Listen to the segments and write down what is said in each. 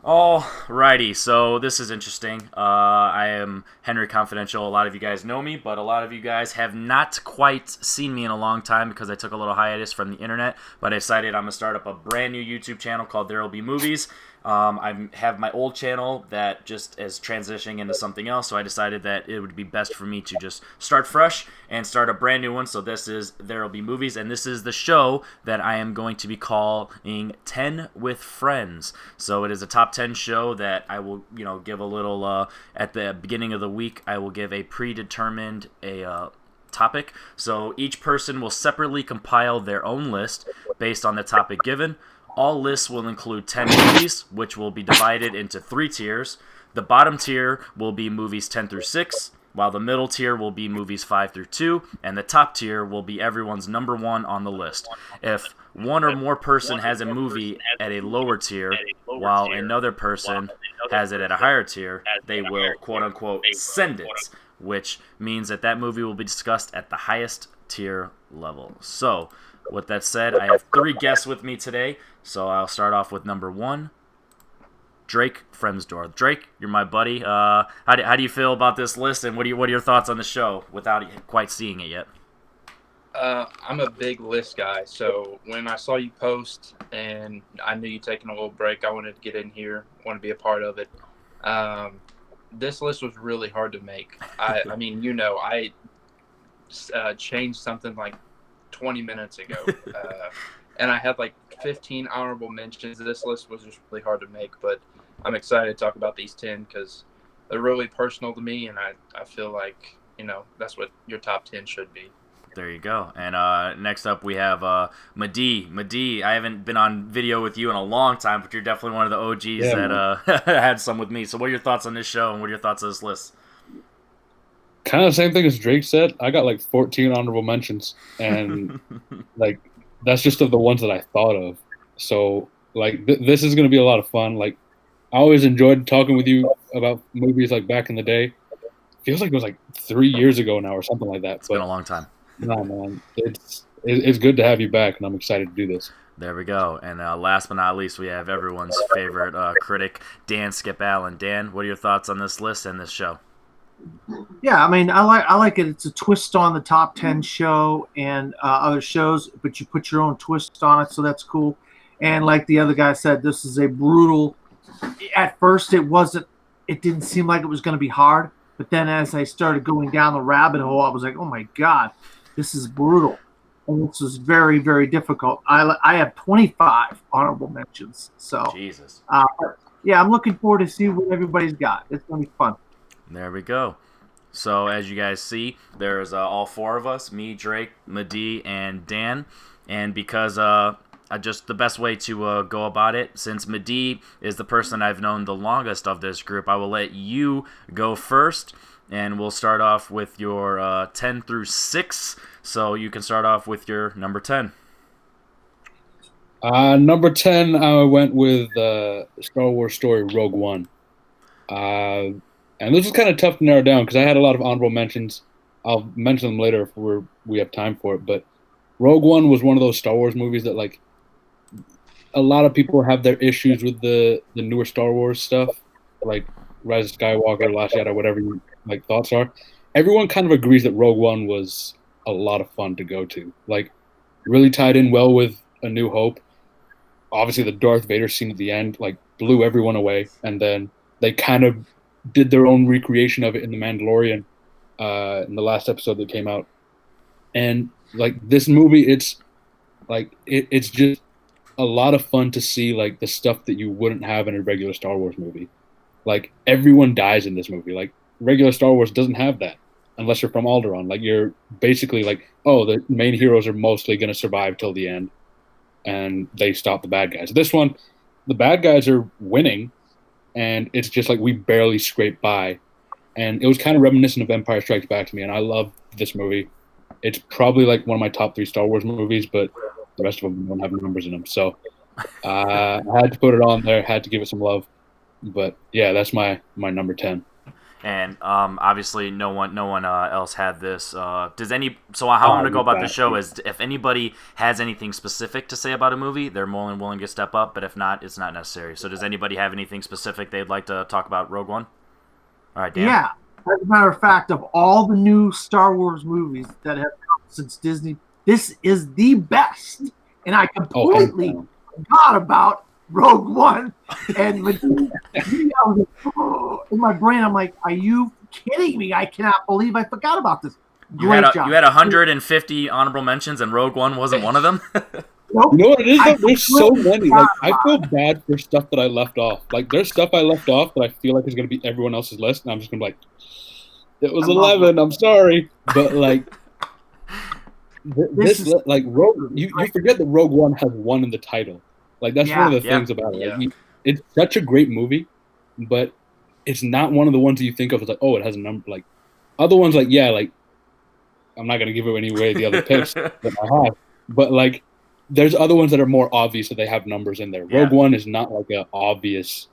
Alrighty, so this is interesting. I am Henry Confidential. A lot of you guys know me, but a lot of you guys have not quite seen me in a long time because I took a little hiatus from the internet. But I decided I'm gonna start up a brand new YouTube channel called There Will Be Movies. I have my old channel that just is transitioning into something else, so I decided that it would be best for me to just start fresh and start a brand new one. So this is There Will Be Movies, and this is the show that I am going to be calling 10 with Friends. So it is a top 10 show that I will, give a little at the beginning of the week. I will give a predetermined topic. So each person will separately compile their own list based on the topic given. All lists will include 10 movies, which will be divided into three tiers. The bottom tier will be movies 10 through 6, while the middle tier will be movies 5 through 2, and the top tier will be everyone's number one on the list. If one or more person has a movie at a lower tier, while another person has it at a higher tier, they will quote unquote send it, which means that that movie will be discussed at the highest tier level. So, with that said, I have three guests with me today. So I'll start off with number one, Drake Fremsdorf. Drake, you're my buddy. How do you feel about this list, and what are your thoughts on the show without quite seeing it yet? I'm a big list guy, so when I saw you post and I knew you taking a little break, I wanted to get in here, want to be a part of it. Um, this list was really hard to make. I mean, I changed something like 20 minutes ago, and I had like 15 honorable mentions. This list was just really hard to make, but I'm excited to talk about these 10 because they're really personal to me, and I feel like that's what your top 10 should be. There you go. And next up, we have Madi. Madi, I haven't been on video with you in a long time, but you're definitely one of the OGs Yeah, that man. had some with me. So, what are your thoughts on this show, and what are your thoughts on this list? Kind of the same thing as Drake said. I got like 14 honorable mentions, and like that's just of the ones that I thought of. So like this is gonna be a lot of fun. Like I always enjoyed talking with you about movies like back in the day. Feels like it was like 3 years ago now or something like that. It's been a But long time. no, man, it's good to have you back, and I'm excited to do this. There we go. And last but not least, we have everyone's favorite critic, Dan Skip Allen. Dan, what are your thoughts on this list and this show? Yeah, I mean, I like it. It's a twist on the top 10 show and other shows, but you put your own twist on it, so that's cool. And like the other guy said, this is a brutal. At first, it wasn't. It didn't seem like it was going to be hard, but then as I started going down the rabbit hole, I was like, oh my god, this is brutal, and this was very very difficult. I have 25 honorable mentions, so Jesus. uh, yeah, I'm looking forward to see what everybody's got. It's going to be fun. There we go. So as you guys see, there's all four of us: me, Drake, Madi, and Dan. And because just the best way to go about it, since Madi is the person I've known the longest of this group, I will let you go first, and we'll start off with your 10 through 6. So you can start off with your number 10. Number 10, I went with Star Wars story Rogue One. Uh, and this was kind of tough to narrow down because I had a lot of honorable mentions. I'll mention them later if we have time for it. But Rogue One was one of those Star Wars movies that like a lot of people have their issues with the newer Star Wars stuff, like Rise of Skywalker, Last Jedi, whatever you like thoughts are. Everyone kind of agrees that Rogue One was a lot of fun to go to. Like really tied in well with A New Hope. Obviously, the Darth Vader scene at the end like blew everyone away, and then they kind of did their own recreation of it in The Mandalorian in the last episode that came out. And like this movie, it's just a lot of fun to see like the stuff that you wouldn't have in a regular Star Wars movie. Like everyone dies in this movie. Like regular Star Wars doesn't have that unless you're from Alderaan. Like you're basically like, oh, the main heroes are mostly going to survive till the end, and they stop the bad guys. This one, the bad guys are winning, and it's just like we barely scrape by. And it was kind of reminiscent of Empire Strikes Back to me, and I love this movie. It's probably like one of my top three Star Wars movies, but the rest of them don't have numbers in them. So I had to put it on there, had to give it some love. But yeah, that's my number 10. And obviously, no one else had this. Does any? So how I'm gonna go about the show is, if anybody has anything specific to say about a movie, they're more than willing to step up. But if not, it's not necessary. So does anybody have anything specific they'd like to talk about Rogue One? All right, Dan. Yeah. As a matter of fact, of all the new Star Wars movies that have come since Disney, this is the best. And I completely forgot about Rogue One. And in my brain, I'm like, are you kidding me? I cannot believe I forgot about this. Great job. You had 150 honorable mentions, and Rogue One wasn't one of them? Nope. You know what it is? There's so many. Like, I feel bad for stuff that I left off. Like, there's stuff I left off that I feel like is going to be everyone else's list, and I'm just going to be like, it was 11, I'm sorry. But, like, Rogue, you forget that Rogue One has one in the title. Like, that's one of the things about it. Like, it's such a great movie, but it's not one of the ones that you think of as like, oh, it has a number. Like, other ones, like, I'm not going to give away the other picks that I have. But, like, there's other ones that are more obvious that they have numbers in there. Rogue One is not like an obvious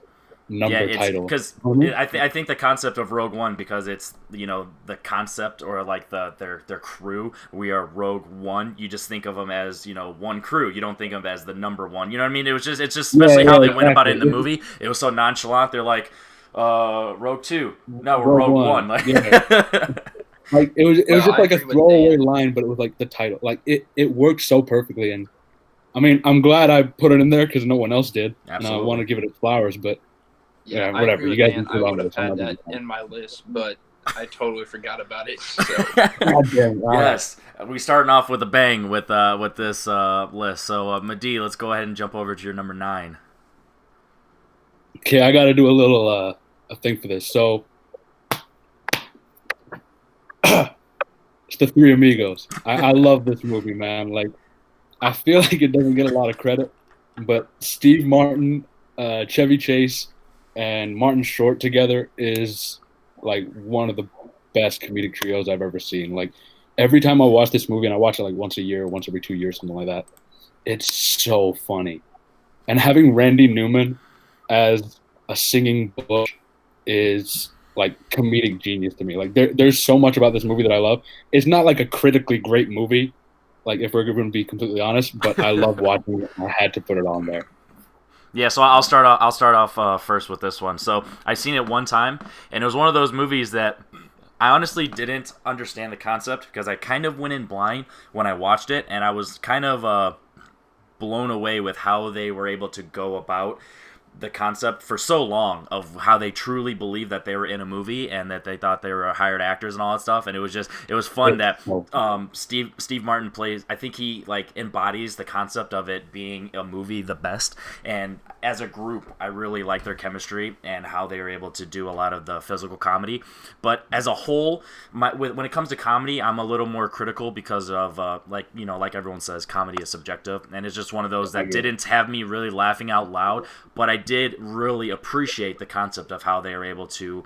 number title. Because I think the concept of Rogue One, because it's, the concept, or like their crew, we are Rogue One. You just think of them as, one crew. You don't think of them as the number one. You know what I mean? It's just especially how they went about it in the movie. It was so nonchalant. They're like, Rogue 2. No, we're Rogue One. Like, like it was just like a throwaway line, but it was like the title. Like it worked so perfectly. And I mean, I'm glad I put it in there because no one else did. Absolutely. And I want to give it its flowers, but whatever. You guys can I would have had that in my list, but I totally forgot about it. So. Yes, we starting off with a bang with this list. So, Madi, let's go ahead and jump over to your number 9. Okay, I got to do a little a thing for this. So, it's the Three Amigos. I love this movie, man. Like, I feel like it doesn't get a lot of credit, but Steve Martin, Chevy Chase, and Martin Short together is like one of the best comedic trios I've ever seen. Like, every time I watch this movie, and I watch it like once a year, once every 2 years, something like that, it's so funny. And having Randy Newman as a singing Bush is like comedic genius to me. Like, there's so much about this movie that I love. It's not like a critically great movie, like, if we're going to be completely honest, but I love watching it. I had to put it on there. Yeah, so I'll start off first with this one. So I seen it one time, and it was one of those movies that I honestly didn't understand the concept, because I kind of went in blind when I watched it, and I was kind of blown away with how they were able to go about the concept for so long, of how they truly believed that they were in a movie and that they thought they were hired actors and all that stuff. And it was fun that Steve Martin plays, I think he like embodies the concept of it being a movie the best. And as a group, I really like their chemistry and how they were able to do a lot of the physical comedy. But as a whole, when it comes to comedy, I'm a little more critical, because of like everyone says, comedy is subjective, and it's just one of those that didn't have me really laughing out loud. But I did really appreciate the concept of how they were able to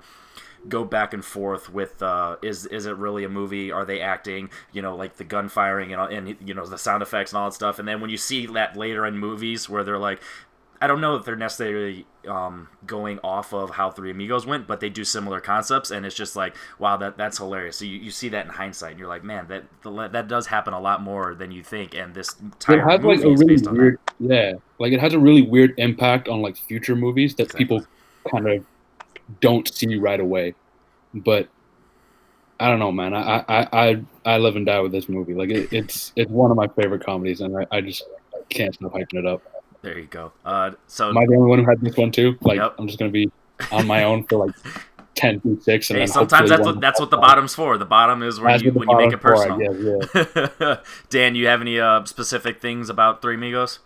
go back and forth with is it really a movie? Are they acting? Like the gun firing and the sound effects and all that stuff. And then when you see that later in movies where they're like, I don't know if they're necessarily going off of how Three Amigos went, but they do similar concepts, and it's just like, wow, that's hilarious. So you see that in hindsight, and you're like, man, that does happen a lot more than you think, and this entire movie is based on that. Yeah, like, it has a really weird impact on like future movies that people kind of don't see right away. But I don't know, man. I live and die with this movie. Like, it's one of my favorite comedies, and I just can't stop hyping it up. There you go. So am I the only one who had this one too? Like, yep. I'm just gonna be on my own for like 10 through 6, and hey, then sometimes that's what the bottom's for. The bottom is when you make it personal. Yeah. Dan, you have any specific things about Three Amigos?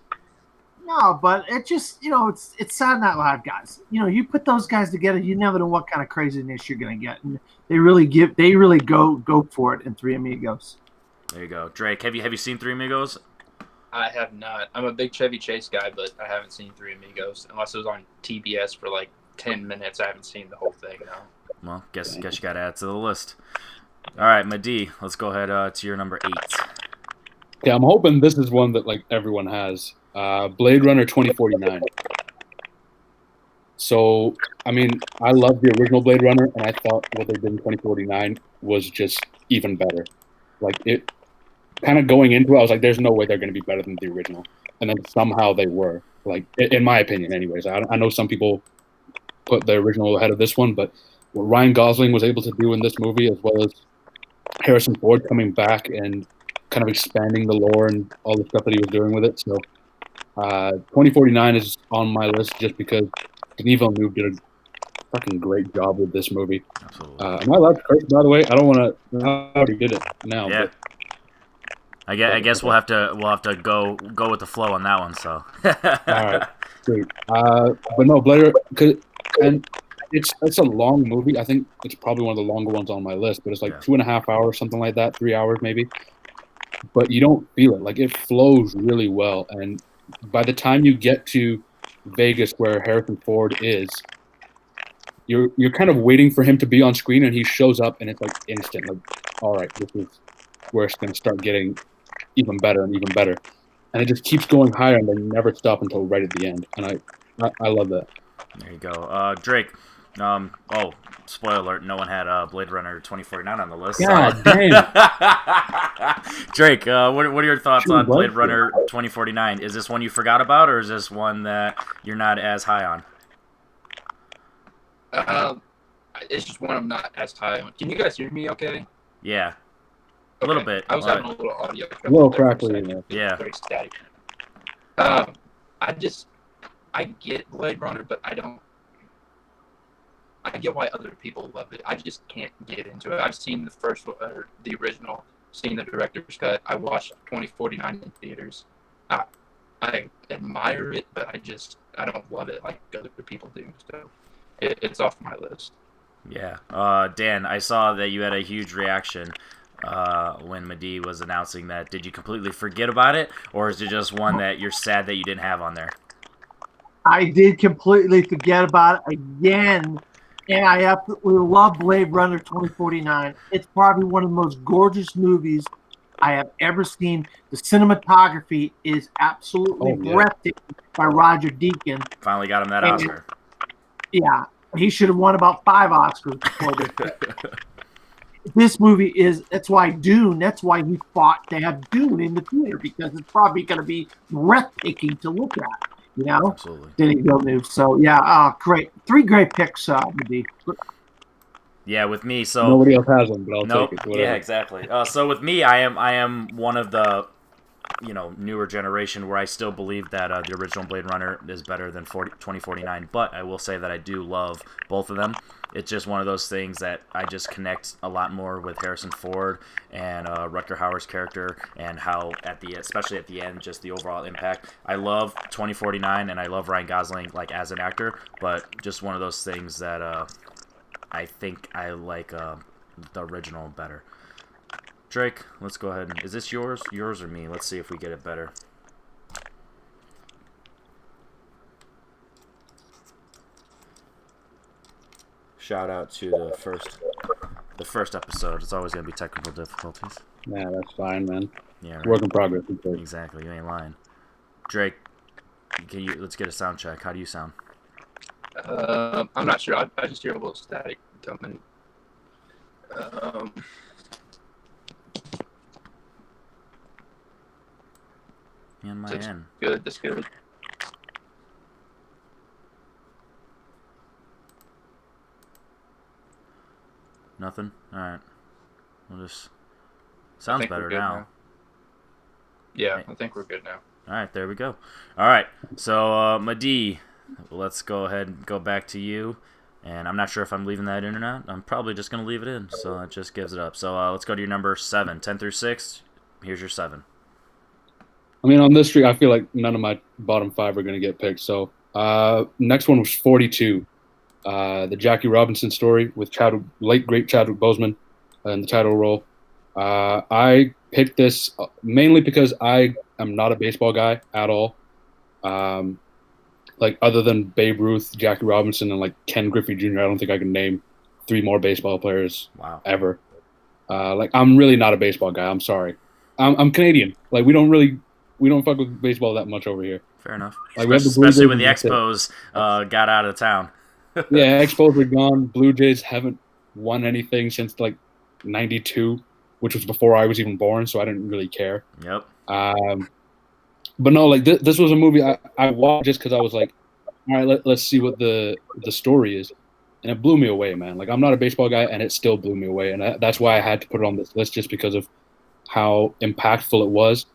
No, but it just it's Saturday Night Live guys. You put those guys together, you never know what kind of craziness you're gonna get, and they really go for it in Three Amigos. There you go, Drake. Have you seen Three Amigos? I have not. I'm a big Chevy Chase guy, but I haven't seen Three Amigos unless it was on TBS for like 10 minutes. I haven't seen the whole thing now. Well, guess you got to add to the list. All right, Madi, let's go ahead to your number 8. Okay, I'm hoping this is one that like everyone has. Blade Runner 2049. So, I mean, I love the original Blade Runner, and I thought what they did in 2049 was just even better. Like, it kind of going into it, I was like, there's no way they're going to be better than the original. And then somehow they were. Like, in my opinion, anyways. I know some people put the original ahead of this one, but what Ryan Gosling was able to do in this movie, as well as Harrison Ford coming back and kind of expanding the lore and all the stuff that he was doing with it. So 2049 is on my list just because Denis Villeneuve did a fucking great job with this movie. Absolutely. Am I allowed to curse, by the way? I don't want to. I already did it now. Yeah. But, I guess we'll have to go with the flow on that one. So. all right, great. But no, Blade, and it's a long movie. I think it's probably one of the longer ones on my list. But it's like 2.5 hours, something like that, 3 hours maybe. But you don't feel it. Like, it flows really well, and by the time you get to Vegas, where Harrison Ford is, you're kind of waiting for him to be on screen, and he shows up, and it's like instant. Like, all right, this is where it's going to start getting even better and even better, and it just keeps going higher, and they never stop until right at the end. And I love that. There you go, Drake. Oh, spoiler alert! No one had Blade Runner 2049 on the list. God damn. Drake, what are your thoughts on Blade Runner 2049? Is this one you forgot about, or is this one that you're not as high on? It's just one I'm not as high on. Can you guys hear me okay? Yeah. A Okay. little bit. I was having a little audio. A little crackly in there. Yeah. Very static. I get Blade Runner, but I get why other people love it. I just can't get into it. I've seen the first one, or the original, seen the director's cut. I watched 2049 in theaters. I admire it, but I don't love it like other people do. So it's off my list. Yeah. Dan, I saw that you had a huge reaction when Mehdi was announcing that. Did you completely forget about it, or is it just one that you're sad that you didn't have on there? I did completely forget about it again, and I absolutely love Blade Runner 2049. It's probably one of the most gorgeous movies I have ever seen. The cinematography is absolutely breathtaking by Roger Deakins. Finally got him that Oscar. Yeah, he should have won about 5 Oscars before this. This movie that's why he fought to have Dune in the theater, because it's probably going to be breathtaking to look at. You know, absolutely. Denis Villeneuve. So yeah, great, 3 great picks, Mehdi. Yeah, with me, so nobody else has them, but I'll take it. Whatever. Yeah, exactly. So with me, I am one of the newer generation where I still believe that the original Blade Runner is better than 2049. But I will say that I do love both of them. It's just one of those things that I just connect a lot more with Harrison Ford and Rutger Hauer's character, and how especially at the end, just the overall impact. I love 2049 and I love Ryan Gosling like as an actor, but just one of those things that I think I like the original better. Drake, let's go ahead. Is this yours or me? Let's see if we get it better. Shout out to the first episode. It's always gonna be technical difficulties. Yeah, that's fine, man. Yeah, right. Work in progress. Exactly. You ain't lying. Drake, let's get a sound check. How do you sound? I'm not sure. I just hear a little static coming. In my end. Good. That's good. Nothing? Alright. We'll just... Sounds better now. Yeah, I think we're good now. Alright, there we go. Alright, so Mehdi, let's go ahead and go back to you. And I'm not sure if I'm leaving that in or not. I'm probably just going to leave it in, so it just gives it up. So let's go to your number 7. 10 through 6, here's your 7. I mean, on this streak, I feel like none of my bottom 5 are going to get picked. So next one was 42. The Jackie Robinson story with late great Chadwick Boseman in the title role. I picked this mainly because I am not a baseball guy at all. Like, other than Babe Ruth, Jackie Robinson, and like Ken Griffey Jr., I don't think I can name 3 more baseball players ever. Like, I'm really not a baseball guy. I'm sorry. I'm Canadian. Like, we don't really we don't fuck with baseball that much over here. Fair enough. Like, we have the Blue Especially Jays when the and that's it. Expos got out of town. Yeah, Expos are gone. Blue Jays haven't won anything since like '92, which was before I was even born, so I didn't really care. Yep. But no, like this was a movie I watched just because I was like, all right, let's see what the story is, and it blew me away, man. Like, I'm not a baseball guy, and it still blew me away, and that's why I had to put it on this list, just because of how impactful it was.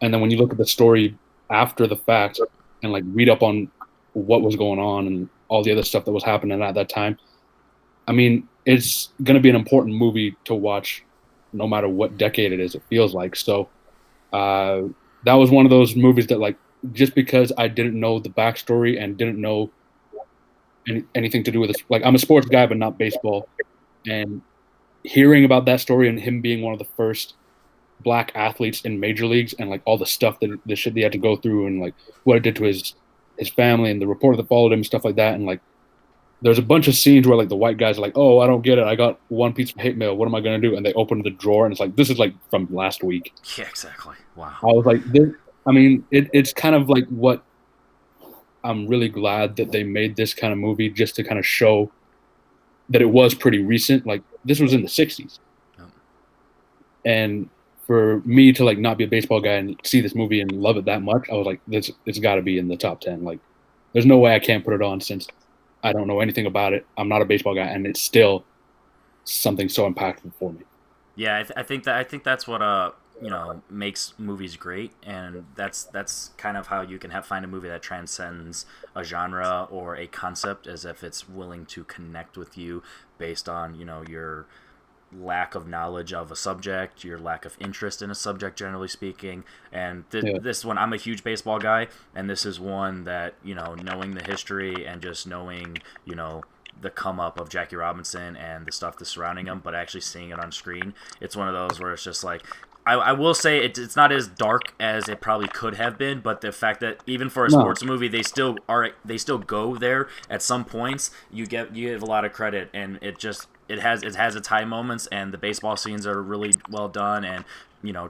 And then when you look at the story after the fact and like read up on what was going on and all the other stuff that was happening at that time, I mean, it's gonna be an important movie to watch, no matter what decade it is. It feels like so. That was one of those movies that, like, just because I didn't know the backstory and didn't know anything to do with this, like, I'm a sports guy but not baseball, and hearing about that story and him being one of the first black athletes in major leagues and like all the stuff that the shit they had to go through and like what it did to his family and the reporter that followed him and stuff like that, and like there's a bunch of scenes where like the white guys are like, oh, I don't get it, I got one piece of hate mail, what am I gonna do? And they open the drawer and it's like, this is like from last week. Yeah, exactly. Wow. I was like, I mean, it's kind of like what I'm really glad that they made this kind of movie, just to kind of show that it was pretty recent. Like, this was in the 60s. Yep. And for me to like not be a baseball guy and see this movie and love it that much, I was like, it's got to be in the top 10. Like, there's no way I can't put it on since I don't know anything about it. I'm not a baseball guy, and it's still something so impactful for me. Yeah, I think that's what makes movies great, and that's kind of how you can find a movie that transcends a genre or a concept, as if it's willing to connect with you based on your lack of knowledge of a subject, your lack of interest in a subject, generally speaking. And this one, I'm a huge baseball guy, and this is one that, knowing the history and just knowing, the come up of Jackie Robinson and the stuff that's surrounding him, but actually seeing it on screen, it's one of those where it's just like, I will say it's not as dark as it probably could have been, but the fact that even for a sports movie, they still go there at some points. You give a lot of credit, and it has its high moments, and the baseball scenes are really well done. And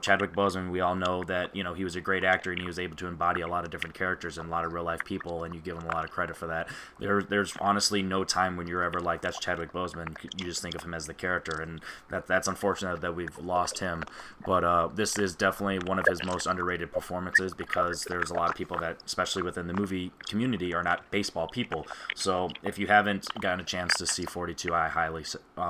Chadwick Boseman, we all know that he was a great actor, and he was able to embody a lot of different characters and a lot of real life people, and you give him a lot of credit for that. There's honestly no time when you're ever like, that's Chadwick Boseman. You just think of him as the character, and that's unfortunate that we've lost him. But this is definitely one of his most underrated performances, because there's a lot of people that, especially within the movie community, are not baseball people. So if you haven't gotten a chance to see 42, I highly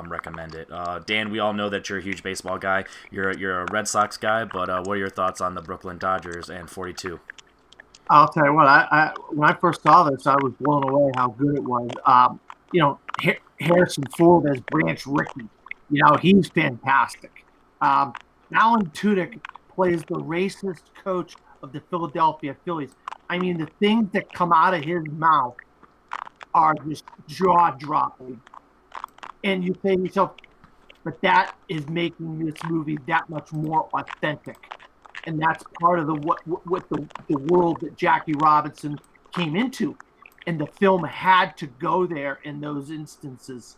recommend it. Dan, we all know that you're a huge baseball guy. You're a Red Sox guy, but what are your thoughts on the Brooklyn Dodgers and 42? I'll tell you what, I when I first saw this, I was blown away how good it was. Harrison Ford as Branch Rickey, he's fantastic. Alan Tudyk plays the racist coach of the Philadelphia Phillies. I mean, the things that come out of his mouth are just jaw-dropping. And you say to yourself, but that is making this movie that much more authentic. And that's part of the world that Jackie Robinson came into. And the film had to go there in those instances.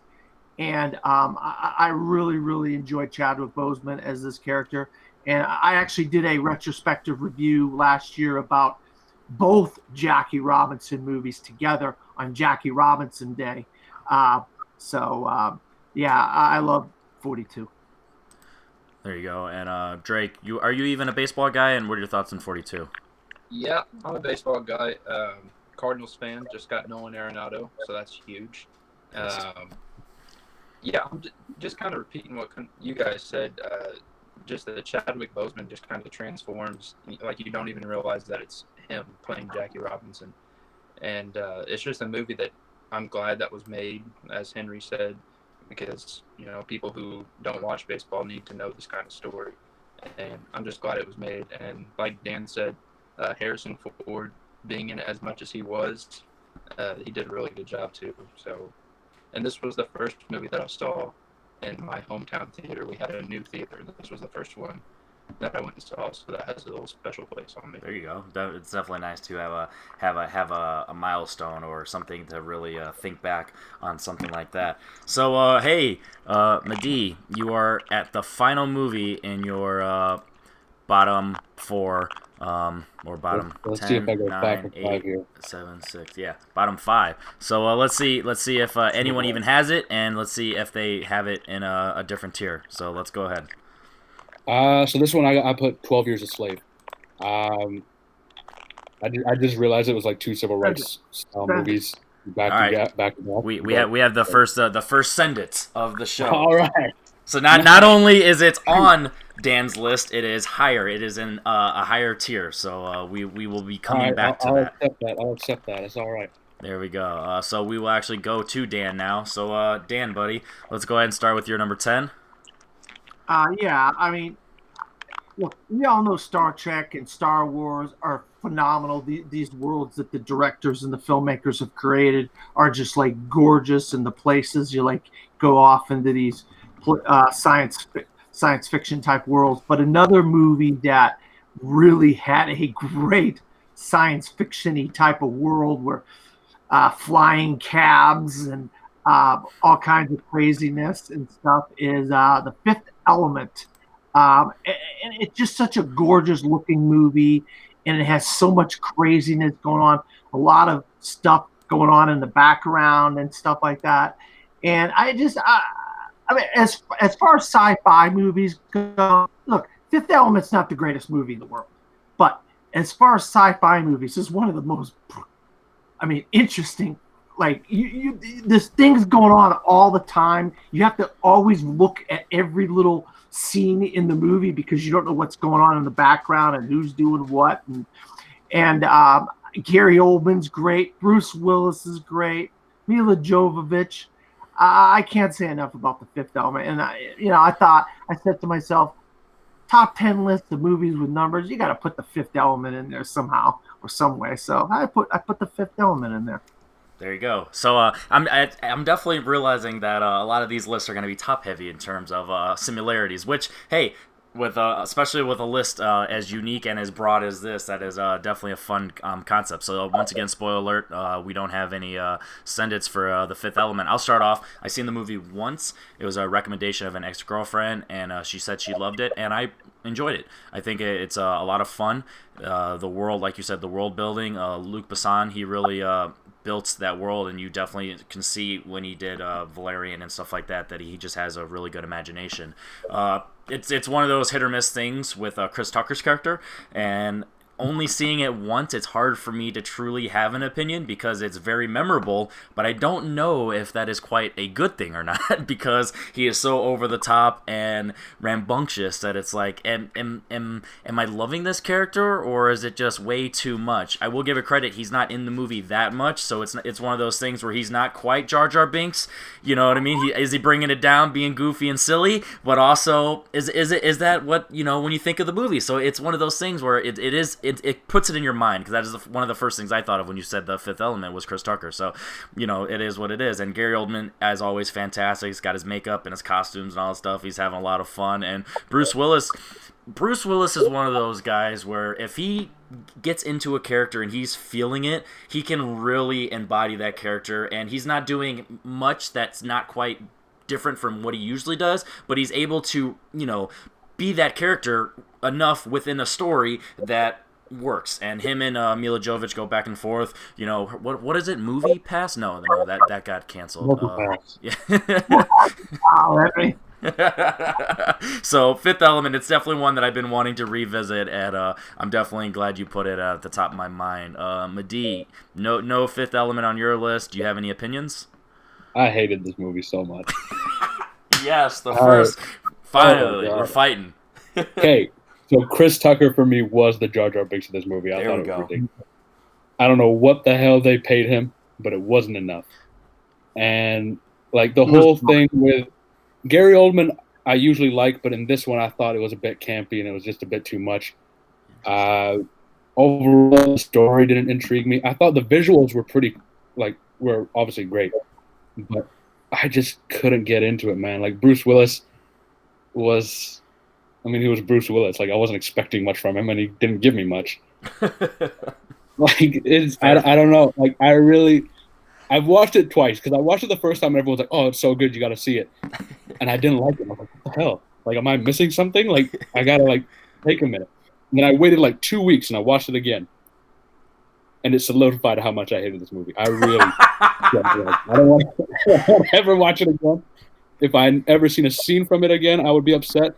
And I really, really enjoyed Chadwick Boseman as this character. And I actually did a retrospective review last year about both Jackie Robinson movies together on Jackie Robinson Day. Yeah, I love 42. There you go. And Drake, are you even a baseball guy, and what are your thoughts on 42? Yeah, I'm a baseball guy. Cardinals fan. Just got Nolan Arenado, so that's huge. Yeah, I'm just kind of repeating what you guys said. Just that Chadwick Boseman just kind of transforms. Like, you don't even realize that it's him playing Jackie Robinson. And it's just a movie that I'm glad that was made, as Henry said, because people who don't watch baseball need to know this kind of story, and I'm just glad it was made. And like Dan said, Harrison Ford being in it as much as he was, he did a really good job too. So, and this was the first movie that I saw in my hometown theater. We had a new theater. This was the first one that I went and saw, so that has a little special place on me. There you go. It's definitely nice to have a milestone or something to really think back on something like that. So hey, Madi, you are at the final movie in your bottom 4, or bottom Let's 10, see if I go 5 9, for 5 8, here. 7, 6. Yeah, bottom 5. So let's see if anyone even has it, and let's see if they have it in a different tier. So let's go ahead. So this one I put 12 Years a Slave. I just realized it was like 2 civil rights movies back All right. to back. We have the first send it of the show. All right. So not only is it on Dan's list, it is higher. It is in a higher tier. So we will be coming back to that. I'll accept that. It's all right. There we go. So we will actually go to Dan now. So Dan, buddy, let's go ahead and start with your number 10. Yeah, I mean, look, we all know Star Trek and Star Wars are phenomenal. These worlds that the directors and the filmmakers have created are just like gorgeous, and the places you like go off into these science fiction type worlds. But another movie that really had a great science fiction-y type of world where flying cabs and all kinds of craziness and stuff is The Fifth Element. And it's just such a gorgeous looking movie, and it has so much craziness going on, a lot of stuff going on in the background and stuff like that. And I mean, as far as sci-fi movies go, look, Fifth Element's not the greatest movie in the world, but as far as sci-fi movies, it's one of the most, interesting. Like there's things going on all the time. You have to always look at every little scene in the movie because you don't know what's going on in the background and who's doing what. And Gary Oldman's great. Bruce Willis is great. Mila Jovovich. I can't say enough about The Fifth Element. And I said to myself, top 10 list of movies with numbers, you got to put The Fifth Element in there somehow or some way. So I put The Fifth Element in there. There you go. So I'm definitely realizing that a lot of these lists are going to be top heavy in terms of similarities. Which, hey, with especially with a list as unique and as broad as this, that is definitely a fun concept. So once again, spoiler alert, we don't have any send-its for The Fifth Element. I'll start off. I seen the movie once. It was a recommendation of an ex-girlfriend, and she said she loved it, and I enjoyed it. I think it's a lot of fun. The world, like you said, the world building. Luc Besson, he really built that world, and you definitely can see when he did Valerian and stuff like that he just has a really good imagination. It's one of those hit or miss things with Chris Tucker's character, and only seeing it once, it's hard for me to truly have an opinion because it's very memorable, but I don't know if that is quite a good thing or not because he is so over the top and rambunctious that it's like, am I loving this character or is it just way too much? I will give it credit, he's not in the movie that much, so it's one of those things where he's not quite Jar Jar Binks, you know what I mean? Is he bringing it down, being goofy and silly, but also is that what, when you think of the movie? So it's one of those things where it puts it in your mind, because that is one of the first things I thought of when you said The Fifth Element was Chris Tucker. So, it is what it is. And Gary Oldman, as always, fantastic. He's got his makeup and his costumes and all that stuff. He's having a lot of fun. And Bruce Willis is one of those guys where if he gets into a character and he's feeling it, he can really embody that character. And he's not doing much that's not quite different from what he usually does, but he's able to, be that character enough within a story that works. And him and Mila Jovovich go back and forth. What is it? Movie Pass? No, that got canceled. Yeah. So Fifth Element, it's definitely one that I've been wanting to revisit, and I'm definitely glad you put it at the top of my mind. Madi, no Fifth Element on your list. Do you have any opinions? I hated this movie so much. Yes, the first. Finally, we're fighting. Okay. So Chris Tucker for me was the Jar Jar Binks of this movie. I thought it was ridiculous. I don't know what the hell they paid him, but it wasn't enough. And like the whole thing with Gary Oldman, I usually like, but in this one I thought it was a bit campy and it was just a bit too much. Overall, the story didn't intrigue me. I thought the visuals were obviously great, but I just couldn't get into it, man. Like Bruce Willis he was Bruce Willis. Like I wasn't expecting much from him, and he didn't give me much. I don't know. Like I've watched it twice because I watched it the first time, and everyone's like, "Oh, it's so good, you got to see it," and I didn't like it. I was like, "What the hell? Like, am I missing something? Like, I gotta take a minute." And then I waited like 2 weeks and I watched it again. And it solidified how much I hated this movie. I really I don't want to ever watch it again. If I ever seen a scene from it again, I would be upset.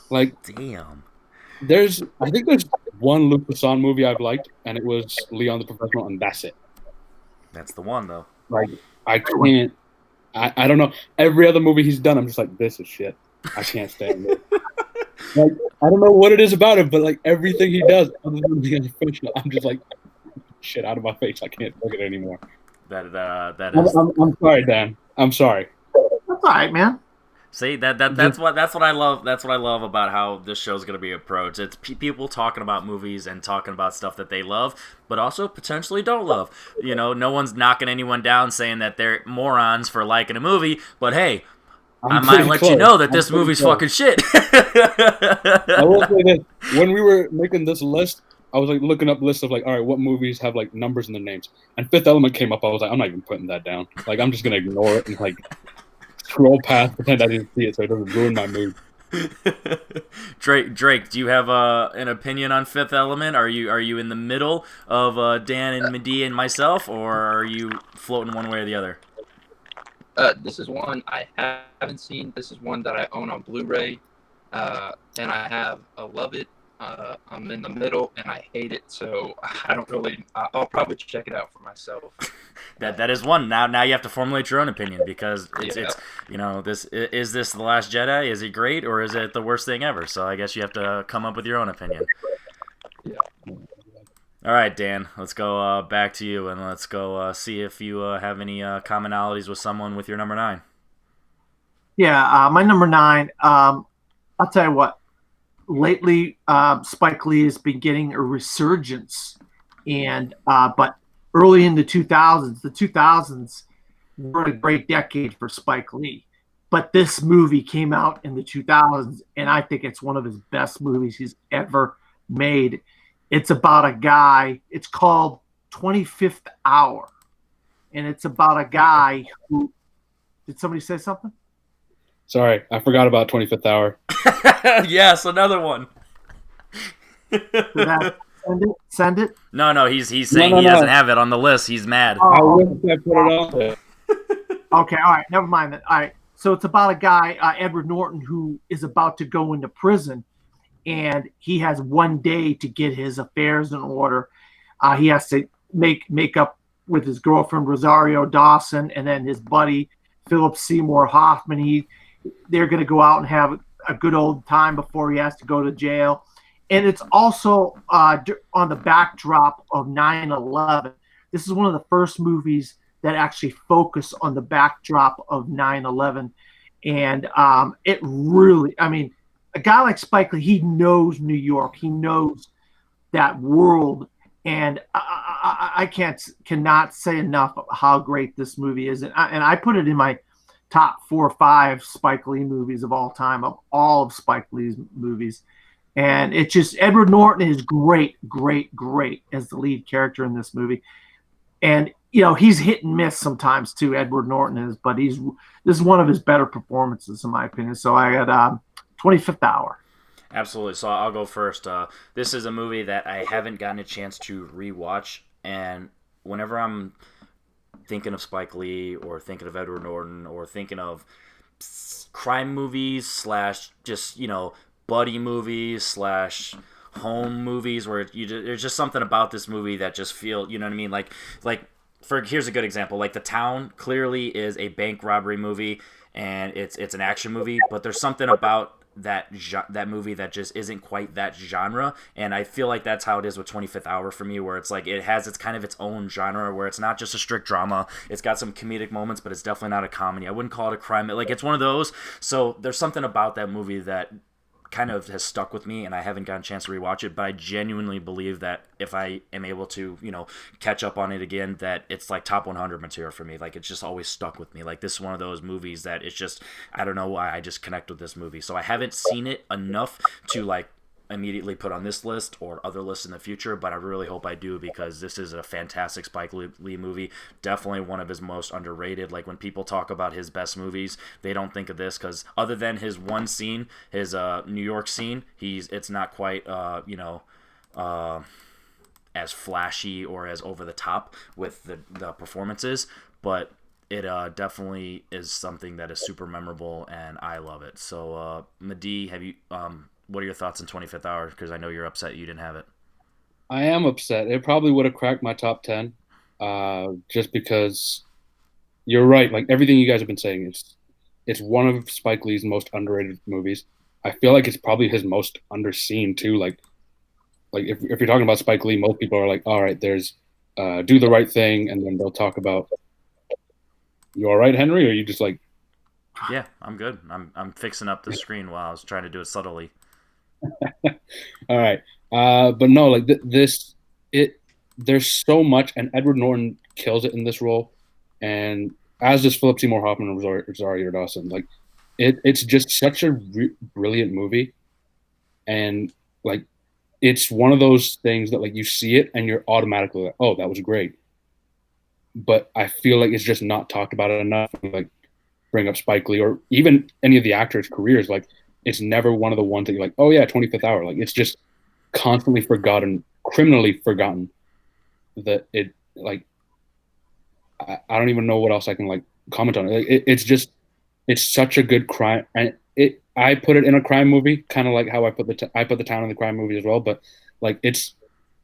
Like, Damn. I think there's one Luc Besson movie I've liked, and it was Leon the Professional, and that's it. That's the one, though. Like, I can't. I don't know. Every other movie he's done, I'm just like, this is shit. I can't stand it. Like, I don't know what it is about him, but like everything he does, other than Leon the Professional, I'm just like, shit out of my face. I can't look at it anymore. That is. I'm sorry, Dan. I'm sorry. That's all right, man. See, that's what I love. That's what I love about how this show's going to be approached. It's people talking about movies and talking about stuff that they love, but also potentially don't love. You know, no one's knocking anyone down saying that they're morons for liking a movie. But hey, I might let you know that this movie's fucking shit. I will say this: when we were making this list, I was like looking up lists of like, all right, what movies have like numbers in their names? And Fifth Element came up. I was like, I'm not even putting that down. Like, I'm just gonna ignore it and like scroll past, pretend I didn't see it, so it doesn't ruin my mood. Drake, do you have an opinion on Fifth Element? Are you in the middle of Dan and Medea and myself, or are you floating one way or the other? This is one I haven't seen. This is one that I own on Blu-ray, and I love it. I'm in the middle, and I hate it, so I don't really. I'll probably check it out for myself. That is one. Now you have to formulate your own opinion, because it's you know, this is this The Last Jedi? Is it great, or is it the worst thing ever? So I guess you have to come up with your own opinion. Yeah. All right, Dan. Let's go back to you, and let's go see if you have any commonalities with someone with your number 9. Yeah, my number 9. I'll tell you what. Lately, Spike Lee has been getting a resurgence, and but early in the 2000s were a great decade for Spike Lee. But this movie came out in the 2000s, and I think it's one of his best movies he's ever made. It's about a guy. It's called 25th Hour, and it's about a guy who. Did somebody say something? Sorry, I forgot about 25th Hour. Yes, another one. Send it. No, he's saying he doesn't have it on the list. He's mad. I wish I put it on there. Okay, all right, never mind that. All right, so it's about a guy, Edward Norton, who is about to go into prison, and he has one day to get his affairs in order. He has to make up with his girlfriend Rosario Dawson, and then his buddy Philip Seymour Hoffman. They're going to go out and have a good old time before he has to go to jail. And it's also on the backdrop of 9/11. This is one of the first movies that actually focus on the backdrop of 9/11. And it really, I mean, a guy like Spike Lee, he knows New York. He knows that world. And I cannot say enough how great this movie is. And I put it in my top 4 or 5 Spike Lee movies of all time, of all of Spike Lee's movies. And it's just, Edward Norton is great as the lead character in this movie. And, you know, he's hit and miss sometimes too, Edward Norton is, but this is one of his better performances in my opinion. So I got 25th Hour. Absolutely. So I'll go first. This is a movie that I haven't gotten a chance to rewatch, and whenever I'm thinking of Spike Lee or thinking of Edward Norton or thinking of crime movies / just, you know, buddy movies / home movies where there's just something about this movie that just feel, you know what I mean? Like here's a good example. Like The Town clearly is a bank robbery movie, and it's an action movie, but there's something about that movie that just isn't quite that genre, and I feel like that's how it is with 25th Hour for me, where it's like it has its own genre, where it's not just a strict drama. It's got some comedic moments, but it's definitely not a comedy. I wouldn't call it a crime. Like, it's one of those. So there's something about that movie that kind of has stuck with me, and I haven't gotten a chance to rewatch it, but I genuinely believe that if I am able to, you know, catch up on it again, that it's like top 100 material for me. Like, it's just always stuck with me. Like, this is one of those movies that it's just, I don't know why I just connect with this movie. So I haven't seen it enough to like immediately put on this list or other lists in the future, but I really hope I do, because this is a fantastic Spike Lee movie. Definitely one of his most underrated. Like, when people talk about his best movies, they don't think of this, because other than his one scene, his New York scene, it's not quite as flashy or as over the top with the performances, but it definitely is something that is super memorable, and I love it. So, Madi, have you? What are your thoughts on 25th Hour? Because I know you're upset you didn't have it. I am upset. It probably would have cracked my top 10, just because you're right. Like everything you guys have been saying, it's one of Spike Lee's most underrated movies. I feel like it's probably his most underseen too. Like if you're talking about Spike Lee, most people are like, all right, there's Do the Right Thing, and then they'll talk about. You all right, Henry? Or are you just like? Yeah, I'm good. I'm fixing up the screen while I was trying to do it subtly. All right, but no, like there's so much, and Edward Norton kills it in this role, and as does Philip Seymour Hoffman and Rosario Dawson. Like, it's just such a brilliant movie, and like, it's one of those things that like you see it and you're automatically like, oh, that was great. But I feel like it's just not talked about enough. Like, bring up Spike Lee or even any of the actors' careers. Like, it's never one of the ones that you're like, oh yeah, 25th Hour. Like, it's just constantly forgotten, criminally forgotten. That it like, I don't even know what else I can like comment on it. It's such a good crime, and I put it in a crime movie, kind of like how I put the Town in the crime movie as well. But like, it's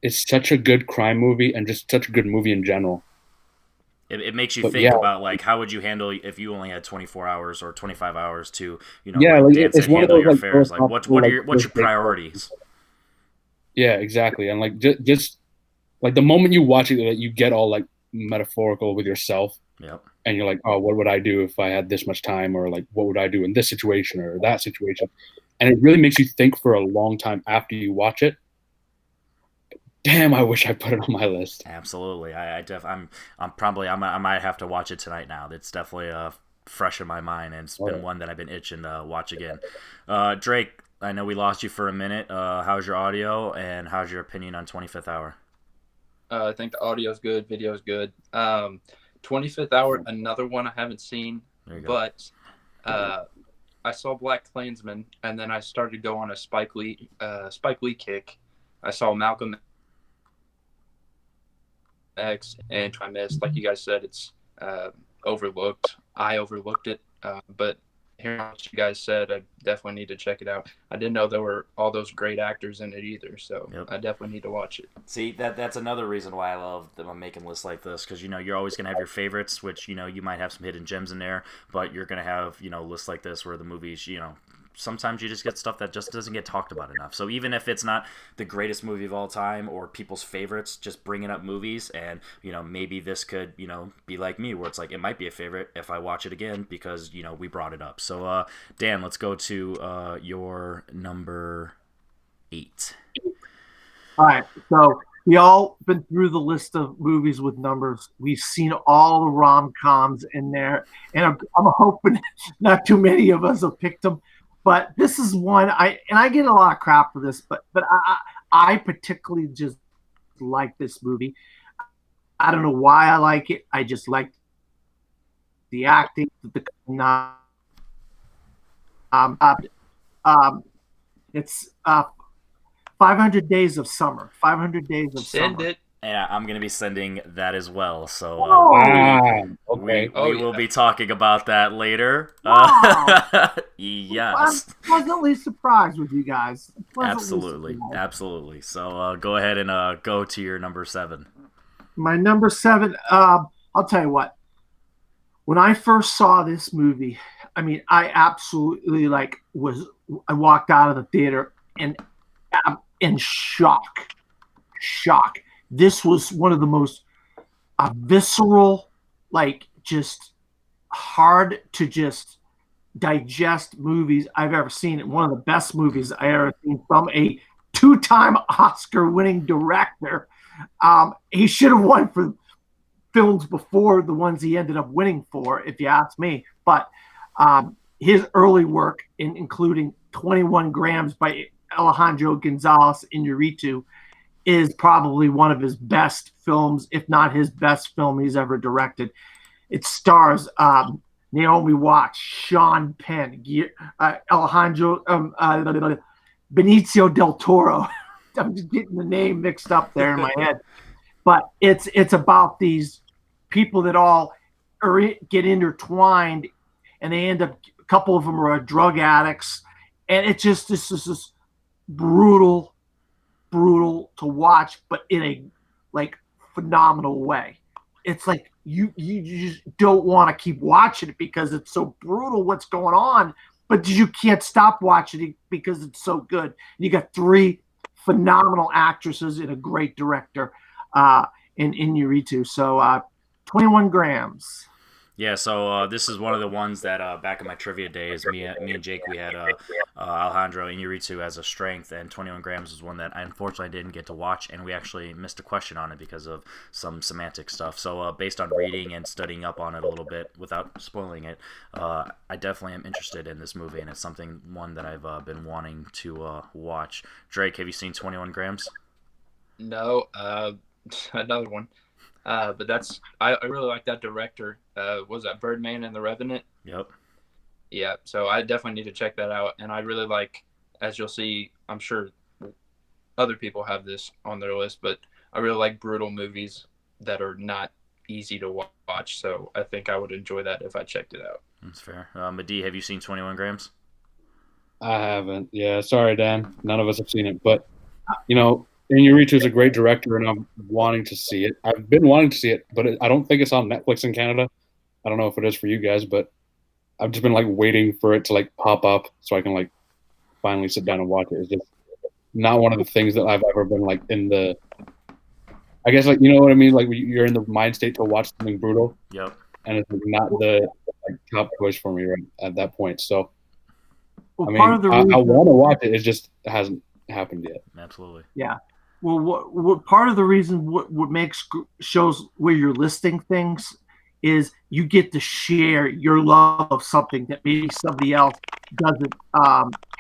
such a good crime movie and just such a good movie in general. It makes you think about like, how would you handle if you only had 24 hours or 25 hours to, like, Dan said, handle your affairs. Like, what's your priorities? Yeah, exactly. And like, just like the moment you watch it, like, you get all like metaphorical with yourself. Yep. And you're like, oh, what would I do if I had this much time? Or like, what would I do in this situation or that situation? And it really makes you think for a long time after you watch it. Damn, I wish I put it on my list. Absolutely. I might have to watch it tonight now. It's definitely fresh in my mind, and it's been one that I've been itching to watch again. Drake, I know we lost you for a minute. How's your audio, and how's your opinion on 25th Hour? I think the audio's good, video's good. 25th Hour, another one I haven't seen, but I saw Black Klansman, and then I started to go on a Spike Lee kick. I saw Malcolm X, and I missed, like you guys said, it's overlooked. I overlooked it, but hearing what you guys said, I definitely need to check it out. I didn't know there were all those great actors in it either, so I definitely need to watch it. See, that's another reason why I love them making lists like this, because you're always gonna have your favorites, which you might have some hidden gems in there, but you're gonna have lists like this where the movies sometimes you just get stuff that just doesn't get talked about enough. So even if it's not the greatest movie of all time or people's favorites, just bringing up movies, and maybe this could be like me, where it's like it might be a favorite if I watch it again because we brought it up. So Dan, let's go to your number 8. All right, so we all been through the list of movies with numbers. We've seen all the rom-coms in there, and I'm hoping not too many of us have picked them. But this is one I get a lot of crap for this, but I particularly just like this movie. I don't know why I like it. I just like the acting. It's 500 Days of Summer. 500 Days of Send Summer. it. Yeah, I'm gonna be sending that as well. So Okay. we will be talking about that later. Wow. Yes. I'm pleasantly surprised with you guys. Absolutely. So go ahead and go to your number 7. My number 7. I'll tell you what. When I first saw this movie, I mean, I absolutely I walked out of the theater and in shock. This was one of the most visceral, just hard to just digest movies I've ever seen. One of the best movies I ever seen from a 2-time Oscar-winning director. He should have won for films before the ones he ended up winning for, if you ask me. But his early work, including 21 Grams by Alejandro Gonzalez Iñárritu is probably one of his best films, if not his best film he's ever directed. It stars Naomi Watts, Sean Penn, Alejandro Benicio del Toro. I'm just getting the name mixed up there in my head. But it's about these people that all get intertwined, and they end up, a couple of them are drug addicts, and it just this is just brutal to watch, but in a like phenomenal way. It's like you just don't want to keep watching it because it's so brutal what's going on, but you can't stop watching it because it's so good. You got 3 phenomenal actresses and a great director in Iñárritu. So 21 grams. Yeah, so this is one of the ones that back in my trivia days, me and Jake, we had Alejandro Iñárritu as a strength, and 21 grams was one that I unfortunately didn't get to watch, and we actually missed a question on it because of some semantic stuff. So based on reading and studying up on it a little bit, without spoiling it, I definitely am interested in this movie, and it's one that I've been wanting to watch. Drake, have you seen 21 grams? No, another one. But I really like that director. Was that Birdman and The Revenant? Yep. Yeah, so I definitely need to check that out. And I really like, as you'll see, I'm sure other people have this on their list, but I really like brutal movies that are not easy to watch. So I think I would enjoy that if I checked it out. That's fair. Madi, have you seen 21 grams? I haven't. Yeah, sorry, Dan. None of us have seen it, but Iñárritu is a great director, and I'm wanting to see it. I've been wanting to see it, but I don't think it's on Netflix in Canada. I don't know if it is for you guys, but I've just been waiting for it to pop up so I can finally sit down and watch it. It's just not one of the things that I've ever been in the. I guess you know what I mean. You're in the mind state to watch something brutal. Yep. And it's not the top choice for me right at that point. So, well, I want to watch it. It just hasn't happened yet. Absolutely. Yeah. Well, what part of the reason what makes shows where you're listing things is you get to share your love of something that maybe somebody else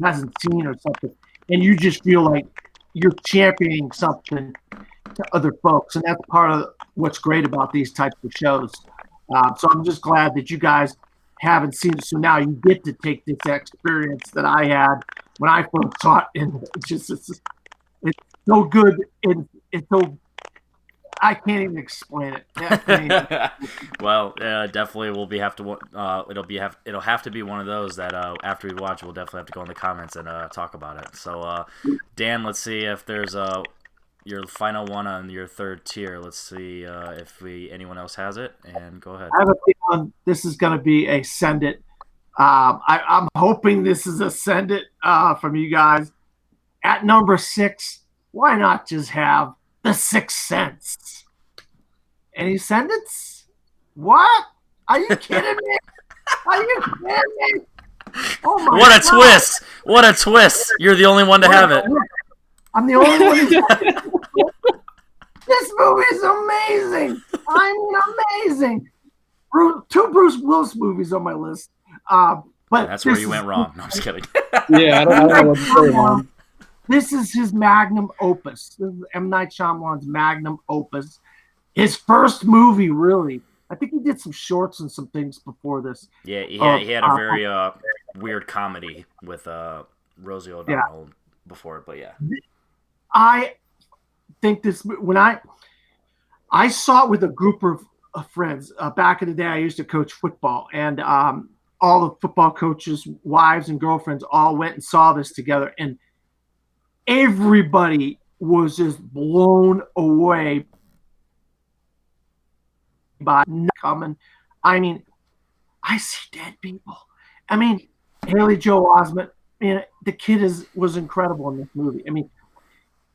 hasn't seen or something, and you just feel like you're championing something to other folks, and that's part of what's great about these types of shows. So I'm just glad that you guys haven't seen it, so now you get to take this experience that I had when I first saw it, and it's so good, and it's so I can't even explain it. Well, definitely we'll have to. It'll have to be one of those that after we watch, we'll definitely have to go in the comments and talk about it. So, Dan, let's see if there's your final one on your third tier. Let's see if anyone else has it, and go ahead. I have a feeling this is going to be a send it. I'm hoping this is a send it from you guys. At number 6, why not just have The Sixth Sense? Any send it's? What? Are you kidding me? Are you kidding me? Oh my What a God. twist! What a twist! You're the only one to have it. I'm the only one who's This movie is amazing. I mean, amazing. 2 Bruce Willis movies on my list. But That's where you went wrong. No, I'm just kidding. Yeah, I don't know what's going on. This is his magnum opus. This is M. Night Shyamalan's magnum opus. His first movie, really. I think he did some shorts and some things before this. Yeah, he had a very weird comedy with Rosie O'Donnell before it, but yeah. I think this, when I saw it with a group of friends. Back in the day, I used to coach football, and all the football coaches' wives and girlfriends all went and saw this together, and everybody was just blown away by coming. I mean, I see dead people. I mean, Haley Joel Osment, the kid was incredible in this movie. I mean,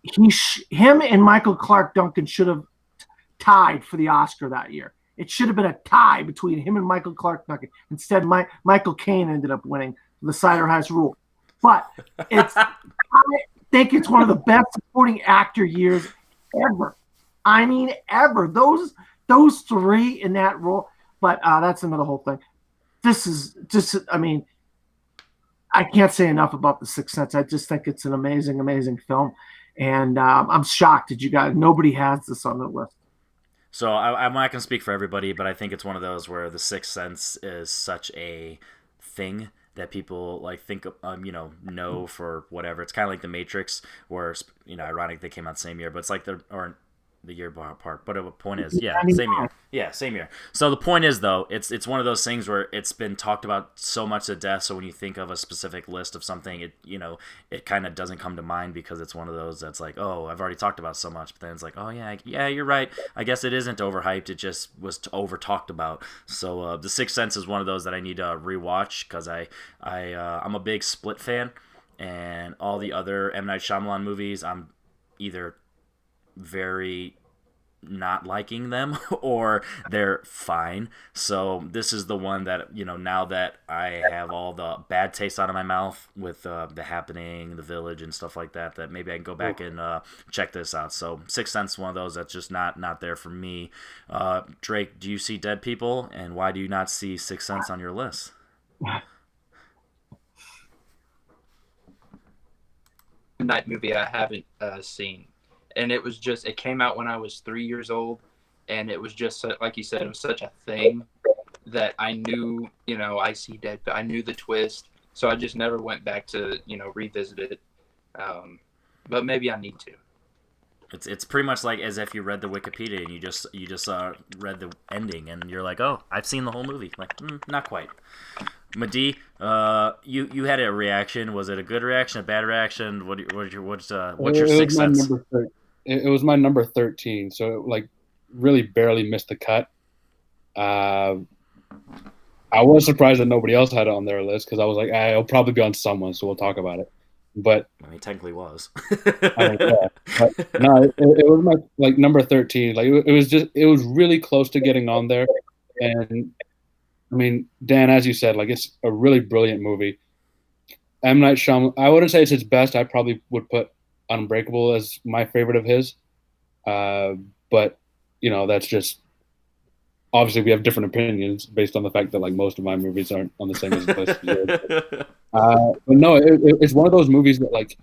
him and Michael Clark Duncan should have tied for the Oscar that year. It should have been a tie between him and Michael Clark Duncan. Instead, Michael Caine ended up winning the Cider House Rule. But I think it's one of the best supporting actor years ever. I mean, ever. Those 3 in that role. But that's another whole thing. This is just, I mean, I can't say enough about The Sixth Sense. I just think it's an amazing, amazing film, and I'm shocked that you guys nobody has this on their list. So I'm not gonna speak for everybody, but I think it's one of those where The Sixth Sense is such a thing that people like think know for whatever. It's kind of like The Matrix, where ironic they came out the same year, but it's like the year apart. But the point is, yeah, same year. Yeah, same year. So the point is, though, it's one of those things where it's been talked about so much to death. So when you think of a specific list of something, it kind of doesn't come to mind because it's one of those that's like, oh, I've already talked about so much. But then it's like, oh yeah, you're right. I guess it isn't overhyped. It just was over talked about. So The Sixth Sense is one of those that I need to rewatch because I'm a big Split fan, and all the other M. Night Shyamalan movies, I'm either very not liking them or they're fine. So this is the one that, now that I have all the bad taste out of my mouth with The Happening, The Village, and stuff like that, that maybe I can go back and check this out. So Sixth Sense is one of those that's just not there for me. Drake, do you see Dead People, and why do you not see Sixth Sense on your list? Night movie I haven't seen, and it came out when I was 3 years old, and it was just like you said, it was such a thing that I knew, I see dead, but I knew the twist, so I just never went back to revisit it. But maybe I need to. It's pretty much like as if you read the Wikipedia and you just read the ending and you're like, oh, I've seen the whole movie. Like, not quite. Madi, you had a reaction. Was it a good reaction, a bad reaction? What's your Sixth Sense? It was my number 13, so it, really barely missed the cut. I was surprised that nobody else had it on their list because I was like, it'll probably be on someone, so we'll talk about it. But I mean, technically was. But no, it was my number 13. It was really close to getting on there, and I mean, Dan, as you said, it's a really brilliant movie. M. Night Shyamalan, I wouldn't say it's his best. I probably would put Unbreakable as my favorite of his. But that's just obviously we have different opinions based on the fact that most of my movies aren't on the same list as yours. But no, it's one of those movies that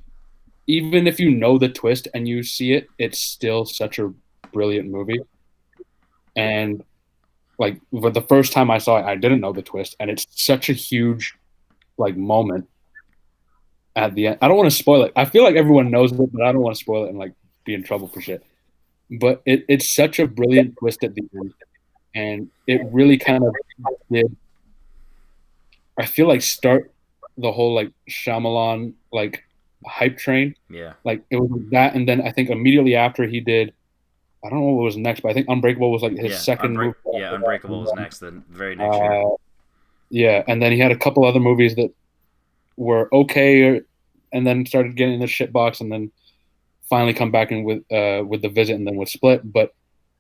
even if you know the twist and you see it, it's still such a brilliant movie. And for the first time I saw it, I didn't know the twist, and it's such a huge moment at the end. I don't want to spoil it. I feel like everyone knows it, but I don't want to spoil it and be in trouble for shit. But it's such a brilliant twist at the end, and it really kind of did. I feel start the whole Shyamalan hype train. Yeah. It was that, and then I think immediately after he did, I don't know what was next, but I think Unbreakable was his second movie. Yeah, Unbreakable was next, the very next year. Yeah, and then he had a couple other movies that were okay, and then started getting in the shitbox, and then finally come back in with The Visit, and then with Split. But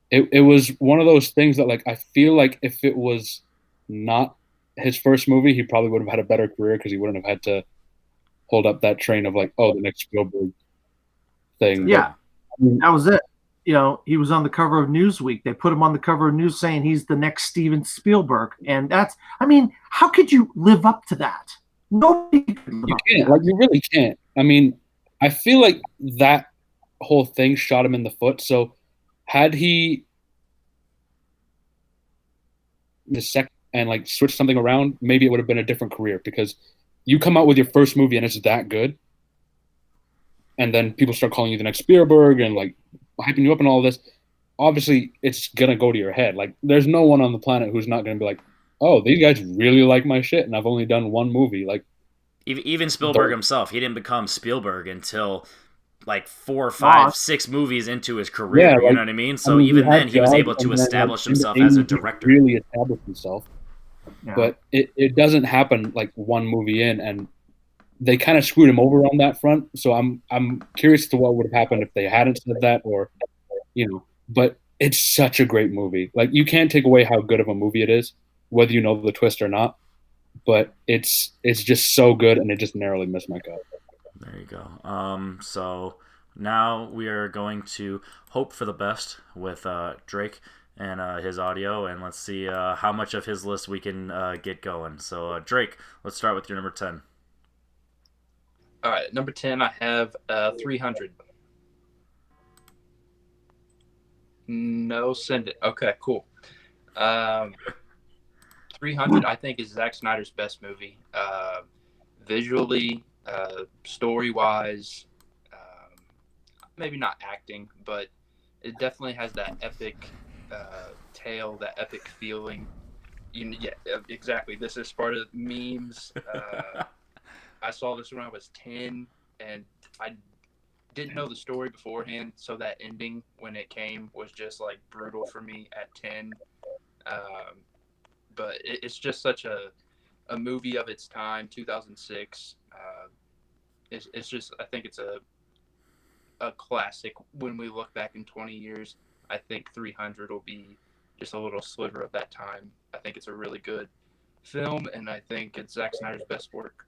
it was one of those things that I feel like if it was not his first movie, he probably would have had a better career because he wouldn't have had to hold up that train of the next Spielberg thing. Yeah, that was it. He was on the cover of Newsweek. They put him on the cover of News saying he's the next Steven Spielberg. And how could you live up to that? Nobody can. You can't. You really can't. I mean, I feel like that whole thing shot him in the foot. So had he the second and switched something around, maybe it would have been a different career because you come out with your first movie and it's that good. And then people start calling you the next Spielberg and hyping you up and all this, obviously it's gonna go to your head. There's no one on the planet who's not gonna be like, oh, these guys really like my shit, and I've only done one movie. Even Spielberg himself, he didn't become Spielberg until 4, 5, 6 movies into his career. You know what I mean? So even then, he was able to establish himself as a director. Really established himself, but it doesn't happen one movie in, and they kind of screwed him over on that front. So I'm curious to what would have happened if they hadn't said that, or But it's such a great movie. You can't take away how good of a movie it is, whether you know the twist or not. But it's just so good, and it just narrowly missed my cut. There you go. So now we are going to hope for the best with Drake and his audio, and let's see how much of his list we can get going. So Drake, let's start with your number 10. All right, number 10, I have 300. No, send it. Okay, cool. Um, 300, I think, is Zack Snyder's best movie. Visually, story wise, maybe not acting, but it definitely has that epic tale, that epic feeling. Yeah, exactly. This is part of memes. I saw this when I was 10, and I didn't know the story beforehand, so that ending when it came was just like brutal for me at 10. Um, but it's just such a movie of its time, 2006. It's just, I think it's a classic. When we look back in 20 years, I think 300 will be just a little sliver of that time. I think it's a really good film, and I think it's Zack Snyder's best work.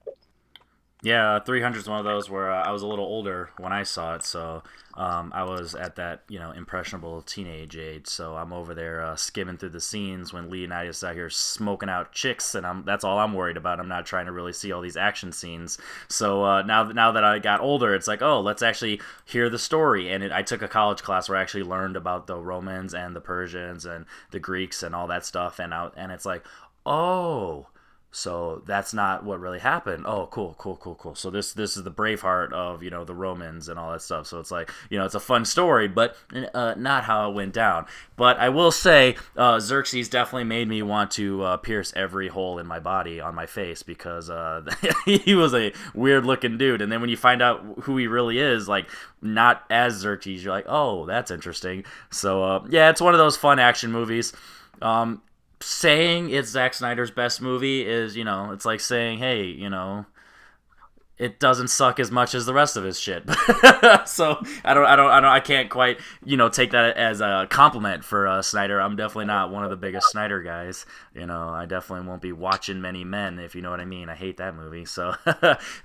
Yeah, 300 is one of those where I was a little older when I saw it, so I was at that impressionable teenage age. So I'm over there skimming through the scenes when Leonidas out here smoking out chicks, and that's all I'm worried about. I'm not trying to really see all these action scenes. So now that I got older, it's like, oh, let's actually hear the story. And I took a college class where I actually learned about the Romans and the Persians and the Greeks and all that stuff, and it's like, oh. So that's not what really happened. Oh, cool. So this is the Braveheart of the Romans and all that stuff. So it's like it's a fun story, but not how it went down. But I will say, Xerxes definitely made me want to pierce every hole in my body on my face because he was a weird looking dude. And then when you find out who he really is, like not as Xerxes, you're like, oh, that's interesting. So yeah, it's one of those fun action movies. Saying it's Zack Snyder's best movie is, it's like saying, hey, it doesn't suck as much as the rest of his shit. So I can't quite, take that as a compliment for Snyder. I'm definitely not one of the biggest Snyder guys. I definitely won't be watching Many Men, if you know what I mean. I hate that movie. So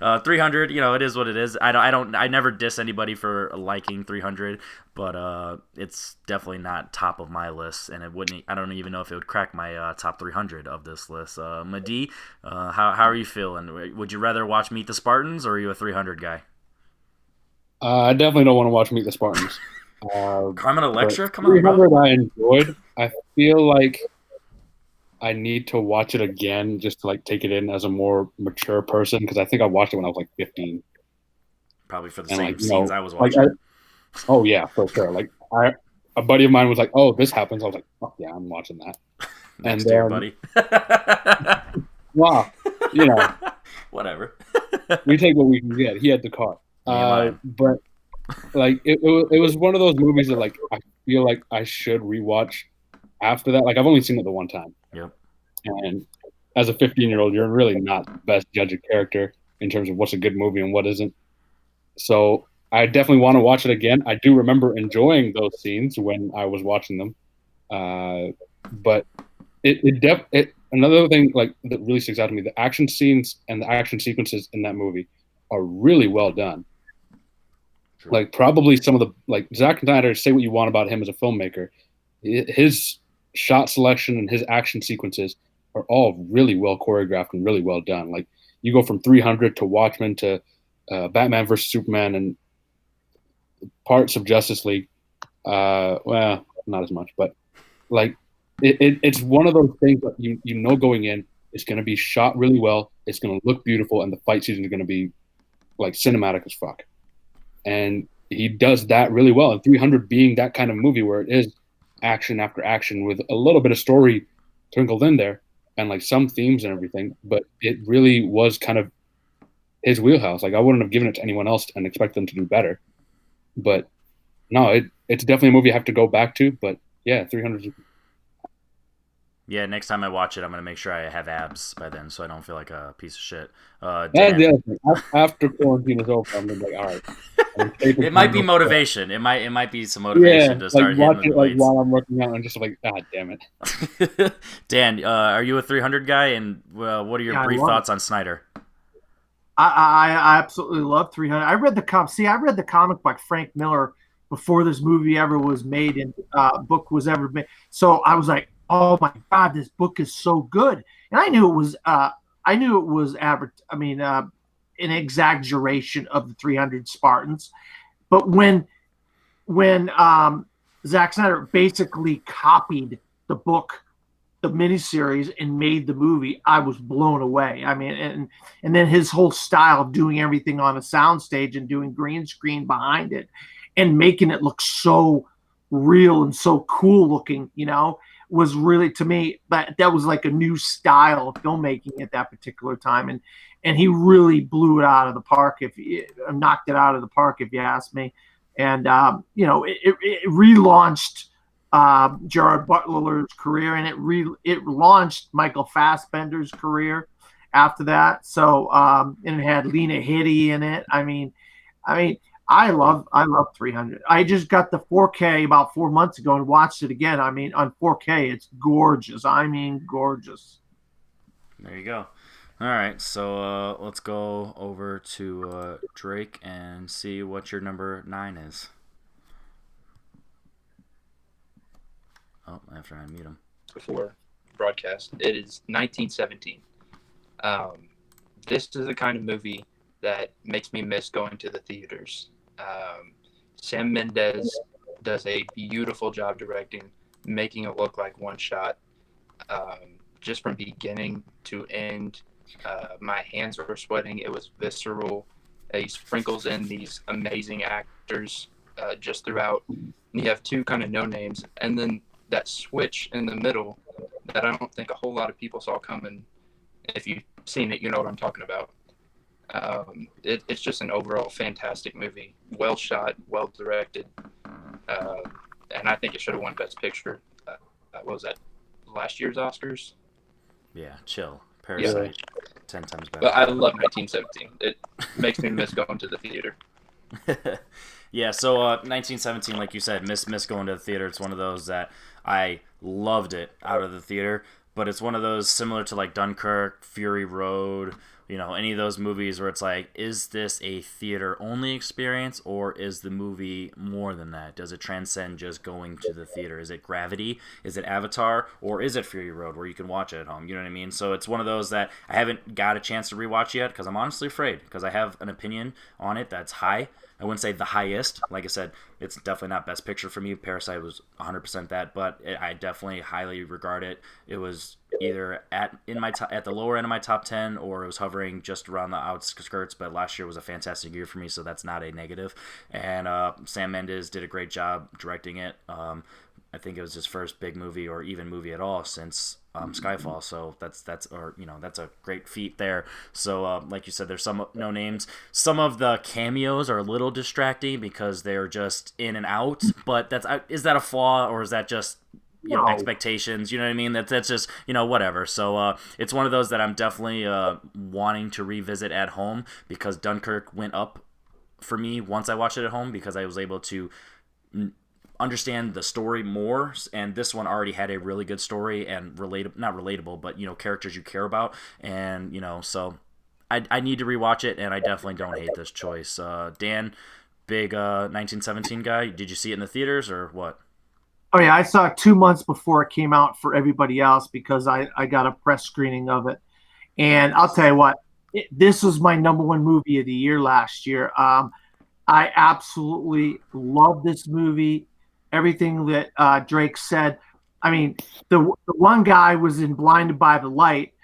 300, it is what it is. I never diss anybody for liking 300, but it's definitely not top of my list, and I don't even know if it would crack my top 300 of this list. Madi, how are you feeling? Would you rather watch Meet the Spartans, or are you a 300 guy? I definitely don't want to watch Meet the Spartans. Carmen Electra, come on, 300 bro. I enjoyed. I feel like I need to watch it again just to like take it in as a more mature person because I think I watched it when I was like 15. Probably for the And same like scenes I was watching. oh yeah, for sure. Like a buddy of mine was like, "Oh, this happens." I was like, "Fuck yeah, I'm watching that." Next And to your buddy. wow, Whatever. we take what we can get. He had the car, but like it was one of those movies that like I feel like I should rewatch after that. Like I've only seen it the one time. Yep. And as a 15-year-old, you're really not the best judge of character in terms of what's a good movie and what isn't. So I definitely want to watch it again. I do remember enjoying those scenes when I was watching them, but another thing like that really sticks out to me: the action scenes and the action sequences in that movie are really well done. True. Like probably some of the like Zack Snyder. Say what you want about him as a filmmaker, his shot selection and his action sequences are all really well choreographed and really well done. Like you go from 300 to Watchmen to Batman versus Superman and parts of Justice League. Well, not as much, but like it's one of those things that you know going in, it's going to be shot really well, it's going to look beautiful, and the fight scenes are going to be like cinematic as fuck. And he does that really well. And 300 being that kind of movie where it is action after action with a little bit of story twinkled in there and like some themes and everything, but it really was kind of his wheelhouse. Like I wouldn't have given it to anyone else and expect them to do better. But no, it's definitely a movie I have to go back to. But yeah, 300. Yeah, next time I watch it, I'm gonna make sure I have abs by then, so I don't feel like a piece of shit. That's the other thing. After quarantine is over, I'm gonna be like, all right. It might be motivation. It might be some motivation to start like hitting the like weights. while I'm working out, and just like, God damn it. Dan, are you a 300 guy? And what are your brief thoughts on Snyder? I absolutely love 300. I read the comic by Frank Miller before this movie ever was made and book was ever made. So I was like, oh my God, this book is so good. And I knew it was an exaggeration of the 300 Spartans. But when Zack Snyder basically copied the book, the miniseries, and made the movie, I was blown away. I mean, and then his whole style of doing everything on a soundstage and doing green screen behind it and making it look so real and so cool looking, was really, to me, that was like a new style of filmmaking at that particular time. And he really blew it out of the park, knocked it out of the park, if you ask me. And, it relaunched Gerard Butler's career, and it launched Michael Fassbender's career after that. So, and it had Lena Headey in it. I mean, I love 300. I just got the 4K about 4 months ago and watched it again. I mean, on 4K, it's gorgeous. I mean, gorgeous. There you go. All right, so let's go over to Drake and see what your number 9 is. Oh, I have to unmute him. Before broadcast, it is 1917. This is the kind of movie that makes me miss going to the theaters. Sam Mendes does a beautiful job directing, making it look like one shot. Just from beginning to end, my hands were sweating. It was visceral. He sprinkles in these amazing actors just throughout. And you have two kind of no names, and then that switch in the middle that I don't think a whole lot of people saw coming. If you've seen it, you know what I'm talking about. It's just an overall fantastic movie. Well shot, well directed, and I think it should have won Best Picture. What was that? Last year's Oscars? Yeah, chill. Parasite, 10 times better. But I love 1917. It makes me miss going to the theater. Yeah, so 1917, like you said, miss going to the theater. It's one of those that I loved it out of the theater, but it's one of those similar to like Dunkirk, Fury Road, any of those movies where it's like, is this a theater-only experience, or is the movie more than that? Does it transcend just going to the theater? Is it Gravity? Is it Avatar? Or is it Fury Road, where you can watch it at home? You know what I mean? So it's one of those that I haven't got a chance to rewatch yet, because I'm honestly afraid, because I have an opinion on it that's high. I wouldn't say the highest. Like I said, it's definitely not Best Picture for me. Parasite was 100% that, but I definitely highly regard it. It was either at the lower end of my top 10, or it was hovering just around the outskirts. But last year was a fantastic year for me, so that's not a negative. And Sam Mendes did a great job directing it. I think it was his first big movie, or even movie at all, since Skyfall. So that's a great feat there. So like you said, there's some no names. Some of the cameos are a little distracting because they're just in and out. But is that a flaw, or is that just expectations? You know what I mean? That's just whatever. So it's one of those that I'm definitely wanting to revisit at home, because Dunkirk went up for me once I watched it at home, because I was able to understand the story more, and this one already had a really good story and not relatable, but characters you care about, and so I need to rewatch it, and I definitely don't hate this choice. Dan, big 1917 guy, did you see it in the theaters or what? Oh yeah, I saw it 2 months before it came out for everybody else, because I got a press screening of it, and I'll tell you what, this was my number one movie of the year last year. I absolutely love this movie. Everything that Drake said. I mean, the one guy was in Blinded by the Light,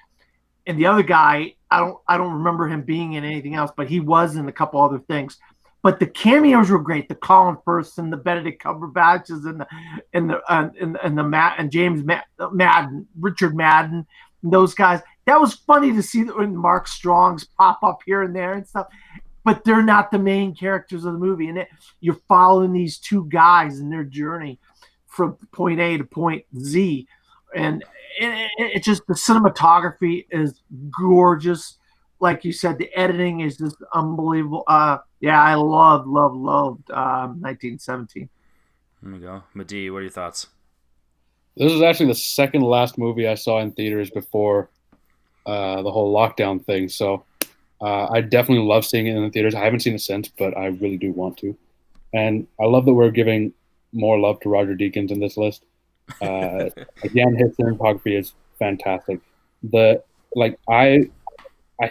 and the other guy, I don't remember him being in anything else, but he was in a couple other things. But the cameos were great. The Colin Firth and the Benedict Cumberbatches and the Matt and James Madden, Richard Madden, and those guys. That was funny to see when Mark Strong's pop up here and there and stuff. But they're not the main characters of the movie. And you're following these two guys in their journey from point A to point Z. And it just, the cinematography is gorgeous. Like you said, the editing is just unbelievable. Yeah, I loved 1917. There we go. Madi, what are your thoughts? This is actually the second last movie I saw in theaters before the whole lockdown thing. So I definitely love seeing it in the theaters. I haven't seen it since, but I really do want to. And I love that we're giving more love to Roger Deakins in this list. Again, his cinematography is fantastic. I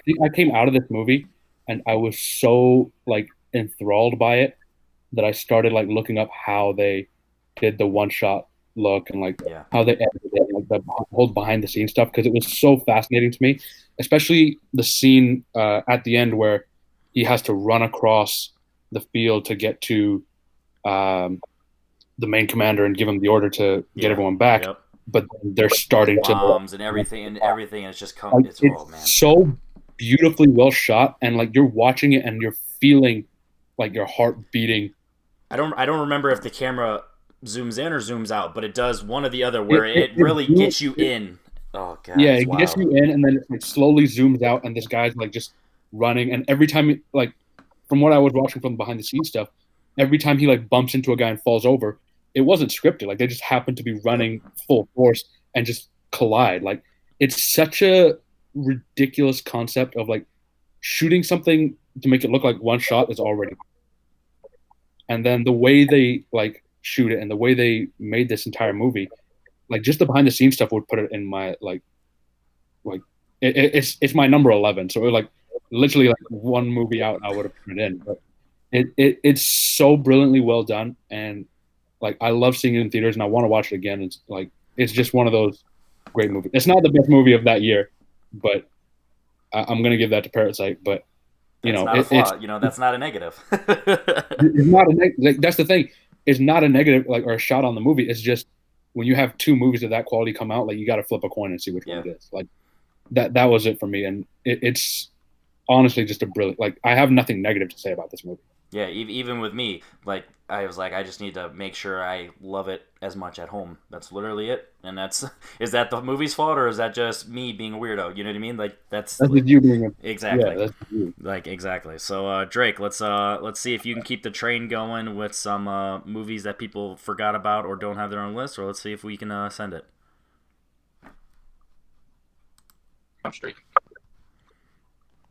think I came out of this movie and I was so like enthralled by it that I started like looking up how they did the one shot look and like Yeah. how they edited it, like the whole behind the scenes stuff because it was so fascinating to me, especially the scene at the end where he has to run across the field to get to the main commander and give him the order to get Yeah. everyone back. Yep. But they're starting to Bombs and everything, and it's just come. like, It's oh man. so beautifully well shot, and like you're watching it and you're feeling like your heart beating. I don't remember if the camera zooms in or zooms out, but it does one or the other where it It really gets you in. Oh god. Yeah, it's it gets wild. you in, and then it like slowly zooms out, and this guy's like just running, and every time, like from what I was watching from behind the scenes stuff, every time he like bumps into a guy and falls over, it wasn't scripted. Like they just happened to be running full force and just collide. Like it's such a ridiculous concept of like shooting something to make it look like one shot is already, and then the way they like shoot it and the way they made this entire movie, like just the behind the scenes stuff would put it in my like it's my number 11. So it was like literally like one movie out I would have put it in, but it's so brilliantly well done, and like I love seeing it in theaters and I want to watch it again. It's like it's just one of those great movies. It's not the best movie of that year, but I'm gonna give that to Parasite. But you That's know, not a flaw. That's not a negative. it's not like, that's the thing. It's not a negative like or a shot on the movie. It's just when you have two movies of that quality come out, like you got to flip a coin and see which one it is. Like that was it for me, and it's honestly just a brilliant. Like I have nothing negative to say about this movie. Yeah, even with me, like I was like, I just need to make sure I love it as much at home. That's literally it. And is that the movie's fault or is that just me being a weirdo? You know what I mean? Like that's with you being exactly. Yeah, that's you. Like exactly. So Drake, let's see if you can keep the train going with some movies that people forgot about or don't have their own list, or let's see if we can send it. Jump Street.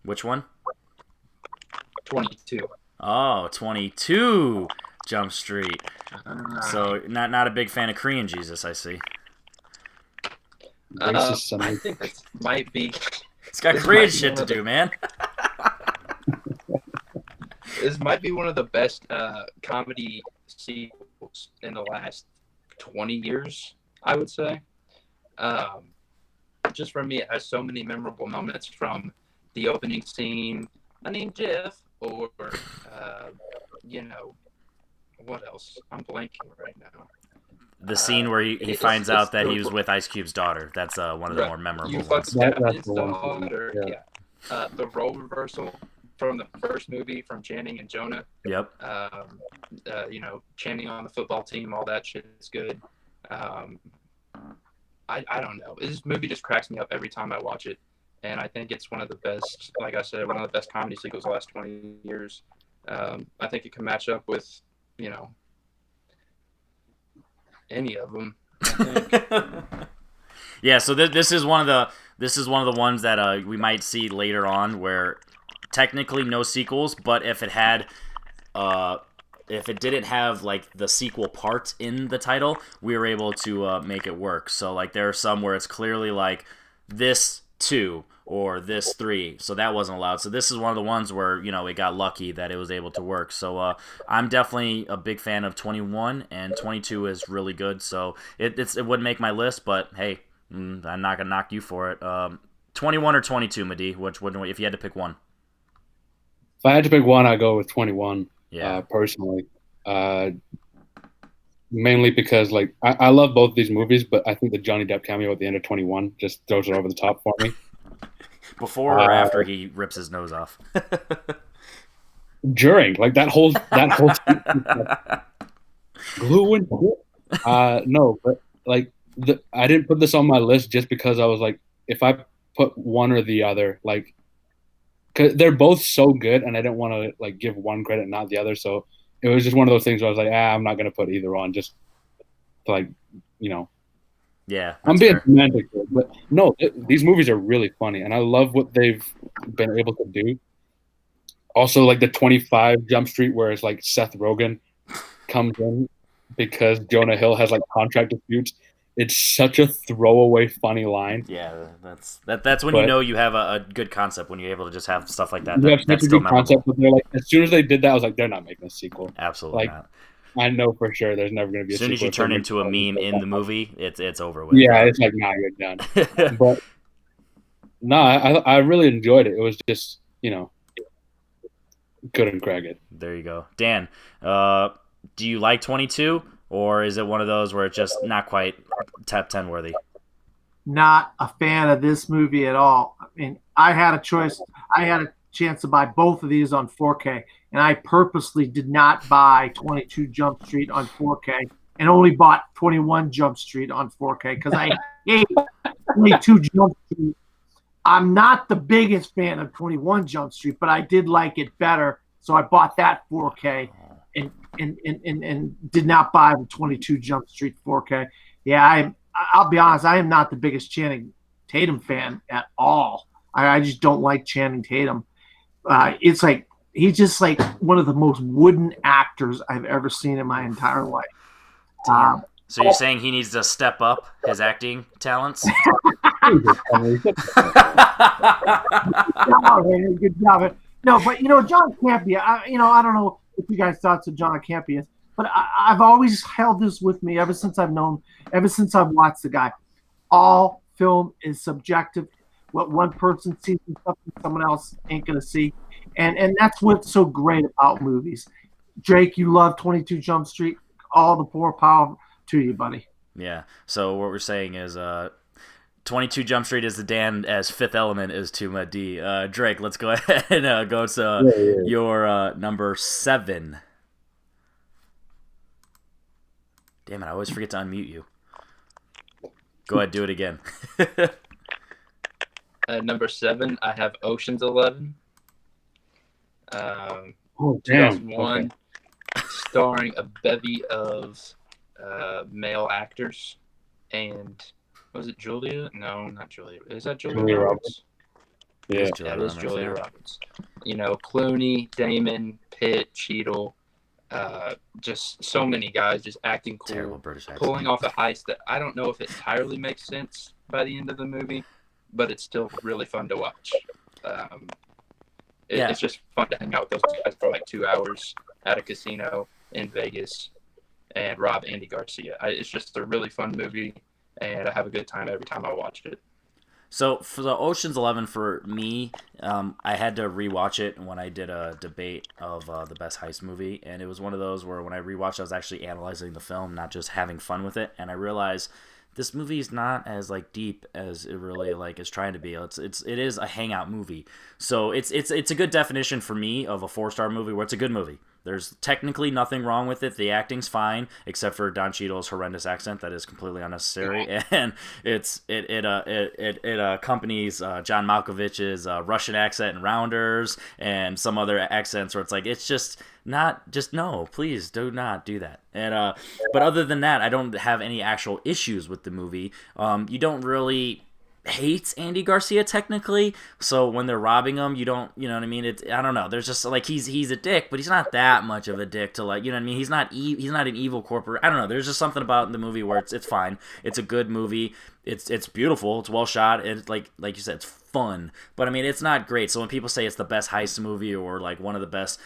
Which one? 22. Oh, 22 Jump Street. So not a big fan of Korean Jesus, I see. I think this might be. It's got Korean shit to do, man. This might be one of the best comedy sequels in the last 20 years, I would say. Just for me, it has so many memorable moments from the opening scene. My name's Jeff, or what else? I'm blanking right now. The scene where he finds out that he was with Ice Cube's daughter. That's one of the more memorable ones. That's the one. Yeah. The role reversal from the first movie from Channing and Jonah. Yep. Channing on the football team, all that shit is good. I don't know. This movie just cracks me up every time I watch it. And I think it's one of the best, like I said, one of the best comedy sequels the last 20 years. I think it can match up with, any of them. Yeah, so this is one of the ones that we might see later on, where technically no sequels, but if it didn't have like the sequel part in the title, we were able to make it work. So like there are some where it's clearly like this 2 or this 3, so that wasn't allowed. So this is one of the ones where it got lucky that it was able to work. So I'm definitely a big fan of 21, and 22 is really good. So it wouldn't make my list, but hey, I'm not gonna knock you for it. 21 or 22, Madi? Which one? If you had to pick one? If I had to pick one, I'd go with 21. Yeah. Personally, mainly because like I love both these movies, but I think the Johnny Depp cameo at the end of 21 just throws it over the top for me. Before or after he rips his nose off? During, like that whole glue and shit. No, but like I didn't put this on my list just because I was like, if I put one or the other, like, cause they're both so good, and I didn't want to like give one credit, not the other. So it was just one of those things where I was like, I'm not gonna put either on, just to, like, Yeah, I'm being romantic, but no, these movies are really funny, and I love what they've been able to do. Also, like the 25 Jump Street, where it's like Seth Rogen comes in because Jonah Hill has like contract disputes, it's such a throwaway funny line. Yeah, that's when you know you have a good concept, when you're able to just have stuff like that. You have That's such a still good concept, memorable. but they're like, as soon as they did that, I was like, they're not making a sequel. Absolutely Like, not. I know for sure there's never going to be a As soon sequel. as you if they turn make into a something meme like in that. the movie, it's over with. Yeah, it's like, nah, you're done. But no, I really enjoyed it. It was just, couldn't crack it. There you go. Dan, do you like 22, or is it one of those where it's just not quite top 10 worthy? Not a fan of this movie at all. I mean, I had a choice. I had a chance to buy both of these on 4K, and I purposely did not buy 22 Jump Street on 4K and only bought 21 Jump Street on 4K because I hate 22 Jump Street. I'm not the biggest fan of 21 Jump Street, but I did like it better, so I bought that 4K and did not buy the 22 Jump Street 4K. Yeah, I'll be honest, I am not the biggest Channing Tatum fan at all. I just don't like Channing Tatum. It's like he's just like one of the most wooden actors I've ever seen in my entire life. So you're saying he needs to step up his acting talents? Good job. No, but John Campea. I don't know if you guys thought of John Campea, but I've always held this with me ever since I've watched the guy. All film is subjective. What one person sees in something, someone else ain't gonna see, and that's what's so great about movies. Drake, you love 22 Jump Street. All the poor power to you, buddy. Yeah. So what we're saying is, 22 Jump Street is to Dan as Fifth Element is to Madi. Drake, let's go ahead and go to your number 7. Damn it! I always forget to unmute you. Go ahead, do it again. Number 7, I have Ocean's 11. Damn. 2001, Okay. starring a bevy of male actors. And was it Julia? No, not Julia. Is that Julia, Julia Roberts? Yeah. Yeah, it is Julia Roberts. Clooney, Damon, Pitt, Cheadle, just so many guys just acting cool, Terrible British accent. pulling off a heist that I don't know if it entirely makes sense by the end of the movie, but it's still really fun to watch. It's just fun to hang out with those guys for like 2 hours at a casino in Vegas and rob Andy Garcia. It's just a really fun movie, and I have a good time every time I watch it. So for the Ocean's 11, for me, I had to rewatch it when I did a debate of the best heist movie, and it was one of those where when I rewatched, I was actually analyzing the film, not just having fun with it, and I realized this movie is not as like deep as it really like is trying to be. It is a hangout movie, so it's a good definition for me of a 4-star movie where it's a good movie. There's technically nothing wrong with it. The acting's fine, except for Don Cheadle's horrendous accent that is completely unnecessary, and it accompanies John Malkovich's Russian accent and Rounders and some other accents where it's like it's just no, please do not do that. And but other than that, I don't have any actual issues with the movie. You don't really hate Andy Garcia technically, so when they're robbing him, you don't, you know what I mean? I don't know. There's just like he's a dick, but he's not that much of a dick to like, you know what I mean? He's not an evil corporate. I don't know. There's just something about the movie where it's fine. It's a good movie. It's beautiful. It's well shot. It's like you said, it's fun. But I mean, it's not great. So when people say it's the best heist movie or like one of the best,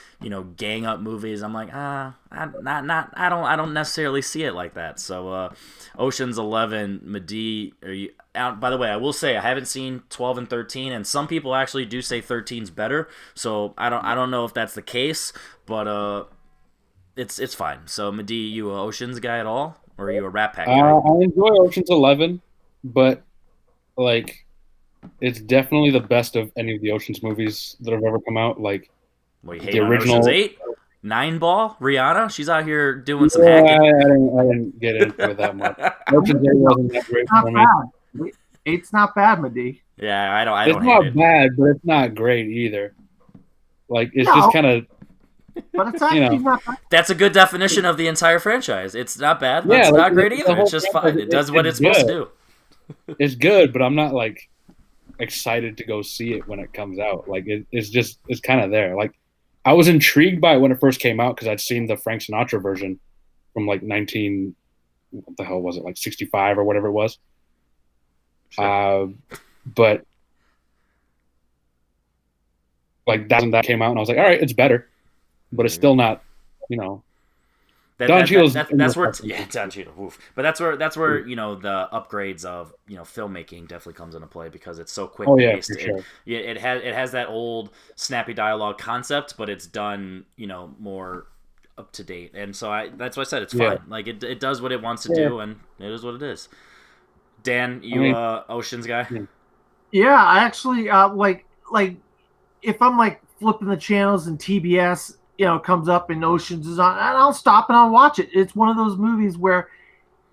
gang up movies, I'm like, I don't necessarily see it like that. So Ocean's 11, Madi, are you out? By the way, I will say I haven't seen 12 and 13, and some people actually do say 13's better. So I don't know if that's the case, but it's fine. So Madi, you a Ocean's guy at all, or are you a Rat Pack guy? I enjoy Ocean's 11, but like it's definitely the best of any of the Ocean's movies that have ever come out. Like Well, you hate the on original Ocean's 8? 9 Ball? Rihanna? She's out here doing some I hacking. didn't get into it that much. Ocean's 8 wasn't that great Not for me. bad. 8's not bad, Madi. Yeah, I don't It's hate not it. bad, but it's not great either. Like it's No. just kind of But it's actually not bad. That's a good definition of the entire franchise. It's not bad, but Yeah, it's like, not great the either. whole It's just fine. franchise, It does what it's it's supposed to good. do. it's good, but I'm not like excited to go see it when it comes out. Like it's kind of there. Like I was intrigued by it when it first came out because I'd seen the Frank Sinatra version from like what the hell was it, like 65 or whatever it was. Sure. But like that came out, and I was like, all right, it's better, but it's still not, you know. Don Cheadle's that's where Don Cheadle. Oof. But that's where you know the upgrades of filmmaking definitely comes into play because it's so quick paced. For sure. It has that old snappy dialogue concept, but it's done more up to date. And so that's why I said it's fun. Like it does what it wants to do, and it is what it is. Dan, Oceans guy? Yeah, I actually like if I'm like flipping the channels and TBS, comes up and Oceans is on, and I'll stop and I'll watch it. It's one of those movies where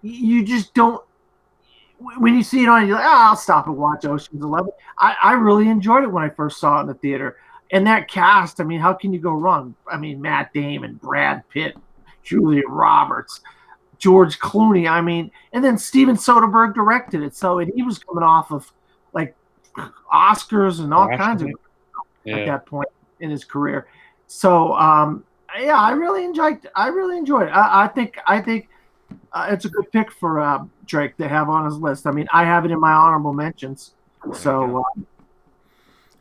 you just don't. When you see it on, you're like, I'll stop and watch Ocean's 11. I really enjoyed it when I first saw it in the theater. And that cast, I mean, how can you go wrong? I mean, Matt Damon, Brad Pitt, Julia Roberts, George Clooney. I mean, and then Steven Soderbergh directed it. So he was coming off of like Oscars and all kinds of at that point in his career. So I really enjoyed it. I think it's a good pick for Drake to have on his list. I mean, I have it in my honorable mentions. So.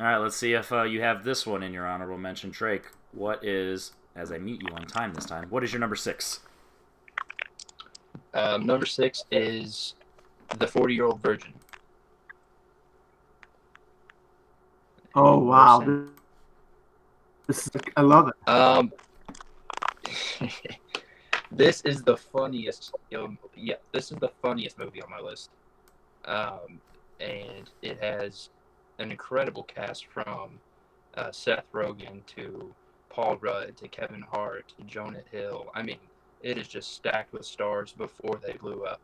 All right, let's see if you have this one in your honorable mention, Drake. What is, as I meet you on time this time, what is your number 6? Number 6 is The 40-Year-Old Virgin. Oh, wow. I love it. This is the funniest. This is the funniest movie on my list. And it has an incredible cast from Seth Rogen to Paul Rudd to Kevin Hart to Jonah Hill. I mean, it is just stacked with stars before they blew up.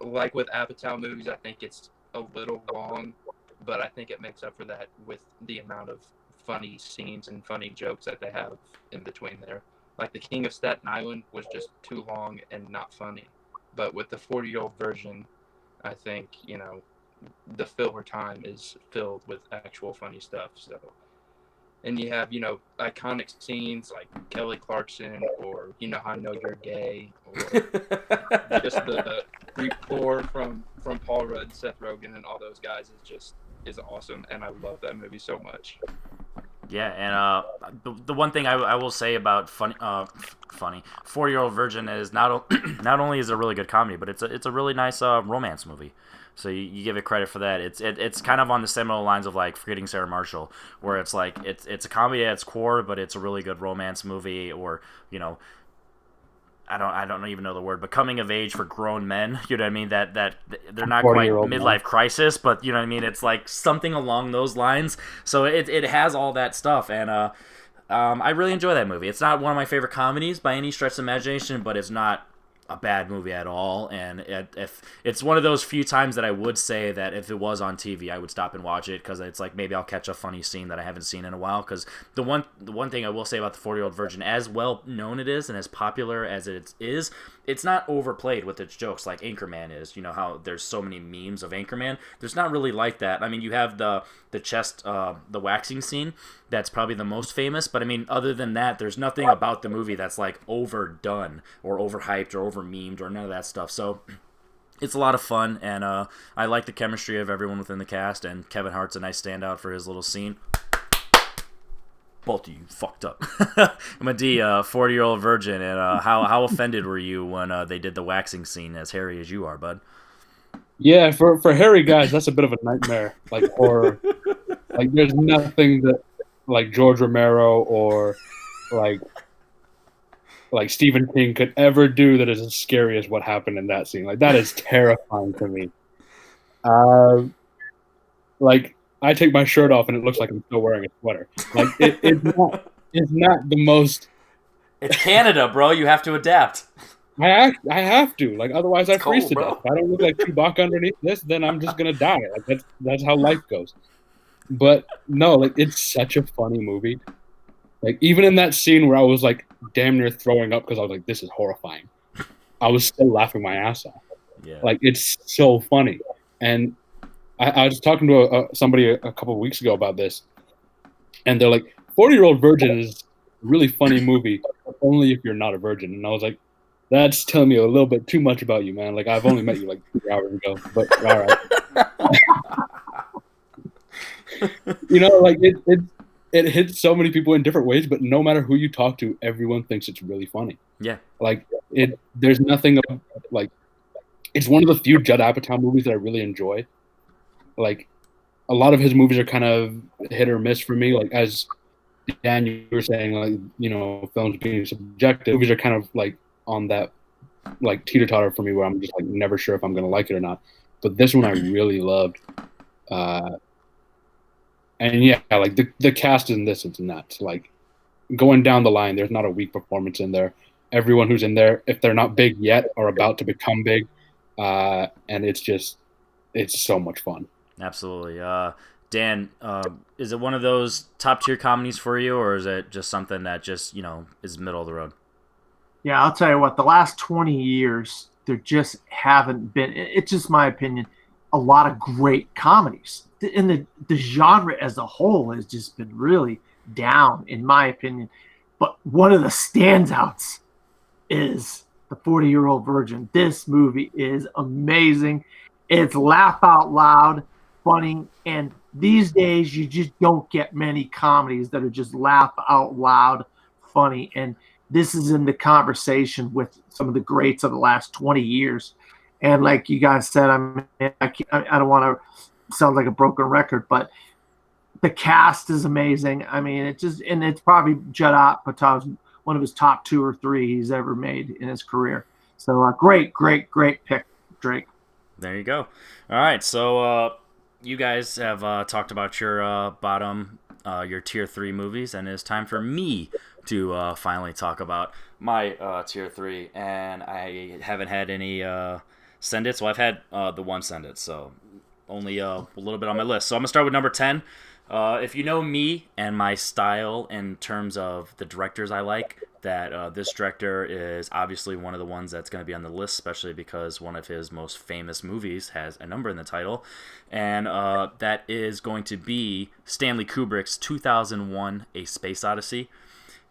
Like with Apatow movies, I think it's a little long, but I think it makes up for that with the amount of funny scenes and funny jokes that they have in between there. Like The King of Staten Island was just too long and not funny. But with the 40-Year-Old Virgin, I think, the filler time is filled with actual funny stuff. So, and you have, iconic scenes like Kelly Clarkson or I Know You're Gay, or just the rapport from Paul Rudd, Seth Rogen, and all those guys is awesome, and I love that movie so much. Yeah, and the one thing I will say about funny 40-Year-Old Virgin is not only is it a really good comedy, but it's a really nice romance movie. So you give it credit for that. It's kind of on the similar lines of like Forgetting Sarah Marshall, where it's like it's a comedy at its core, but it's a really good romance movie, or I don't even know the word, but coming of age for grown men. You know what I mean? That they're not quite midlife crisis, but you know what I mean? It's like something along those lines. So it has all that stuff, and I really enjoy that movie. It's not one of my favorite comedies by any stretch of imagination, but it's not a bad movie at all, and if it's one of those few times that I would say that if it was on TV, I would stop and watch it, because it's like maybe I'll catch a funny scene that I haven't seen in a while. Because the one thing I will say about the 40-Year-Old Virgin, as well known it is and as popular as it is, it's not overplayed with its jokes like Anchorman is. You know how there's so many memes of Anchorman. There's not really like that. I mean, you have the chest, the waxing scene. That's probably the most famous, but I mean, other than that, there's nothing about the movie that's like overdone or overhyped or over memed or none of that stuff. So it's a lot of fun, and I like the chemistry of everyone within the cast, and Kevin Hart's a nice standout for his little scene. Both of you fucked up. I'm a D, 40-Year-Old Virgin, and how offended were you when they did the waxing scene, as hairy as you are, bud? Yeah, for hairy guys, that's a bit of a nightmare. Like horror. Like there's nothing that like George Romero or like Stephen King could ever do that is as scary as what happened in that scene. Like that is terrifying to me. Like I take my shirt off and it looks like I'm still wearing a sweater. Like it's not the most. It's Canada, bro. You have to adapt. I have to. Like otherwise I freeze to bro. death. If I don't look like Chewbacca underneath this, then I'm just gonna die. Like that's how life goes. But no, like it's such a funny movie. Like even in that scene where I was like damn near throwing up because I was like, this is horrifying. I was still laughing my ass off. Yeah. Like it's so funny. And I was talking to somebody a couple of weeks ago about this, and they're like, 40-Year-Old Virgin is a really funny movie, but only if you're not a virgin. And I was like, That's telling me a little bit too much about you, man. Like I've only met you like 2 hours ago, but all right. Like it hits so many people in different ways, but no matter who you talk to, everyone thinks it's really funny. Yeah. Like there's nothing like it's one of the few Judd Apatow movies that I really enjoy. Like a lot of his movies are kind of hit or miss for me. Like as Dan, you were saying, like films being subjective, movies are kind of like on that like teeter-totter for me where I'm just like never sure if I'm gonna like it or not. But this one I really loved. And yeah, like the cast in this is nuts. Like going down the line, there's not a weak performance in there. Everyone who's in there, if they're not big yet, are about to become big. And it's so much fun. Absolutely. Dan, is it one of those top tier comedies for you, or is it just something that just, is middle of the road? Yeah, I'll tell you what, the last 20 years, there just haven't been, it's just my opinion, a lot of great comedies. And the genre as a whole has just been really down, in my opinion. But one of the standouts is The 40-Year-Old Virgin. This movie is amazing. It's laugh out loud, funny, and these days you just don't get many comedies that are just laugh out loud, funny. And this is in the conversation with some of the greats of the last 20 years. And like you guys said, I don't want to sound like a broken record, but the cast is amazing. I mean, it's probably Judd Apatow's one of his top 2 or 3 he's ever made in his career. So great pick, Drake. There you go. All right, so you guys have talked about your bottom, your tier 3 movies, and it's time for me to finally talk about my tier 3. And I haven't had any send it. So I've had the one send it, so only a little bit on my list. So I'm gonna start with number 10. If you know me and my style in terms of the directors I like, that this director is obviously one of the ones that's going to be on the list, especially because one of his most famous movies has a number in the title, and that is going to be Stanley Kubrick's 2001: A Space Odyssey.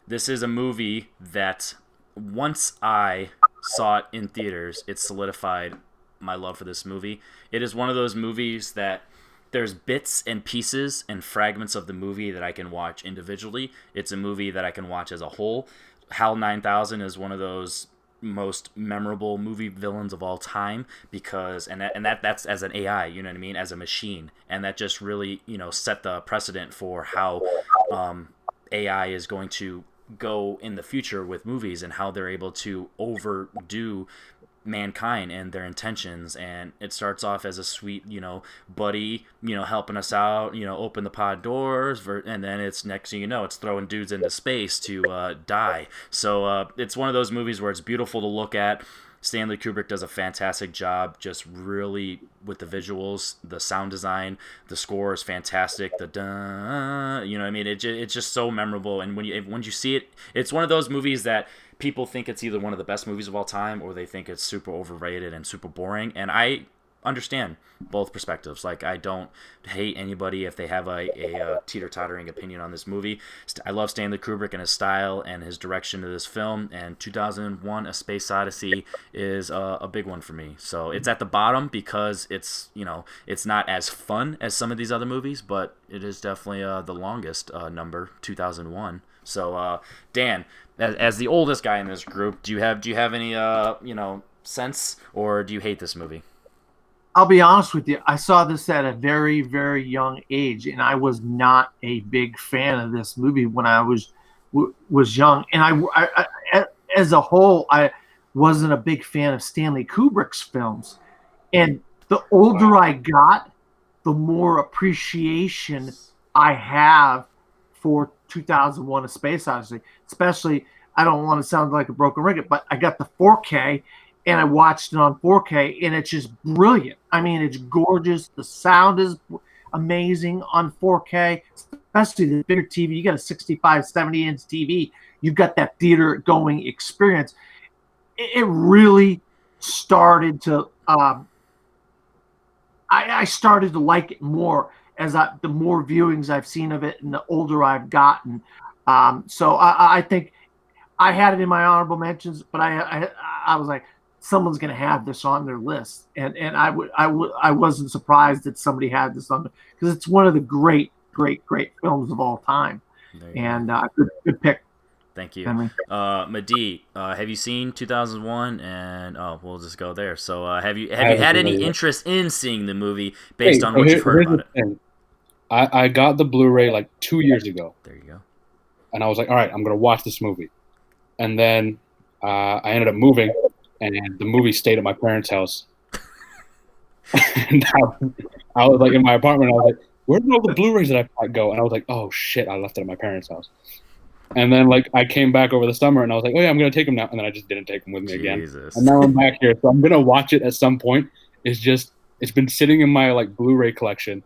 This is a movie that once I saw it in theaters, it solidified my love for this movie. It is one of those movies that there's bits and pieces and fragments of the movie that I can watch individually. It's a movie that I can watch as a whole. HAL 9000 is one of those most memorable movie villains of all time because that's as an AI, you know what I mean, as a machine, and that just really set the precedent for how AI is going to go in the future with movies and how they're able to overdo mankind and their intentions. And it starts off as a sweet buddy helping us out, open the pod doors, and then it's next thing you know it's throwing dudes into space to die. So it's one of those movies where it's beautiful to look at. Stanley Kubrick does a fantastic job just really with the visuals, the sound design, the score is fantastic, the it's just so memorable. And when you see it, it's one of those movies that people think it's either one of the best movies of all time or they think it's super overrated and super boring. And I understand both perspectives. Like, I don't hate anybody if they have a teeter-tottering opinion on this movie. I love Stanley Kubrick and his style and his direction to this film, and 2001: A Space Odyssey is a big one for me. So it's at the bottom because it's not as fun as some of these other movies, but it is definitely the longest number, 2001. So Dan, as the oldest guy in this group, do you have any sense, or do you hate this movie? I'll be honest with you. I saw this at a very, very young age, and I was not a big fan of this movie when I was young. And I, as a whole, I wasn't a big fan of Stanley Kubrick's films. And the older I got, the more appreciation I have for 2001: A Space Odyssey. Especially, I don't want to sound like a broken record, but I got the 4K. And I watched it on 4K, and it's just brilliant. I mean, it's gorgeous. The sound is amazing on 4K, especially the bigger TV. You got a 65, 70-inch TV. You've got that theater-going experience. It really started to I started to like it more as the more viewings I've seen of it and the older I've gotten. So I think I had it in my honorable mentions, but I was like, someone's going to have this on their list, and I wasn't surprised that somebody had this on because it's one of the great films of all time, and good pick. Thank you. Henry. Madi, have you seen 2001? And we'll just go there. So have you had any interest in seeing the movie based on what you've heard about it? I got the Blu-ray like 2 years ago. There you go. And I was like, all right, I'm going to watch this movie. And then I ended up moving, and the movie stayed at my parents' house. And I was like in my apartment. I was like, where did all the Blu-rays that I go? And I was like, oh shit, I left it at my parents' house. And then like I came back over the summer, and I was like, oh yeah, I'm gonna take them now. And then I just didn't take them with me again. And now I'm back here, so I'm gonna watch it at some point. It's been sitting in my like Blu-ray collection,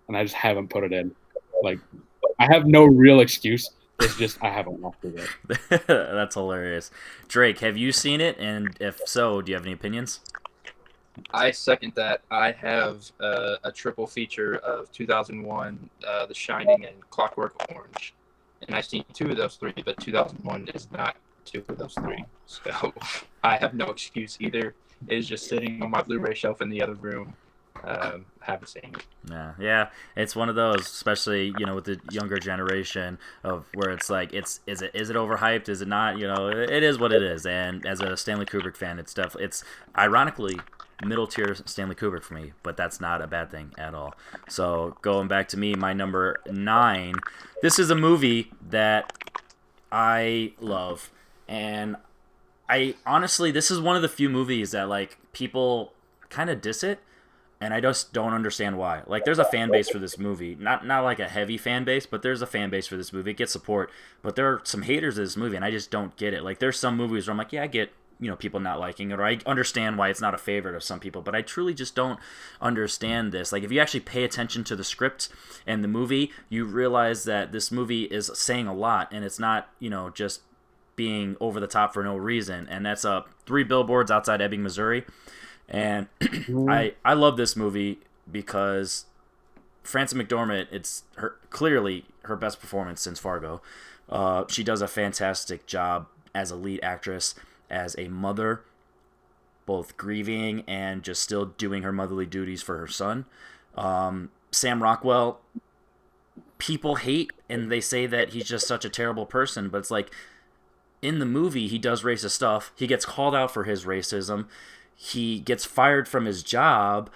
and I just haven't put it in. Like I have no real excuse. It's just I haven't watched it yet. That's hilarious. Drake, have you seen it? And if so, do you have any opinions? I second that. I have a triple feature of 2001, The Shining, and Clockwork Orange. And I've seen 2 of those 3, but 2001 is not 2 of those 3. So I have no excuse either. It is just sitting on my Blu-ray shelf in the other room. Haven't seen it. Yeah, it's one of those, especially with the younger generation of where it's like, is it overhyped? Is it not? It is what it is. And as a Stanley Kubrick fan, it's ironically middle tier Stanley Kubrick for me, but that's not a bad thing at all. So going back to me, my number 9. This is a movie that I love, and I honestly, this is one of the few movies that like people kind of diss it. And I just don't understand why. Like, there's a fan base for this movie. Not like a heavy fan base, but there's a fan base for this movie. It gets support. But there are some haters of this movie, and I just don't get it. Like, there's some movies where I'm like, yeah, I get, people not liking it, or I understand why it's not a favorite of some people, but I truly just don't understand this. Like, if you actually pay attention to the script and the movie, you realize that this movie is saying a lot, and it's not, just being over the top for no reason. And that's 3 Billboards Outside Ebbing, Missouri. And I love this movie because Frances McDormand, it's clearly her best performance since Fargo. She does a fantastic job as a lead actress, as a mother, both grieving and just still doing her motherly duties for her son. Sam Rockwell, people hate and they say that he's just such a terrible person, but it's like in the movie he does racist stuff. He gets called out for his racism. He gets fired from his job,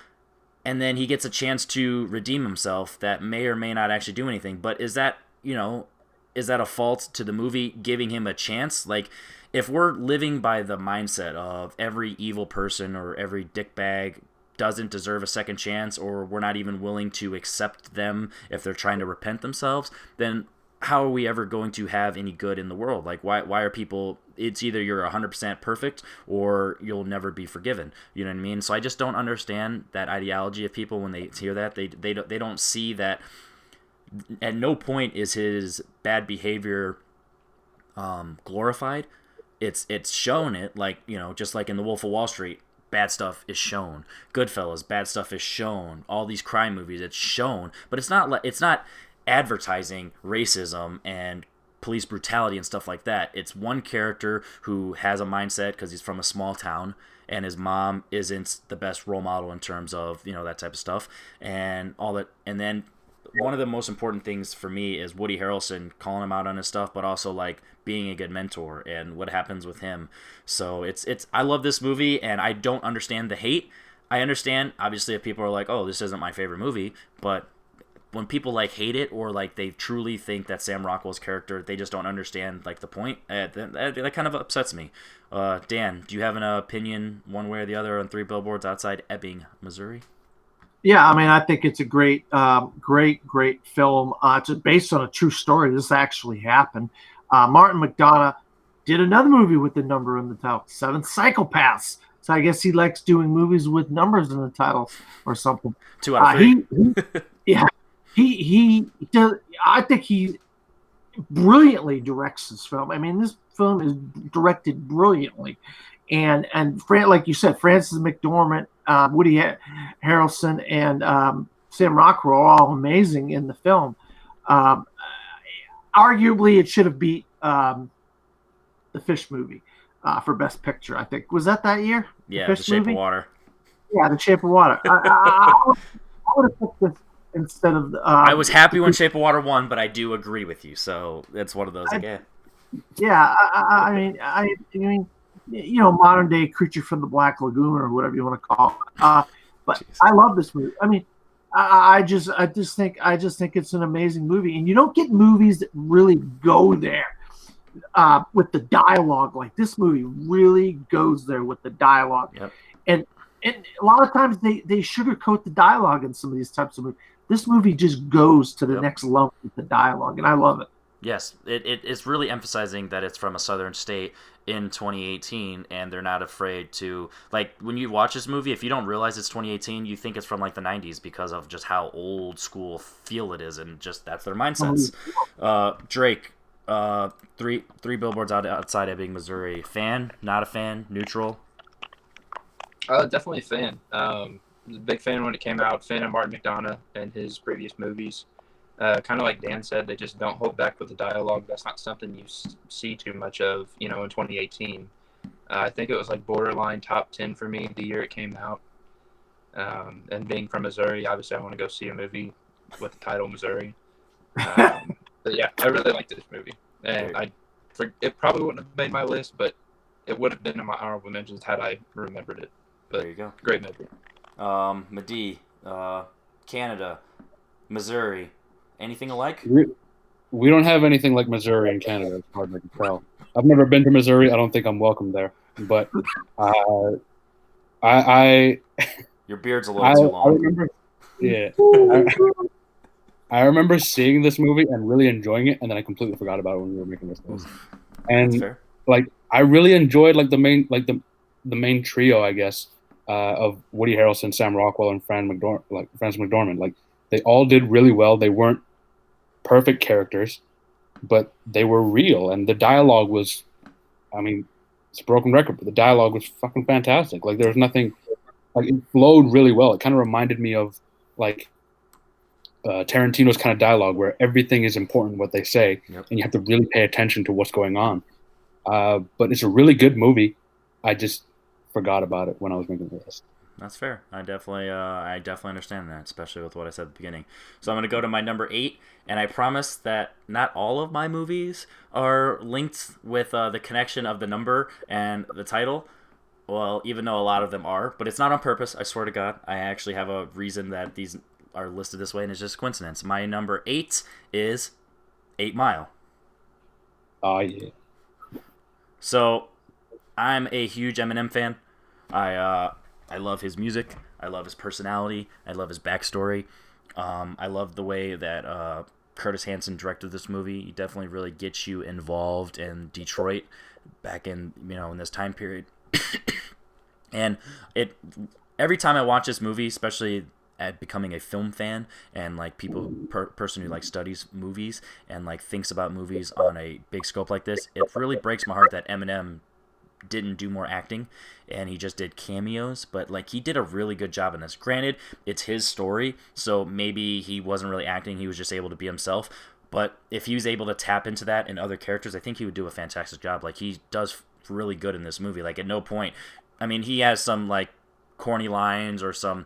and then he gets a chance to redeem himself that may or may not actually do anything. But is that a fault to the movie giving him a chance? Like, if we're living by the mindset of every evil person or every dickbag doesn't deserve a second chance, or we're not even willing to accept them if they're trying to repent themselves, then how are we ever going to have any good in the world? Like, why are people, it's either you're 100% perfect or you'll never be forgiven. You know what I mean? So I just don't understand that ideology of people when they hear that. They don't see that at no point is his bad behavior glorified. It's shown it, like, just like in The Wolf of Wall Street, bad stuff is shown. Goodfellas, bad stuff is shown. All these crime movies, it's shown. But it's not advertising racism and police brutality and stuff like that. It's one character who has a mindset because he's from a small town and his mom isn't the best role model in terms of that type of stuff and all that. And then one of the most important things for me is Woody Harrelson calling him out on his stuff, but also like being a good mentor and what happens with him. So it's I love this movie, and I don't understand the hate. I understand obviously if people are like, oh, this isn't my favorite movie, but when people like hate it or like they truly think that Sam Rockwell's character, they just don't understand like the point. That kind of upsets me. Dan, do you have an opinion one way or the other on 3 Billboards Outside Ebbing, Missouri? Yeah, I mean, I think it's a great film. It's based on a true story. This actually happened. Martin McDonagh did another movie with the number in the title, 7 Psychopaths. So I guess he likes doing movies with numbers in the titles or something. 2 out of 3. Yeah. He does. I think he brilliantly directs this film. I mean, this film is directed brilliantly, and like you said, Frances McDormand, Woody Harrelson, and Sam Rockwell are all amazing in the film. Arguably, it should have beat the Fish movie for Best Picture. I think was that year. Yeah, the The Fish Shape movie? of Water. Yeah, The Shape of Water. I would have picked this instead of. I was happy when Shape of Water won, but I do agree with you. So it's one of those again. Yeah, I mean, modern day Creature from the Black Lagoon or whatever you want to call it. But Jeez. I love this movie. I mean, I just think it's an amazing movie, and you don't get movies that really go there with the dialogue. Like this movie really goes there with the dialogue, Yep. and a lot of times they sugarcoat the dialogue in some of these types of movies. This movie just goes to the Yep. next level with the dialogue, and I love it. Yes, it's really emphasizing that it's from a southern state in 2018, and they're not afraid to, like, when you watch this movie, if you don't realize it's 2018, you think it's from like the 90s because of just how old school feel it is, and just that's their mindsets. Drake, three billboards outside Ebbing, Missouri. Fan? Not a fan? Neutral? Definitely a fan. Was a big fan when it came out. Fan of Martin McDonough and his previous movies. Kind of like Dan said, they just don't hold back with the dialogue. That's not something you see too much of, in 2018. I think it was like borderline top 10 for me the year it came out. And being from Missouri, obviously I want to go see a movie with the title Missouri. But yeah, I really like this movie. And it probably wouldn't have made my list, but it would have been in my honorable mentions had I remembered it. But There you go. Great movie. Medee, Canada, Missouri. Anything alike? We don't have anything like Missouri in Canada, as far as I can tell. I've never been to Missouri. I don't think I'm welcome there. But Your beard's a little too long. I remember, yeah. I remember seeing this movie and really enjoying it, and then I completely forgot about it when we were making this list. And That's fair. like, I really enjoyed like the main trio, I guess, of Woody Harrelson, Sam Rockwell, and Frances McDormand. Like, they all did really well. They weren't perfect characters, but they were real, and the dialogue was, I mean, it's a broken record, but the dialogue was fucking fantastic. Like, there was nothing, like, it flowed really well. It kind of reminded me of like Tarantino's kind of dialogue, where everything is important what they say, Yep. and you have to really pay attention to what's going on. But it's a really good movie. I just forgot about it when I was making the list. That's fair. I definitely understand that, especially with what I said at the beginning. So I'm going to go to my number 8, and I promise that not all of my movies are linked with the connection of the number and the title. Well, even though a lot of them are, but it's not on purpose. I swear to God, I actually have a reason that these are listed this way, and it's just coincidence. My number 8 is 8 Mile. Oh, yeah. So I'm a huge Eminem fan. I love his music. I love his personality. I love his backstory. I love the way that Curtis Hanson directed this movie. He definitely really gets you involved in Detroit back in in this time period. And every time I watch this movie, especially at becoming a film fan and like person who like studies movies and like thinks about movies on a big scope like this, it really breaks my heart that Eminem didn't do more acting and he just did cameos, but like he did a really good job in this. Granted, it's his story, so maybe he wasn't really acting, he was just able to be himself, but if he was able to tap into that in other characters, I think he would do a fantastic job. Like he does really good in this movie. Like at no point, I mean, he has some like corny lines or some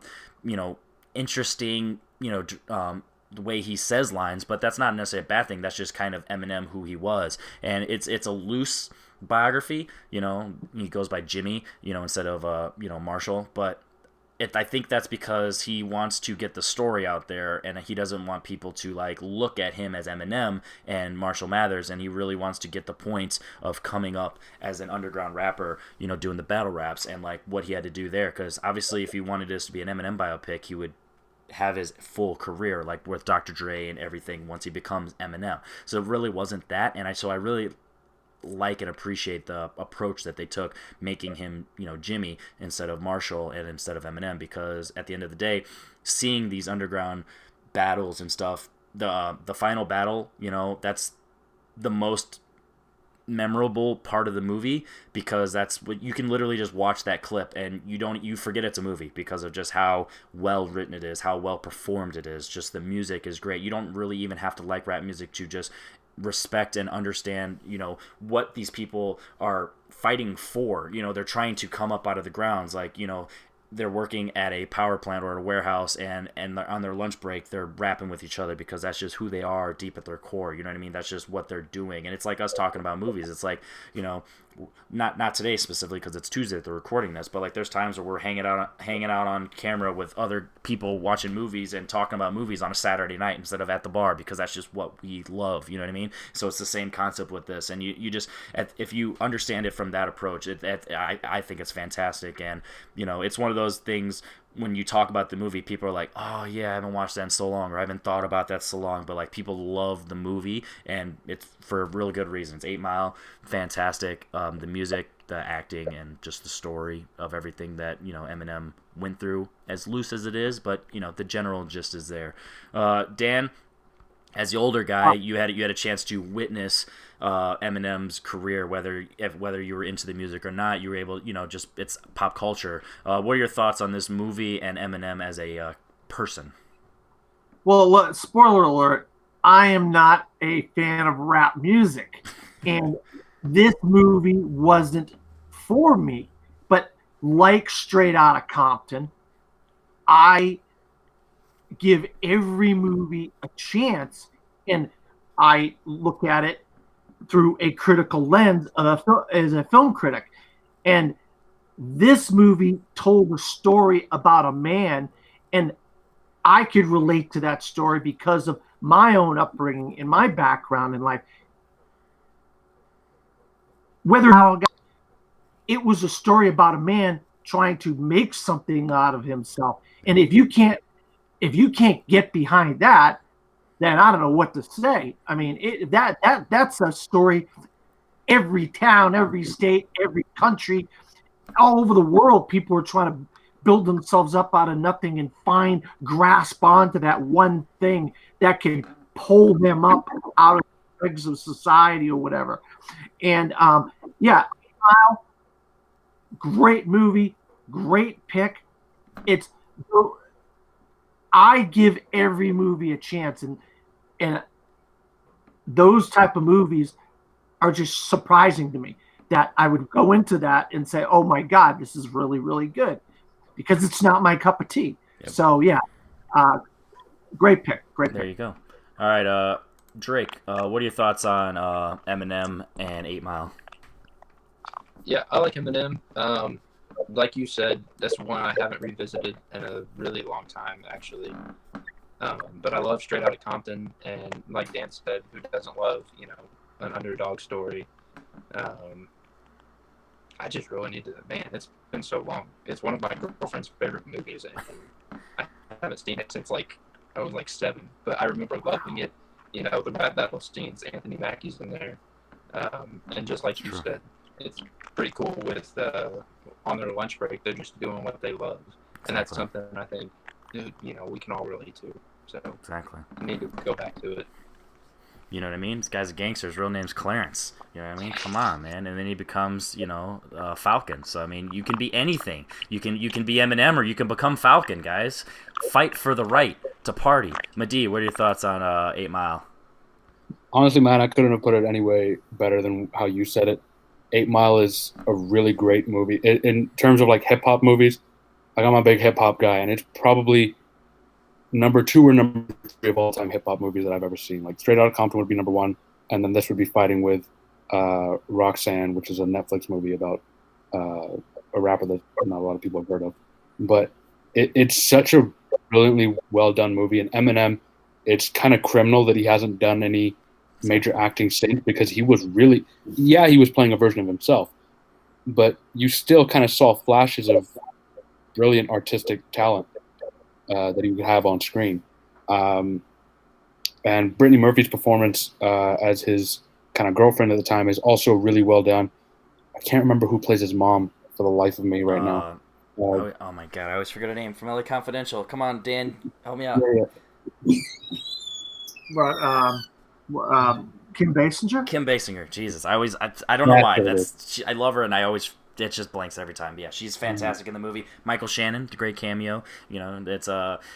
interesting the way he says lines, but that's not necessarily a bad thing. That's just kind of Eminem, who he was. And it's a loose biography, he goes by Jimmy, instead of Marshall, but I think that's because he wants to get the story out there, and he doesn't want people to like look at him as Eminem and Marshall Mathers, and he really wants to get the point of coming up as an underground rapper, doing the battle raps and like what he had to do there, because obviously if he wanted this to be an Eminem biopic, he would have his full career like with Dr. Dre and everything once he becomes Eminem. So it really wasn't that, and I really like and appreciate the approach that they took, making him Jimmy instead of Marshall and instead of Eminem, because at the end of the day, seeing these underground battles and stuff, the final battle, that's the most memorable part of the movie, because that's what you can literally just watch that clip and you forget it's a movie because of just how well written it is, how well performed it is. Just the music is great. You don't really even have to like rap music to just respect and understand, what these people are fighting for. They're trying to come up out of the grounds, like, they're working at a power plant or a warehouse, and on their lunch break they're rapping with each other because that's just who they are deep at their core. You know what I mean? That's just what they're doing. And it's like us talking about movies. It's like, not today specifically because it's Tuesday that they're recording this, but like there's times where we're hanging out on camera with other people watching movies and talking about movies on a Saturday night instead of at the bar, because that's just what we love. You know what I mean? So it's the same concept with this, and you just, if you understand it from that approach, I think it's fantastic. And it's one of those things. When you talk about the movie, people are like, oh yeah, I haven't watched that in so long, or I haven't thought about that so long, but like people love the movie, and it's for really good reasons. 8 Mile, fantastic. The music, the acting, and just the story of everything that Eminem went through, as loose as it is, but the general gist is there. Dan, as the older guy, you had a chance to witness Eminem's career, whether you were into the music or not. You were able, just it's pop culture. What are your thoughts on this movie and Eminem as a person? Well, look, spoiler alert, I am not a fan of rap music, and this movie wasn't for me. But like Straight Outta Compton, I give every movie a chance, and I look at it through a critical lens as a film critic. And this movie told a story about a man, and I could relate to that story because of my own upbringing and my background in life. It was a story about a man trying to make something out of himself. And if you can't get behind that, then I don't know what to say. I mean, that's a story. Every town, every state, every country, all over the world, people are trying to build themselves up out of nothing and grasp onto that one thing that can pull them up out of the dregs of society or whatever. And yeah, great movie, great pick. I give every movie a chance, and those type of movies are just surprising to me, that I would go into that and say, oh my God, this is really, really good, because it's not my cup of tea. Yep. So yeah, great pick. There you go. All right, Drake, what are your thoughts on Eminem and 8 Mile? Yeah, I like Eminem. Like you said, that's one I haven't revisited in a really long time, actually. But I love Straight Outta Compton, and like Dan said, who doesn't love, an underdog story? I just really need to, man, it's been so long. It's one of my girlfriend's favorite movies, and I haven't seen it since I was 7, but I remember loving it. The rap battle scenes, Anthony Mackie's in there, and just like you said, it's pretty cool with on their lunch break, they're just doing what they love. Exactly. And that's something I think, we can all relate to. So exactly, I need to go back to it. You know what I mean? This guy's a gangster. His real name's Clarence. You know what I mean? Come on, man. And then he becomes, Falcon. So I mean, you can be anything. You can be Eminem, or you can become Falcon, guys. Fight for the right to party. Madi, what are your thoughts on 8 Mile? Honestly, man, I couldn't have put it any way better than how you said it. 8 Mile is a really great movie. In terms of hip hop movies, I'm a big hip hop guy, and it's probably number 2 or number 3 of all time hip hop movies that I've ever seen. Straight Outta Compton would be number 1, and then this would be fighting with Roxanne, which is a Netflix movie about a rapper that not a lot of people have heard of. But it's such a brilliantly well done movie, and Eminem, it's kind of criminal that he hasn't done any major acting since, because he was really, he was playing a version of himself, but you still kind of saw flashes of brilliant artistic talent that he would have on screen. And Brittany Murphy's performance as his kind of girlfriend at the time is also really well done. I can't remember who plays his mom for the life of me right now. Oh my God, I always forget her name from LA Confidential. Come on, Dan, help me out. Yeah. Kim Basinger. Jesus, I don't know why. I love her, and I always it just blanks every time. Yeah, she's fantastic in the movie. Michael Shannon, great cameo. You know, it's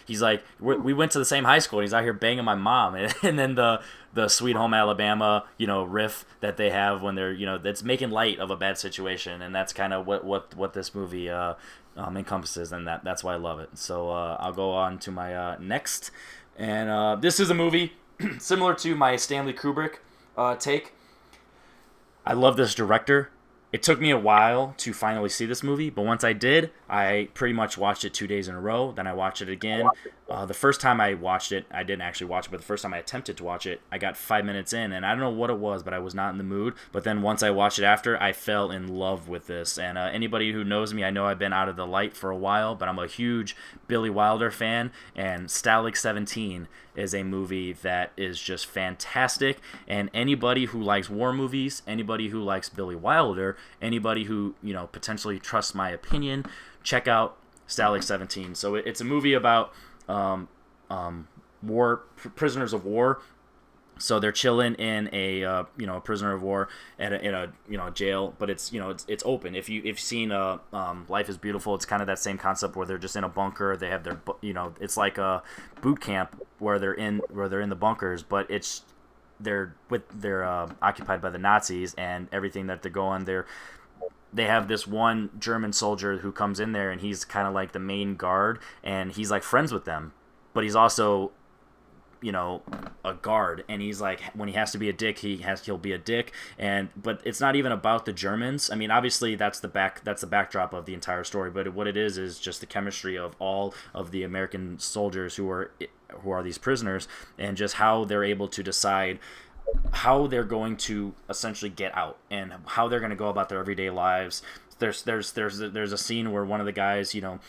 he's like we went to the same high school. And he's out here banging my mom, and then the Sweet Home Alabama, you know, riff that they have when they're, you know, that's making light of a bad situation, and that's kind of what this movie encompasses, and that's why I love it. So I'll go on to my next, and this is a movie similar to my Stanley Kubrick take. I love this director. It took me a while to finally see this movie, but once I did, I pretty much watched it 2 days in a row. Then I watched it again. The first time I watched it, I didn't actually watch it, but the first time I attempted to watch it, I got 5 minutes in, and I don't know what it was, but I was not in the mood. But then once I watched it after, I fell in love with this. And anybody who knows me, I know I've been out of the light for a while, but I'm a huge Billy Wilder fan, and Stalag 17 is a movie that is just fantastic. And anybody who likes war movies, anybody who likes Billy Wilder, anybody who, you know, potentially trusts my opinion, check out Stalag 17. So it's a movie about prisoners of war. So they're chilling in a prisoner of war in a jail, but it's open. If you've seen Life is Beautiful, it's kind of that same concept where they're just in a bunker. They have their it's like a boot camp where they're in the bunkers, but they're occupied by the Nazis, and everything that they're going there. They have this one German soldier who comes in there, and he's kind of like the main guard, and he's like friends with them, but he's also, you know, a guard, and he's like, when he has to be a dick, he'll be a dick. But it's not even about the Germans. I mean, obviously that's the backdrop of the entire story, but what it is just the chemistry of all of the American soldiers who are these prisoners, and just how they're able to decide how they're going to essentially get out and how they're going to go about their everyday lives. There's a scene where one of the guys, you know,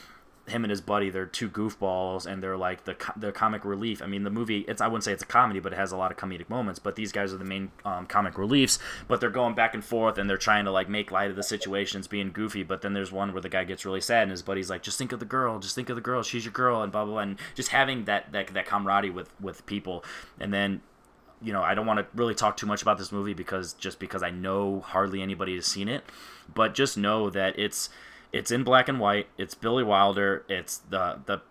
him and his buddy, they're two goofballs, and they're like the comic relief. I mean, the movie, I wouldn't say it's a comedy, but it has a lot of comedic moments, but these guys are the main comic reliefs, but they're going back and forth, and they're trying to like make light of the situations, being goofy. But then there's one where the guy gets really sad, and his buddy's like, just think of the girl, she's your girl, and blah blah blah, and just having that camaraderie with people. And then, you know, I don't want to really talk too much about this movie because I know hardly anybody has seen it, but just know that it's in black and white. It's Billy Wilder. It's the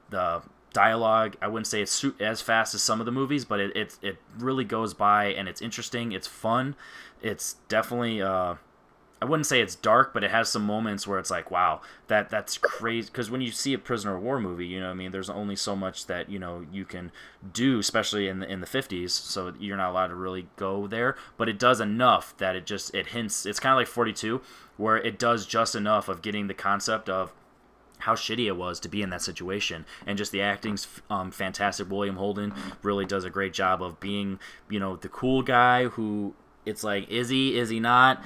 dialogue. I wouldn't say it's as fast as some of the movies, but it really goes by, and it's interesting. It's fun. It's definitely I wouldn't say it's dark, but it has some moments where it's like, wow, that's crazy. Because when you see a prisoner of war movie, you know what I mean, there's only so much that, you know, you can do, especially in the 50s, so you're not allowed to really go there. But it does enough that it hints. It's kind of like 42, where it does just enough of getting the concept of how shitty it was to be in that situation, and just the acting's fantastic. William Holden really does a great job of being, you know, the cool guy who, it's like, is he not?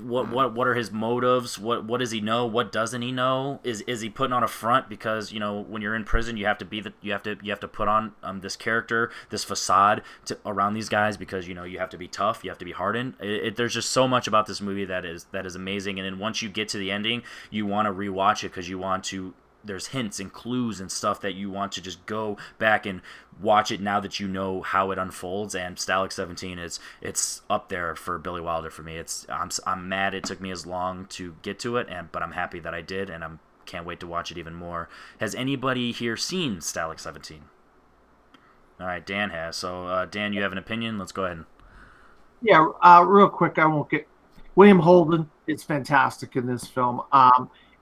What are his motives? What does he know? What doesn't he know? Is he putting on a front because, you know, when you're in prison, you have to put on this character, this facade around these guys, because, you know, you have to be tough, you have to be hardened. There's just so much about this movie that is amazing, and then once you get to the ending, you want to rewatch it because you want to. There's hints and clues and stuff that you want to just go back and watch it now that you know how it unfolds. And Stalag 17 it's up there for Billy Wilder for me. I'm mad it took me as long to get to it, but I'm happy that I did, and can't wait to watch it even more. Has anybody here seen Stalag 17? All right, Dan has. So Dan, you have an opinion? Let's go ahead. Yeah, real quick, I won't get. William Holden is fantastic in this film.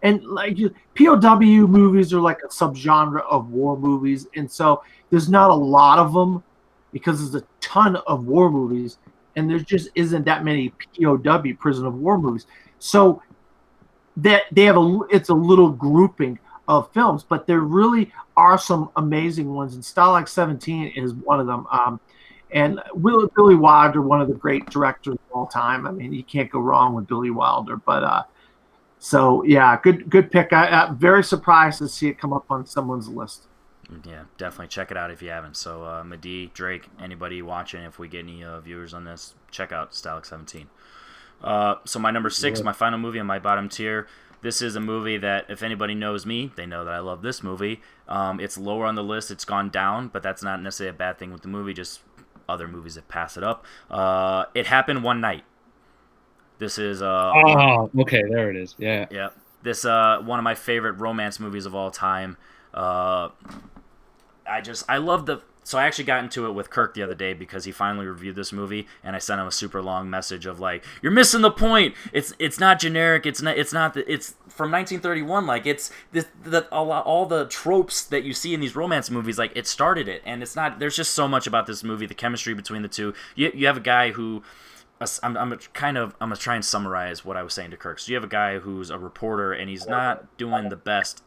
And like POW movies are like a subgenre of war movies, and so there's not a lot of them because there's a ton of war movies, and there just isn't that many POW, prison of war movies. So that they have it's a little grouping of films, but there really are some amazing ones, and Stalag 17 is one of them. And Billy Wilder, one of the great directors of all time. I mean, you can't go wrong with Billy Wilder, but. So yeah, good pick. I'm very surprised to see it come up on someone's list. Yeah, definitely check it out if you haven't. So Madi, Drake, anybody watching, if we get any viewers on this, check out Stalag 17. So my number 6, my final movie on my bottom tier. This is a movie that, if anybody knows me, they know that I love this movie. It's lower on the list. It's gone down, but that's not necessarily a bad thing with the movie. Just other movies that pass it up. It Happened One Night. This is Oh, okay, there it is. Yeah. yeah. This one of my favorite romance movies of all time. I love the. So I actually got into it with Kirk the other day because he finally reviewed this movie, and I sent him a super long message of like, "You're missing the point. It's not generic. It's from 1931. Like it's all the tropes that you see in these romance movies. Like it started it, and it's not. There's just so much about this movie. The chemistry between the two. You have a guy who. I'm gonna try and summarize what I was saying to Kirk. So you have a guy who's a reporter, and he's not doing the best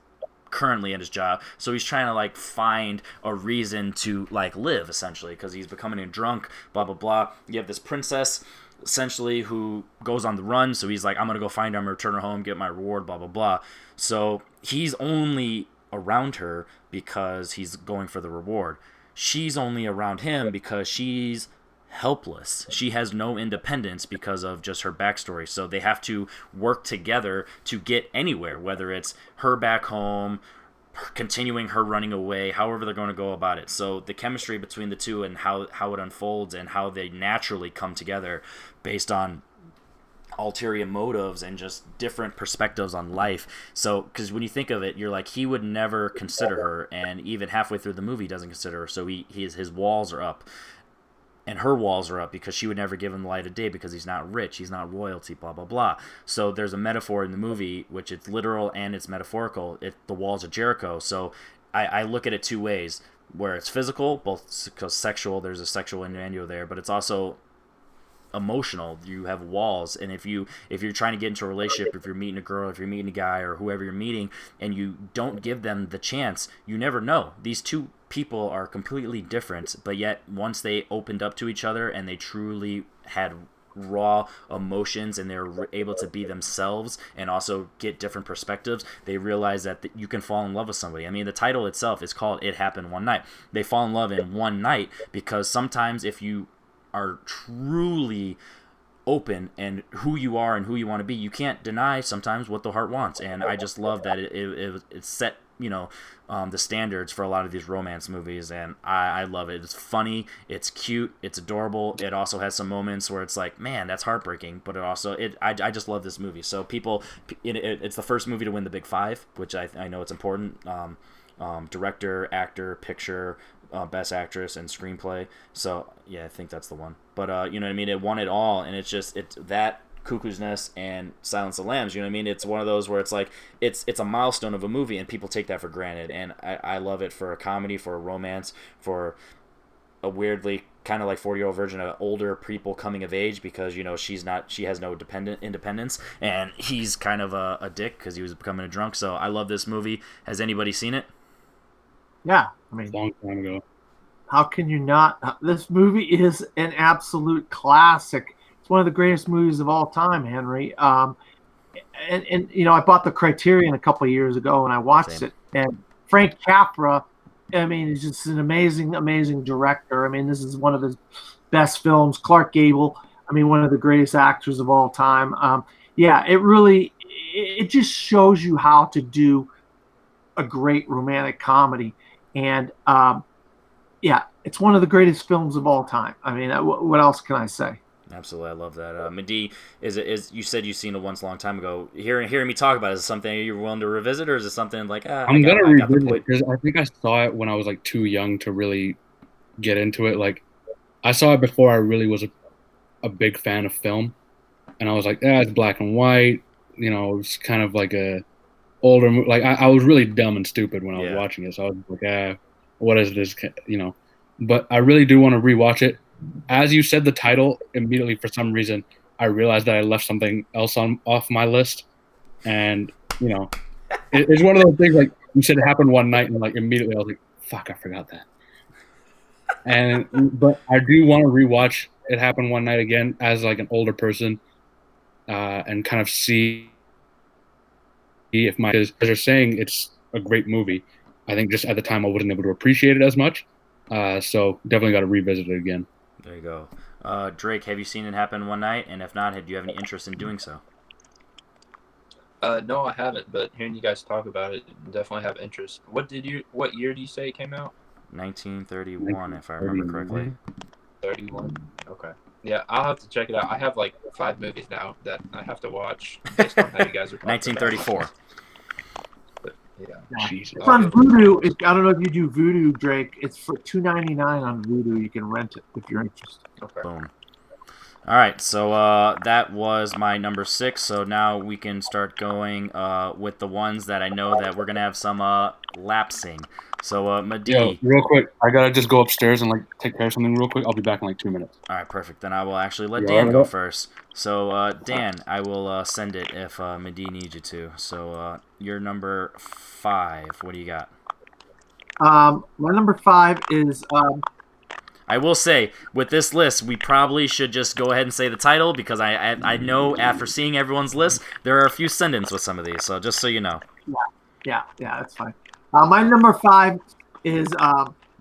currently in his job, so he's trying to like find a reason to like live essentially because he's becoming a drunk, blah blah blah. You have this princess essentially who goes on the run, so he's like, I'm gonna go find her, I'm gonna return her home, get my reward, blah blah blah. So he's only around her because he's going for the reward. She's only around him because she's helpless. She has no independence because of just her backstory. So they have to work together to get anywhere, whether it's her back home, continuing her running away, however they're going to go about it. So the chemistry between the two and how it unfolds and how they naturally come together based on ulterior motives and just different perspectives on life. So because when you think of it, you're like, he would never consider her, and even halfway through the movie he doesn't consider her. So his walls are up. And her walls are up because she would never give him the light of day because he's not rich, he's not royalty, blah, blah, blah. So there's a metaphor in the movie, which it's literal and it's metaphorical. The walls of Jericho. So I look at it two ways, where it's physical, both because sexual, there's a sexual innuendo there, but it's also emotional. You have walls, and if you're trying to get into a relationship, if you're meeting a girl, if you're meeting a guy, or whoever you're meeting, and you don't give them the chance, you never know. These two people are completely different, but yet once they opened up to each other and they truly had raw emotions and they're able to be themselves and also get different perspectives, they realize that you can fall in love with somebody. I mean, the title itself is called It Happened One Night. They fall in love in one night because sometimes if you are truly open and who you are and who you want to be, you can't deny sometimes what the heart wants. And I just love that it set the standards for a lot of these romance movies, and I love it. It's funny, it's cute, it's adorable. It also has some moments where it's like, man, that's heartbreaking, but I just love this movie. So it's the first movie to win the Big Five, which I know it's important. Director, actor, picture, best actress, and screenplay. So yeah, I think that's the one. But you know what I mean, it won it all, and it's that Cuckoo's Nest and Silence of the Lambs. You know what I mean? It's one of those where it's like it's a milestone of a movie, and people take that for granted. And I love it for a comedy, for a romance, for a weirdly kind of like 40-year-old version of older people coming of age, because she has no independence, and he's kind of a dick because he was becoming a drunk. So I love this movie. Has anybody seen it? Yeah, I mean, Long time ago. how can you not? This movie is an absolute classic. It's one of the greatest movies of all time, Henry. And I bought the Criterion a couple of years ago and I watched Same. it. And Frank Capra, I mean, he's just an amazing, amazing director. I mean, this is one of his best films. Clark Gable, I mean, one of the greatest actors of all time. Yeah, it just shows you how to do a great romantic comedy. And yeah, it's one of the greatest films of all time. I mean, what else can I say? Absolutely, I love that. Mehdi, is you said you've seen it once a long time ago. Hearing me talk about it, is it something you're willing to revisit, or is it something like I'm gonna revisit it because I think I saw it when I was like too young to really get into it. Like I saw it before I really was a big fan of film, and I was like, yeah, it's black and white. It's kind of like a older like I was really dumb and stupid when I was watching it, so I was like, what is this? But I really do want to rewatch it. As you said the title, immediately for some reason I realized that I left something else off my list, and it's one of those things like you said it happened one night, and like immediately I was like, fuck, I forgot that. But I do want to rewatch It Happened One Night again as like an older person, and kind of see if because they're saying it's a great movie. I think just at the time I wasn't able to appreciate it as much, so definitely got to revisit it again. There you go. Drake, have you seen It Happen One Night? And if not, do you have any interest in doing so? No, I haven't, but hearing you guys talk about it, definitely have interest. What year do you say it came out? 1931, if I remember correctly. 31. Okay. Yeah, I'll have to check it out. I have like 5 movies now that I have to watch based on how you guys are talking about 1934. But, yeah. Jesus. It's on Vudu. I don't know if you do Vudu, Drake. It's for $2.99 on Vudu. You can rent it if you're interested. Okay. Boom. All right, so that was my number 6. So now we can start going with the ones that I know that we're gonna have some lapsing. So Madi. Yo, real quick, I gotta just go upstairs and like take care of something real quick. I'll be back in like 2 minutes. All right, perfect. Then I will actually let You Dan alright go with that? first. So Dan, I will send it if Madi needs you to. So your number 5. What do you got? My number 5 is I will say, with this list, we probably should just go ahead and say the title because I know after seeing everyone's list, there are a few send-ins with some of these. So just so you know. yeah, that's fine. My number 5 is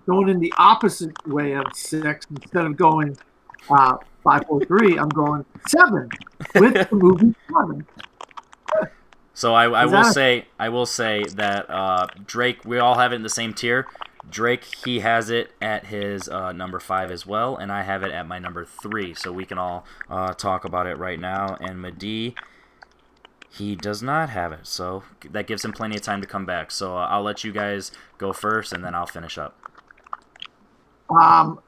going in the opposite way of 6. Instead of going 5, 4, 3, I'm going 7 with the movie 7. So I Is will say that Drake, we all have it in the same tier. Drake, he has it at his number 5 as well, and I have it at my number 3. So we can all talk about it right now. And Madi, he does not have it, so that gives him plenty of time to come back. So I'll let you guys go first, and then I'll finish up. I'll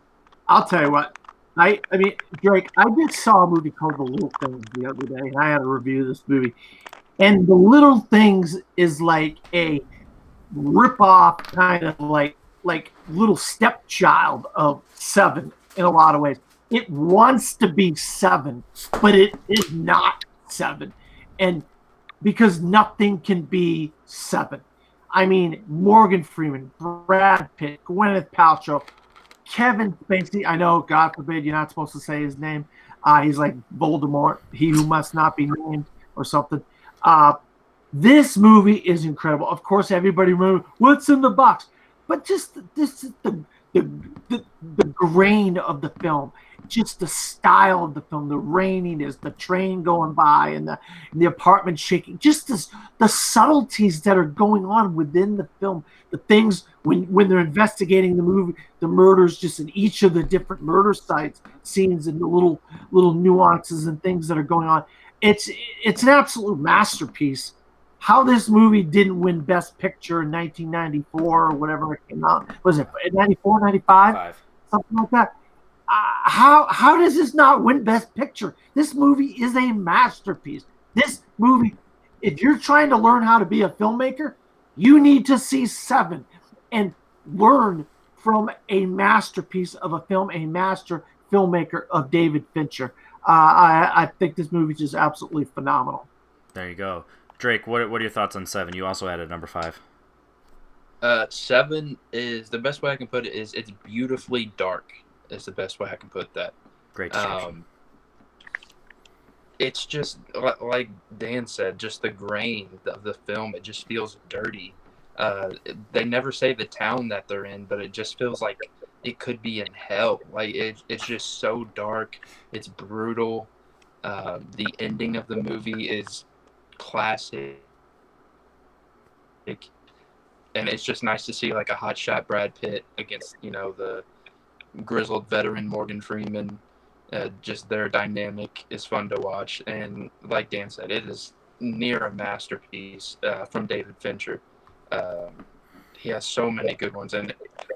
tell you what. I mean, Drake, I just saw a movie called The Little Things the other day, and I had to review this movie. And The Little Things is like a rip-off kind of like little stepchild of 7 in a lot of ways. It wants to be 7, but it is not 7. And because nothing can be 7. I mean, Morgan Freeman, Brad Pitt, Gwyneth Paltrow, Kevin Spacey. I know, God forbid, you're not supposed to say his name. He's like Voldemort, he who must not be named, or something. This movie is incredible. Of course, everybody remember what's in the box, but just this is the grain of the film, just the style of the film, the raininess, the train going by, and the apartment shaking, just the subtleties that are going on within the film, the things when they're investigating the murders, just in each of the different murder sites, scenes, and the little nuances and things that are going on. It's an absolute masterpiece. How this movie didn't win Best Picture in 1994 or whatever it came out. Was it 94, 95? 5. Something like that. How does this not win Best Picture? This movie is a masterpiece. This movie, if you're trying to learn how to be a filmmaker, you need to see 7 and learn from a masterpiece of a film, a master filmmaker of David Fincher. I think this movie is just absolutely phenomenal. There you go. Drake, what are your thoughts on 7? You also had it number 5. 7 is the best way I can put it. Is it's beautifully dark. Is the best way I can put that. Great description. It's just like Dan said, just the grain of the film. It just feels dirty. They never say the town that they're in, but it just feels like it could be in hell. Like it's just so dark. It's brutal. The ending of the movie is classic, and it's just nice to see like a hotshot Brad Pitt against the grizzled veteran Morgan Freeman. Just their dynamic is fun to watch, and like Dan said, it is near a masterpiece from David Fincher. He has so many good ones, and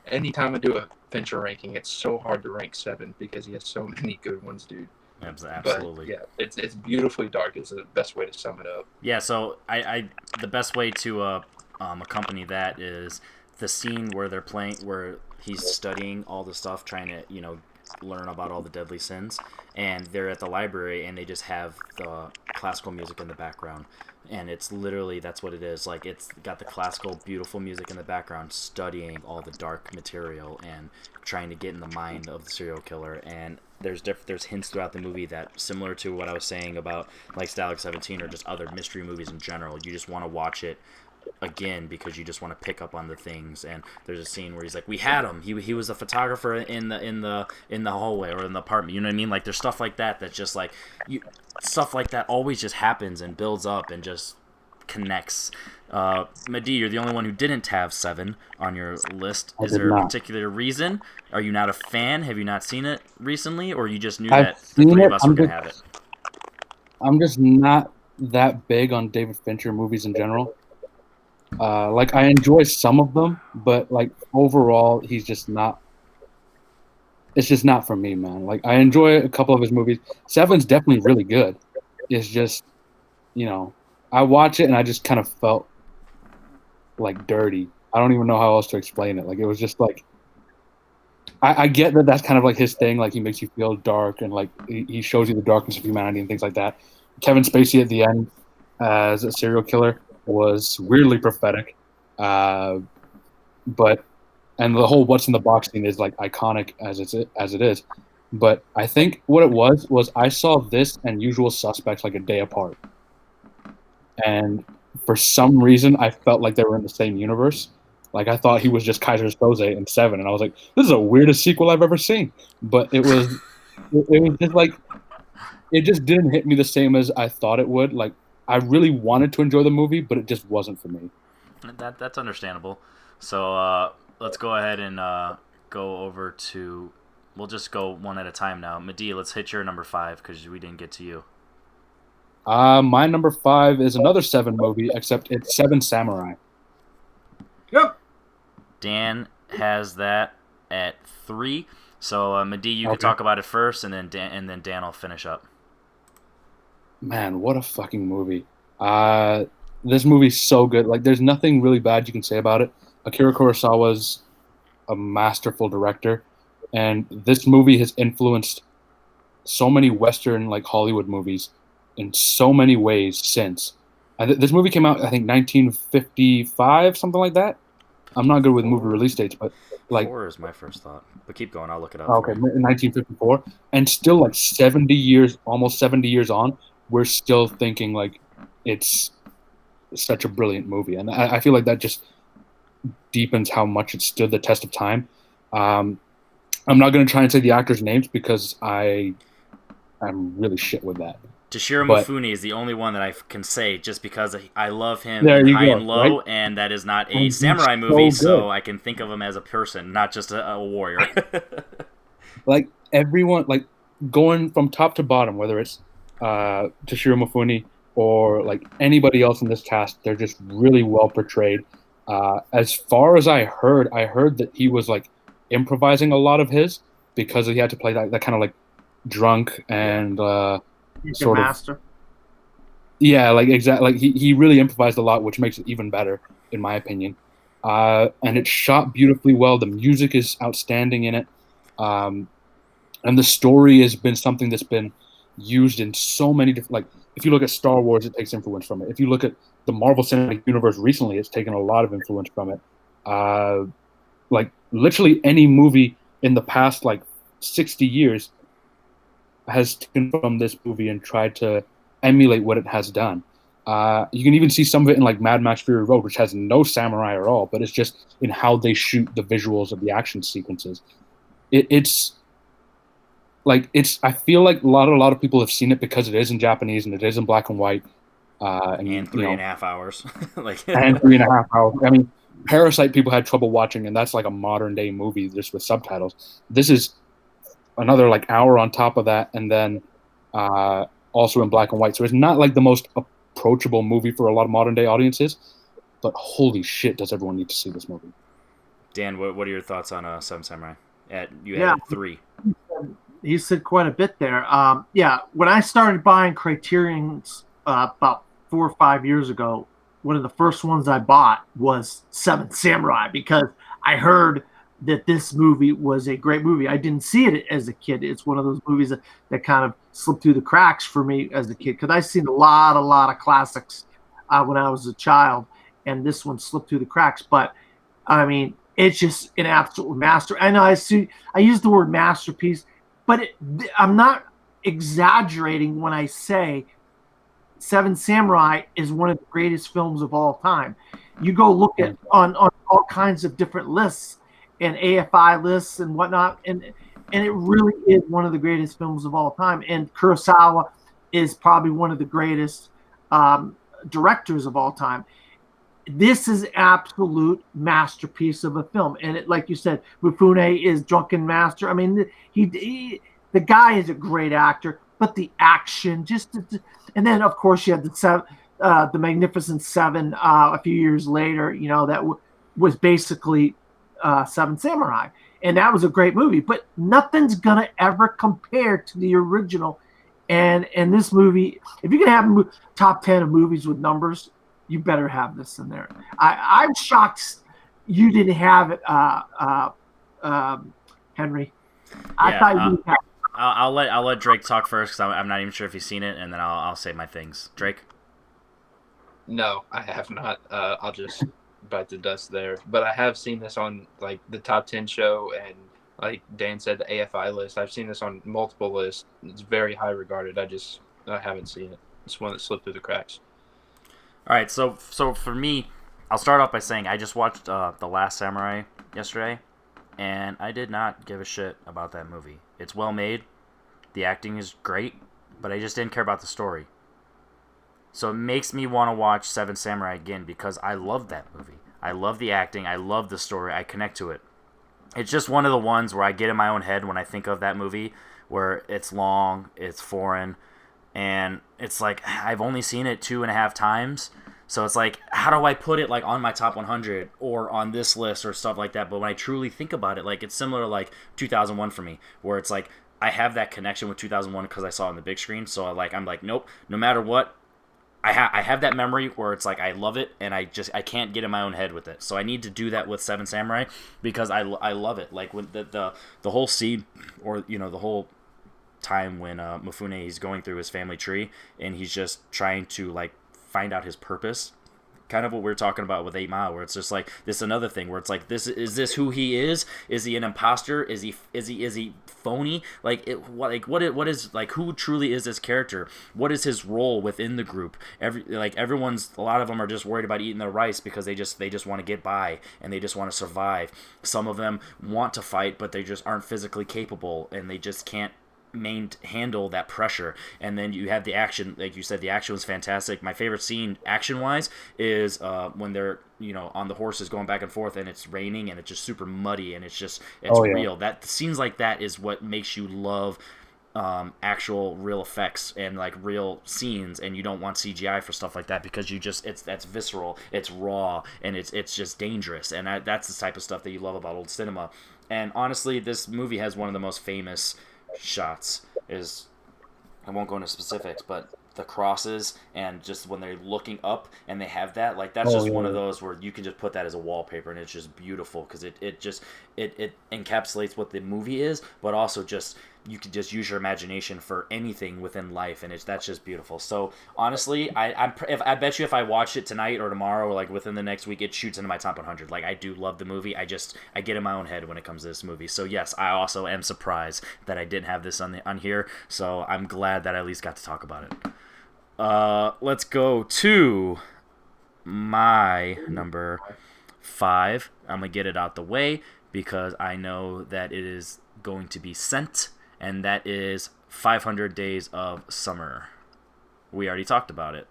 anytime I do a Fincher ranking, it's so hard to rank 7 because he has so many good ones, dude. Absolutely. But, yeah, it's beautifully dark is the best way to sum it up. Yeah, so I the best way to accompany that is the scene where they're playing, where he's studying all the stuff, trying to learn about all the deadly sins, and they're at the library and they just have the classical music in the background, and it's literally, that's what it is. Like, it's got the classical beautiful music in the background, studying all the dark material and trying to get in the mind of the serial killer. And there's hints throughout the movie that, similar to what I was saying about like Stalag 17 or just other mystery movies in general, you just want to watch it again because you just want to pick up on the things. And there's a scene where he's like, we had him, he was a photographer in the hallway or in the apartment, you know what I mean? Like, there's stuff like that that's just like, stuff like that always just happens and builds up and just connects. Mehdi, you're the only one who didn't have 7 on your list. I Is did there a not. particular reason? Are you not a fan? Have you not seen it recently, or you just knew I've that the seen 3 it. of us were gonna have it? I'm just not that big on David Fincher movies in general. Like I enjoy some of them, but like overall, he's just not. It's just not for me, man. Like I enjoy a couple of his movies. Seven's definitely really good. It's just, I watch it and I just kind of felt like dirty. I don't even know how else to explain it. Like it was just like, I get that that's kind of like his thing. Like he makes you feel dark and like he shows you the darkness of humanity and things like that. Kevin Spacey at the end as a serial killer was weirdly prophetic, but and the whole "what's in the box" thing is like iconic as it is. But I think what it was I saw this and Usual Suspects like a day apart, and for some reason I felt like they were in the same universe. Like I thought he was just Kaiser Soze in 7, and I was like, "This is the weirdest sequel I've ever seen." But it was just like it just didn't hit me the same as I thought it would. Like I really wanted to enjoy the movie, but it just wasn't for me. That's understandable. So let's go ahead and go over to. We'll just go one at a time now. Mehdi, let's hit your number 5 because we didn't get to you. My number 5 is another 7 movie, except it's Seven Samurai. Yep. Dan has that at 3. So Mehdi, you can Okay. talk about it first, and then Dan will finish up. Man, what a fucking movie. This movie's so good. Like, there's nothing really bad you can say about it. Akira Kurosawa's a masterful director, and this movie has influenced so many Western, like, Hollywood movies in so many ways since. This movie came out, I think, 1955, something like that. I'm not good with movie release dates, but, like, 4 is my first thought. But keep going, I'll look it up. okay, for you. 1954. And still, like, 70 years, almost 70 years on, we're still thinking, like, it's such a brilliant movie. And I feel like that just deepens how much it stood the test of time. I'm not going to try and say the actors' names because I'm really shit with that. Toshiro But- Mifune is the only one that I can say just because I love him There in you High go, and Low, right? and that is not And a he's samurai so movie, so good. I can think of him as a person, not just a warrior. Like, everyone, like, going from top to bottom, whether it's Toshiro Mifune or, like, anybody else in this cast, they're just really well portrayed. As far as I heard that he was, like, improvising a lot of his because he had to play that kind of, like, drunk and sort of Master. yeah, like exactly. Like he really improvised a lot, which makes it even better, in my opinion. And it's shot beautifully well. The music is outstanding in it, and the story has been something that's been used in so many different. Like if you look at Star Wars, it takes influence from it. If you look at the Marvel Cinematic Universe recently, it's taken a lot of influence from it. Like literally any movie in the past like 60 years has taken from this movie and tried to emulate what it has done. You can even see some of it in like Mad Max Fury Road, which has no samurai at all, but it's just in how they shoot the visuals of the action sequences. It's like I feel like a lot of people have seen it because it is in Japanese and it is in black and white. and you 3.5 hours. Like and 3.5 hours. I mean, Parasite people had trouble watching, and that's like a modern day movie just with subtitles. This is another like hour on top of that, and then also in black and white. So it's not like the most approachable movie for a lot of modern day audiences, but holy shit, does everyone need to see this movie? Dan, what are your thoughts on Seven Samurai? You Yeah. had 3. You said quite a bit there. Yeah, when I started buying Criterions about 4 or 5 years ago, one of the first ones I bought was Seven Samurai because I heard that this movie was a great movie. I didn't see it as a kid. It's one of those movies that kind of slipped through the cracks for me as a kid because I've seen a lot of classics when I was a child, and this one slipped through the cracks. But I mean, it's just an absolute master. I know I use the word masterpiece, but I'm not exaggerating when I say Seven Samurai is one of the greatest films of all time. You go look at on all kinds of different lists and AFI lists and whatnot, and it really is one of the greatest films of all time. And Kurosawa is probably one of the greatest directors of all time. This is absolute masterpiece of a film, and it, like you said, Mifune is drunken master. I mean, the guy is a great actor, but the action and then of course you had the Magnificent Seven a few years later. You know, that was basically Seven Samurai, and that was a great movie. But nothing's gonna ever compare to the original. And this movie, if you can have top 10 of movies with numbers, you better have this in there. I'm shocked you didn't have it, Henry. I thought you had. I'll let Drake talk first because I'm not even sure if he's seen it, and then I'll say my things. Drake. No, I have not. I'll just bite the dust there. But I have seen this on like the top 10 show, and like Dan said, the AFI list. I've seen this on multiple lists. It's very high regarded. I haven't seen it. It's one that slipped through the cracks. All right, so for me, I'll start off by saying I just watched The Last Samurai yesterday, and I did not give a shit about that movie. It's well made, the acting is great, but I just didn't care about the story. So it makes me want to watch Seven Samurai again because I love that movie. I love the acting, I love the story, I connect to it. It's just one of the ones where I get in my own head when I think of that movie, where it's long, it's foreign, and it's like I've only seen it 2.5 times, so it's like, how do I put it like on my top 100 or on this list or stuff like that? But when I truly think about it, like it's similar to like 2001 for me, where it's like I have that connection with 2001 because I saw it on the big screen. So I'm like, nope, no matter what, I have that memory where it's like I love it and I can't get in my own head with it. So I need to do that with Seven Samurai because I love it. Like when the whole scene, or you know, the whole time when Mifune is going through his family tree and he's just trying to like find out his purpose, kind of what we're talking about with 8 Mile, where it's just like this another thing where it's like, this is who he is he an imposter, is he phony, what is like, who truly is this character, what is his role within the group? A lot of them are just worried about eating their rice because they just want to get by and they just want to survive. Some of them want to fight but they just aren't physically capable and they just can't handle that pressure. And then you have the action, like you said, the action was fantastic. My favorite scene action wise is when they're, you know, on the horses going back and forth and it's raining and it's just super muddy and it's real. That scenes like that is what makes you love actual real effects and like real scenes, and you don't want CGI for stuff like that because that's visceral, it's raw, and it's just dangerous, and that's the type of stuff that you love about old cinema. And honestly, this movie has one of the most famous shots. I won't go into specifics, but the crosses and just when they're looking up and they have that, like that's one of those where you can just put that as a wallpaper and it's just beautiful because it encapsulates what the movie is, but also just you can just use your imagination for anything within life, and that's just beautiful. So honestly, I bet you if I watched it tonight or tomorrow or like within the next week, it shoots into my top 100. Like I do love the movie. I get in my own head when it comes to this movie. So yes, I also am surprised that I didn't have this on here. So I'm glad that I at least got to talk about it. Let's go to my number 5. I'm gonna get it out the way because I know that it is going to be sent, and that is 500 Days of Summer. We already talked about it,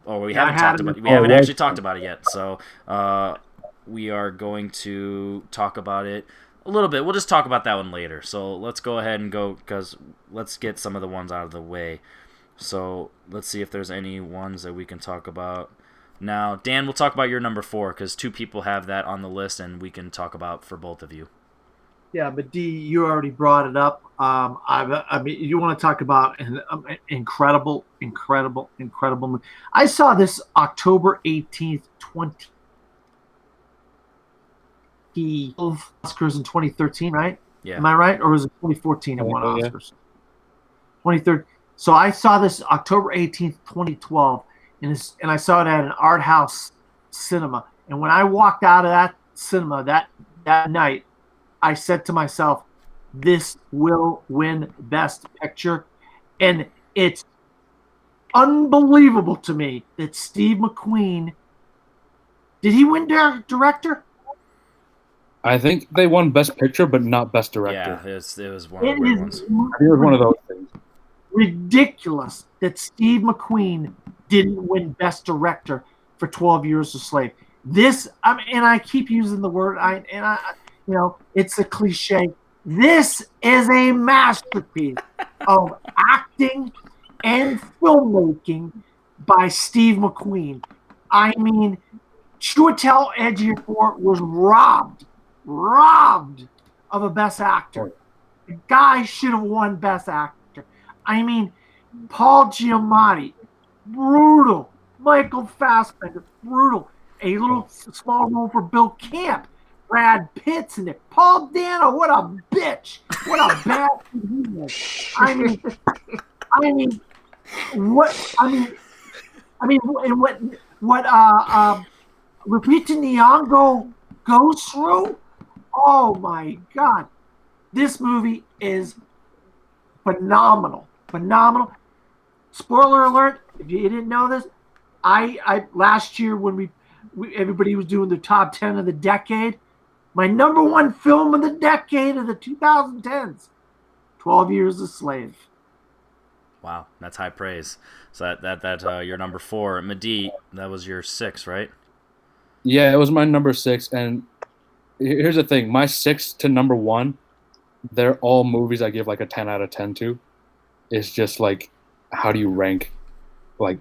we haven't actually talked about it yet. So we are going to talk about it a little bit. We'll just talk about that one later. So let's go ahead and go, because let's get some of the ones out of the way. So let's see if there's any ones that we can talk about. Now, Dan, we'll talk about your number 4 because 2 people have that on the list, and we can talk about for both of you. Yeah, but D, you already brought it up. I mean, you want to talk about an incredible movie. I saw this October 18th, 2012 Oscars in 2013, right? Yeah. Am I right? Or was it 2014 it won Oscars? 2013. So I saw this October 18th, 2012, and I saw it at an art house cinema. And when I walked out of that cinema that night, I said to myself, this will win Best Picture. And it's unbelievable to me that Steve McQueen, did he win director? I think they won Best Picture, but not Best Director. Yeah, it was one of the weird ones. I think it was one of those things. Ridiculous that Steve McQueen didn't win Best Director for 12 Years a Slave. This, I mean, and I keep using the word, it's a cliche. This is a masterpiece of acting and filmmaking by Steve McQueen. I mean, Chiwetel Ejiofor was robbed of a Best Actor. The guy should have won Best Actor. I mean, Paul Giamatti, brutal. Michael Fassbender, brutal. A little small role for Bill Camp. Brad Pitt's in it. Paul Dano, what a bitch. What a bastard he is. What Lupita Nyong'o goes through? Oh my God. This movie is phenomenal. Spoiler alert, if you didn't know this, I last year when everybody was doing the top 10 of the decade, my number one film of the decade of the 2010s, 12 Years a Slave. Wow, that's high praise. So that your number 4, Mehdi, that was your 6, right? Yeah, it was my number 6, and here's the thing: my 6 to number 1, they're all movies I give like a 10 out of 10 to. It's just like, how do you rank like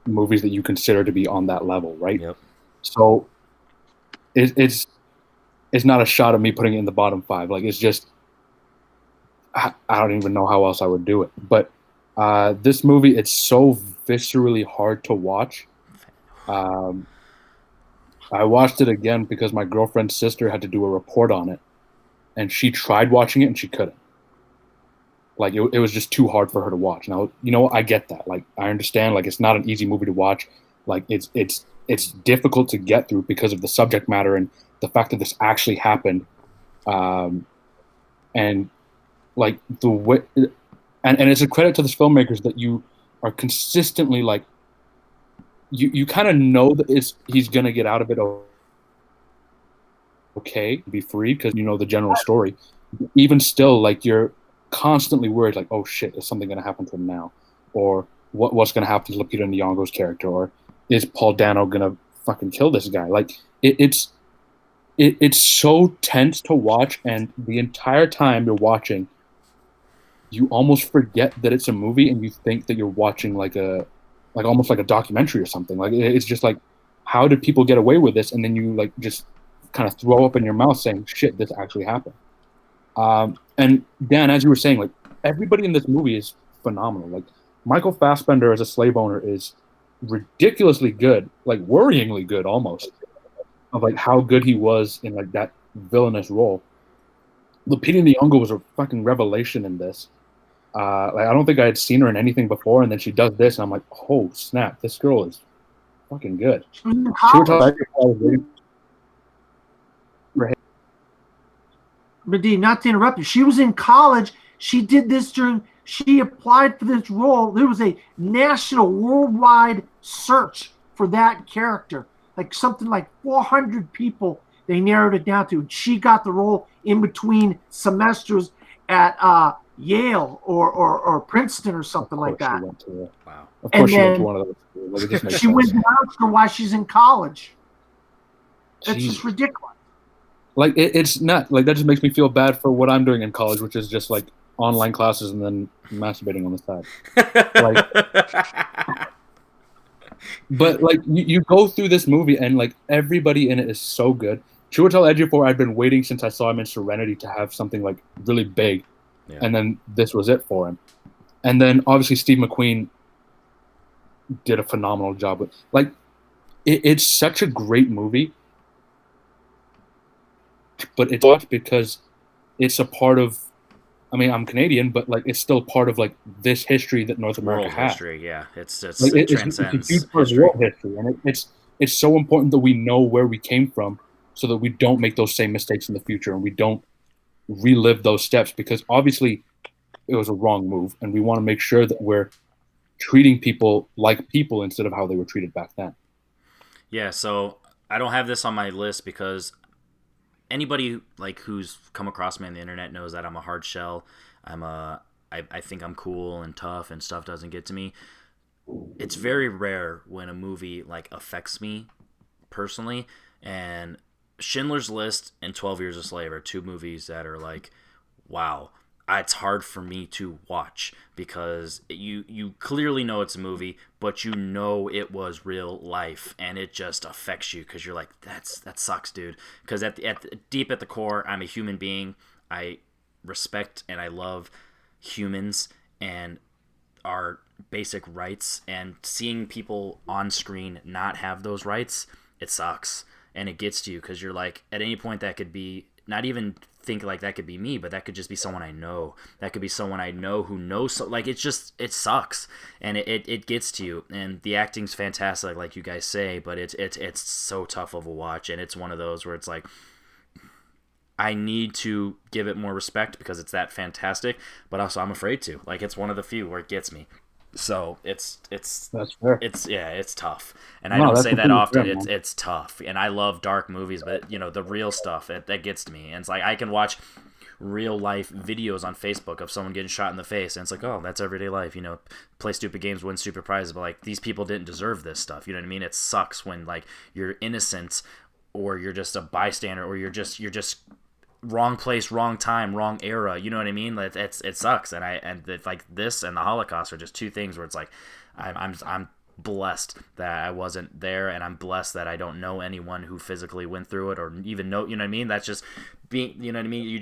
movies that you consider to be on that level, right? Yep. So it's not a shot of me putting it in the bottom 5. Like, it's just I don't even know how else I would do it. But this movie, it's so viscerally hard to watch. I watched it again because my girlfriend's sister had to do a report on it, and she tried watching it and she couldn't. Like, it was just too hard for her to watch. Now, I get that. Like, I understand. Like, it's not an easy movie to watch. Like, it's difficult to get through because of the subject matter and the fact that this actually happened. And like the way, and it's a credit to the filmmakers that you are consistently like, you kind of know that he's gonna get out of it okay, be free, because the general story. Even still, like, you're constantly worried, like, oh shit, is something gonna happen to him now, or what's gonna happen to Lupita Nyong'o's character, or is Paul Dano gonna fucking kill this guy? Like, it's so tense to watch, and the entire time you're watching, you almost forget that it's a movie, and you think that you're watching like almost like a documentary or something. Like, it's just like, how did people get away with this? And then you like just kind of throw up in your mouth saying, shit, this actually happened. And Dan, as you were saying, like, everybody in this movie is phenomenal. Like, Michael Fassbender as a slave owner is ridiculously good, like worryingly good almost, of like how good he was in like that villainous role. Lupita Nyong'o was a fucking revelation in this. Like, I don't think I had seen her in anything before, and then she does this, and I'm like, oh snap, this girl is fucking good. Medine, not to interrupt you, she was in college. She did this she applied for this role. There was a national, worldwide search for that character. Like, something like 400 people they narrowed it down to. She got the role in between semesters at Yale or Princeton or something like that. Wow. Of course, she went to one of those. Like, she wins an Oscar while she's in college. That's just ridiculous. Like, it's not like, that just makes me feel bad for what I'm doing in college, which is just like online classes and then masturbating on the side. Like, but like, you go through this movie and like everybody in it is so good. Chiwetel Ejiofor, I'd been waiting since I saw him in Serenity to have something like really big, and then this was it for him. And then obviously Steve McQueen did a phenomenal job with, like, it's such a great movie, but it's because it's a part of, I mean, I'm Canadian, but like, it's still part of like this history that North America has. History, yeah. Like, it transcends it's a huge part of world history, and it's so important that we know where we came from, so that we don't make those same mistakes in the future, and we don't relive those steps, because obviously it was a wrong move, and we want to make sure that we're treating people like people instead of how they were treated back then. Yeah, so I don't have this on my list because anybody like who's come across me on the internet knows that I'm a hard shell. I think I'm cool and tough and stuff doesn't get to me. it's very rare when a movie like affects me personally, and Schindler's List and 12 Years a Slave are two movies that are like, wow, it's hard for me to watch because you clearly know it's a movie, but you know it was real life, and it just affects you because you're like, that sucks, dude. Because deep at the core, I'm a human being. I respect and I love humans and our basic rights, and seeing people on screen not have those rights, it sucks, and it gets to you because you're like, at any point that could be, not even think like that could be me, but that could just be someone I know. That could be someone I know who knows. So, like, it sucks, and it gets to you. And the acting's fantastic, like you guys say, but it's so tough of a watch, and it's one of those where it's like, I need to give it more respect because it's that fantastic, but also I'm afraid to. Like, it's one of the few where it gets me. So it's That's fair. it's tough, and I No, don't that's say that completely often. fair, man. It's tough, and I love dark movies, but the real stuff that gets to me. And it's like, I can watch real life videos on Facebook of someone getting shot in the face, and it's like, oh, that's everyday life. Play stupid games, win stupid prizes, but like, these people didn't deserve this stuff. You know what I mean? It sucks when like you're innocent, or you're just a bystander, or you're just wrong place, wrong time, wrong era. You know what I mean? It sucks, and it's like this and the Holocaust are just two things where it's like, I'm blessed that I wasn't there, and I'm blessed that I don't know anyone who physically went through it, or even know. You know what I mean? That's just being. You know what I mean?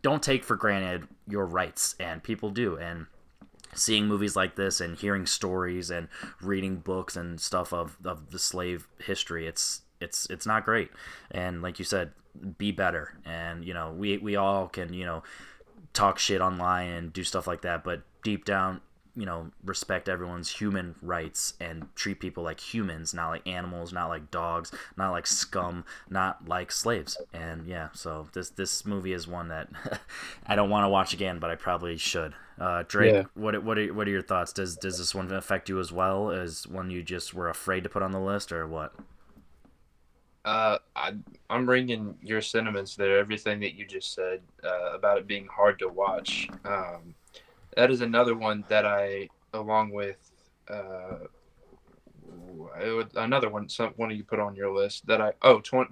Don't take for granted your rights, and people do. And seeing movies like this and hearing stories and reading books and stuff of the slave history, it's not great. And like you said, be better. And we all can talk shit online and do stuff like that, but deep down, respect everyone's human rights and treat people like humans, not like animals, not like dogs, not like scum, not like slaves. And yeah, so this movie is one that I don't want to watch again, but I probably should. Drake, Yeah. what are your thoughts? Does this one affect you as well as one you just were afraid to put on the list, or what? I'm bringing your sentiments there. Everything that you just said about it being hard to watch. That is another one that I, along with another one, one of you put on your list that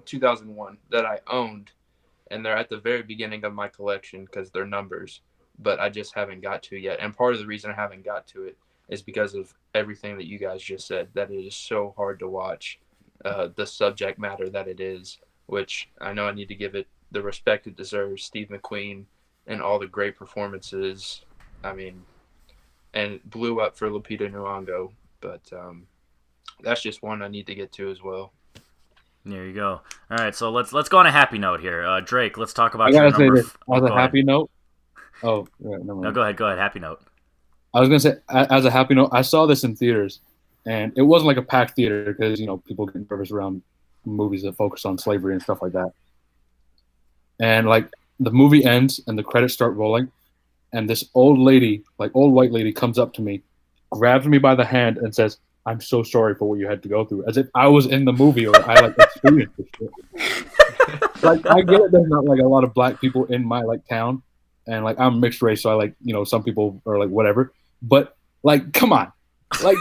2001 that I owned, and they're at the very beginning of my collection because they're numbers, but I just haven't got to yet. And part of the reason I haven't got to it is because of everything that you guys just said, that it is so hard to watch. The subject matter that it is, which I know I need to give it the respect it deserves. Steve McQueen and all the great performances. I mean, and it blew up for Lupita Nyong'o, but that's just one I need to get to as well. There you go. All right, so let's go on a happy note here. Drake, let's talk about I your gotta say number. this as a happy note. Oh, yeah, never mind. No, go ahead. Happy note. I was gonna say, as a happy note, I saw this in theaters, and it wasn't like a packed theater because people get nervous around movies that focus on slavery and stuff like that. And like the movie ends and the credits start rolling, and this old white lady, comes up to me, grabs me by the hand, and says, "I'm so sorry for what you had to go through," as if I was in the movie or I experienced this shit. Like, I get it, there's not like a lot of black people in my town, and like I'm mixed race, so I some people are like whatever, but like, come on, like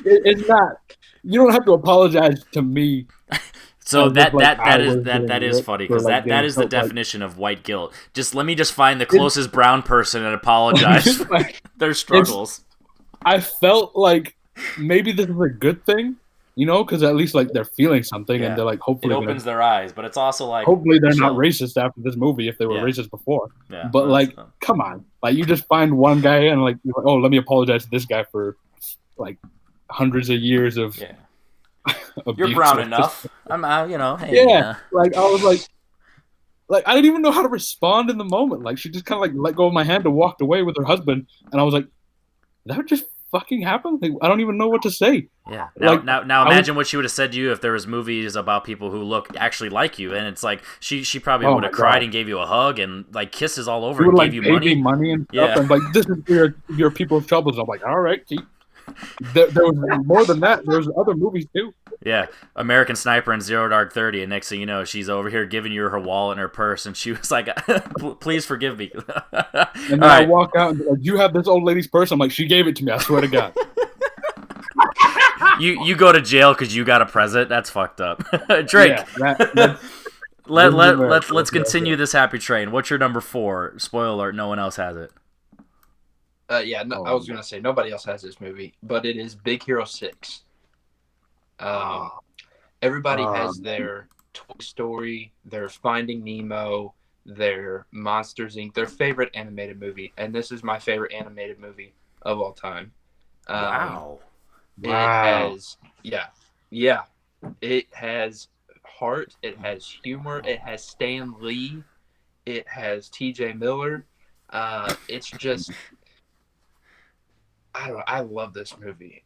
it's not. You don't have to apologize to me. So that is funny because that is the definition of white guilt. Let me find the closest brown person and apologize for their struggles. I felt like maybe this is a good thing, because at least they're feeling something, and they're like, hopefully it opens their eyes, but it's also like, hopefully they're not racist after this movie if they were racist before. Yeah, but come on, you just find one guy and you're like, oh, let me apologize to this guy for hundreds of years of. Yeah. You're brown enough. I'm, hey. Yeah, I was like, I didn't even know how to respond in the moment. She just kind of let go of my hand and walked away with her husband, and I was like, that just fucking happened? I don't even know what to say. Yeah. Now imagine what she would have said to you if there was movies about people who look actually like you, and it's like she probably would have cried and gave you a hug and kisses all over and gave you money and stuff, and this is your people's troubles. I'm like, all right, keep. There was more than that. There was other movies too. Yeah, American Sniper and Zero Dark 30, and next thing you know, she's over here giving you her wallet and her purse, and she was like, "Please forgive me." And then I walk out and like, "You have this old lady's purse?" I'm like, "She gave it to me. I swear to God." You go to jail because you got a present. That's fucked up. Drake, Yeah, let's continue this happy train. What's your number 4? Spoiler alert: no one else has it. I was gonna say nobody else has this movie, but it is Big Hero 6. Everybody has their Toy Story, their Finding Nemo, their Monsters Inc., their favorite animated movie, and this is my favorite animated movie of all time. Wow. It has, yeah. It has heart. It has humor. It has Stan Lee. It has T.J. Miller. It's just, I don't know. I love this movie.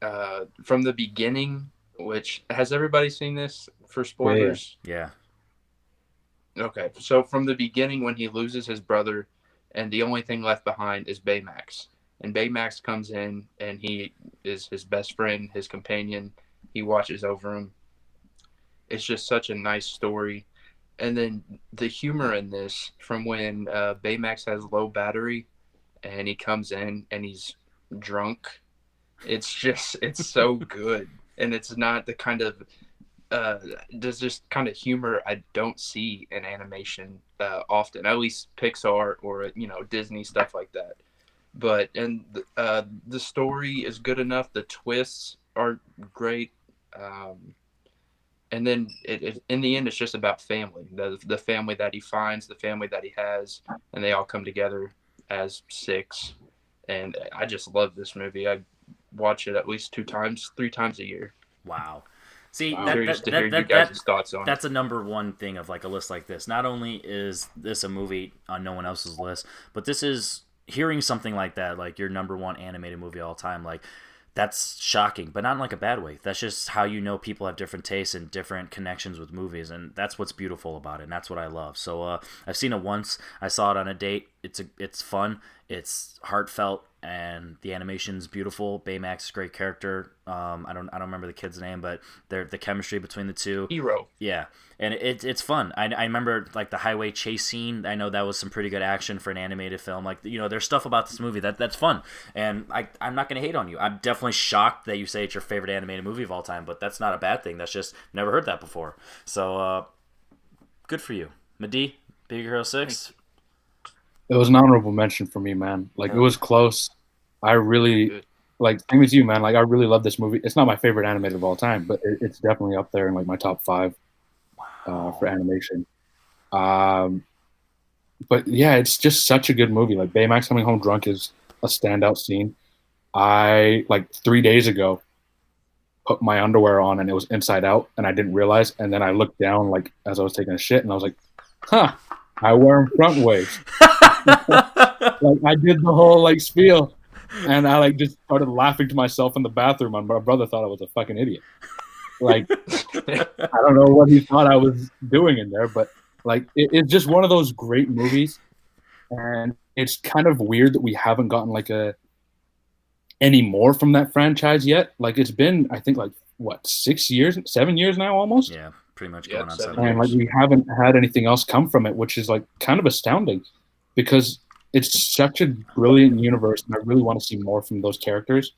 From the beginning, which has everybody seen this for spoilers? Yeah. Okay, so from the beginning, when he loses his brother, and the only thing left behind is Baymax. And Baymax comes in, and he is his best friend, his companion. He watches over him. It's just such a nice story. And then the humor in this, from when Baymax has low battery, and he comes in, and he's drunk. It's so good. And it's not the kind of, there's just kind of humor I don't see in animation often, at least Pixar or, Disney, stuff like that. But the story is good enough. The twists are great, and then in the end, it's just about family. The family that he finds, the family that he has, and they all come together as 6. And I just love this movie. I watch it at least 2 times, 3 times a year. Wow. See, I'm curious to hear you guys' thoughts on it. That's a number 1 thing of like a list like this. Not only is this a movie on no one else's list, but this is hearing something like that, like your number 1 animated movie of all time. Like, that's shocking, but not in like a bad way. That's just how people have different tastes and different connections with movies, and that's what's beautiful about it, and that's what I love. So I've seen it once. I saw it on a date. It's fun. It's heartfelt, and the animation's beautiful. Baymax is a great character. I don't remember the kid's name, but the chemistry between the two. Hero. Yeah, and it's fun. I remember like the highway chase scene. I know that was some pretty good action for an animated film. Like, there's stuff about this movie that's fun, and I'm not gonna hate on you. I'm definitely shocked that you say it's your favorite animated movie of all time, but that's not a bad thing. That's just never heard that before. So good for you, Madi. Big Hero 6. It was an honorable mention for me, man. Like, it was close. I really, like, same with you, man. Like, I really love this movie. It's not my favorite animated of all time, but it's definitely up there in, like, my top 5 for animation. But, yeah, it's just such a good movie. Like, Baymax coming home drunk is a standout scene. I, like, 3 days ago, put my underwear on, and it was inside out, and I didn't realize. And then I looked down, like, as I was taking a shit, and I was like, huh. I wear them front ways. Like, I did the whole like spiel, and I like just started laughing to myself in the bathroom. My brother thought I was a fucking idiot. Like, I don't know what he thought I was doing in there, but like it's just one of those great movies, and it's kind of weird that we haven't gotten like any more from that franchise yet. Like, it's been, I think, like what, 7 years now almost. Yeah. Pretty much going on 7 and years. like we haven't had anything else come from it, which is like kind of astounding, because it's such a brilliant universe, and I really want to see more from those characters,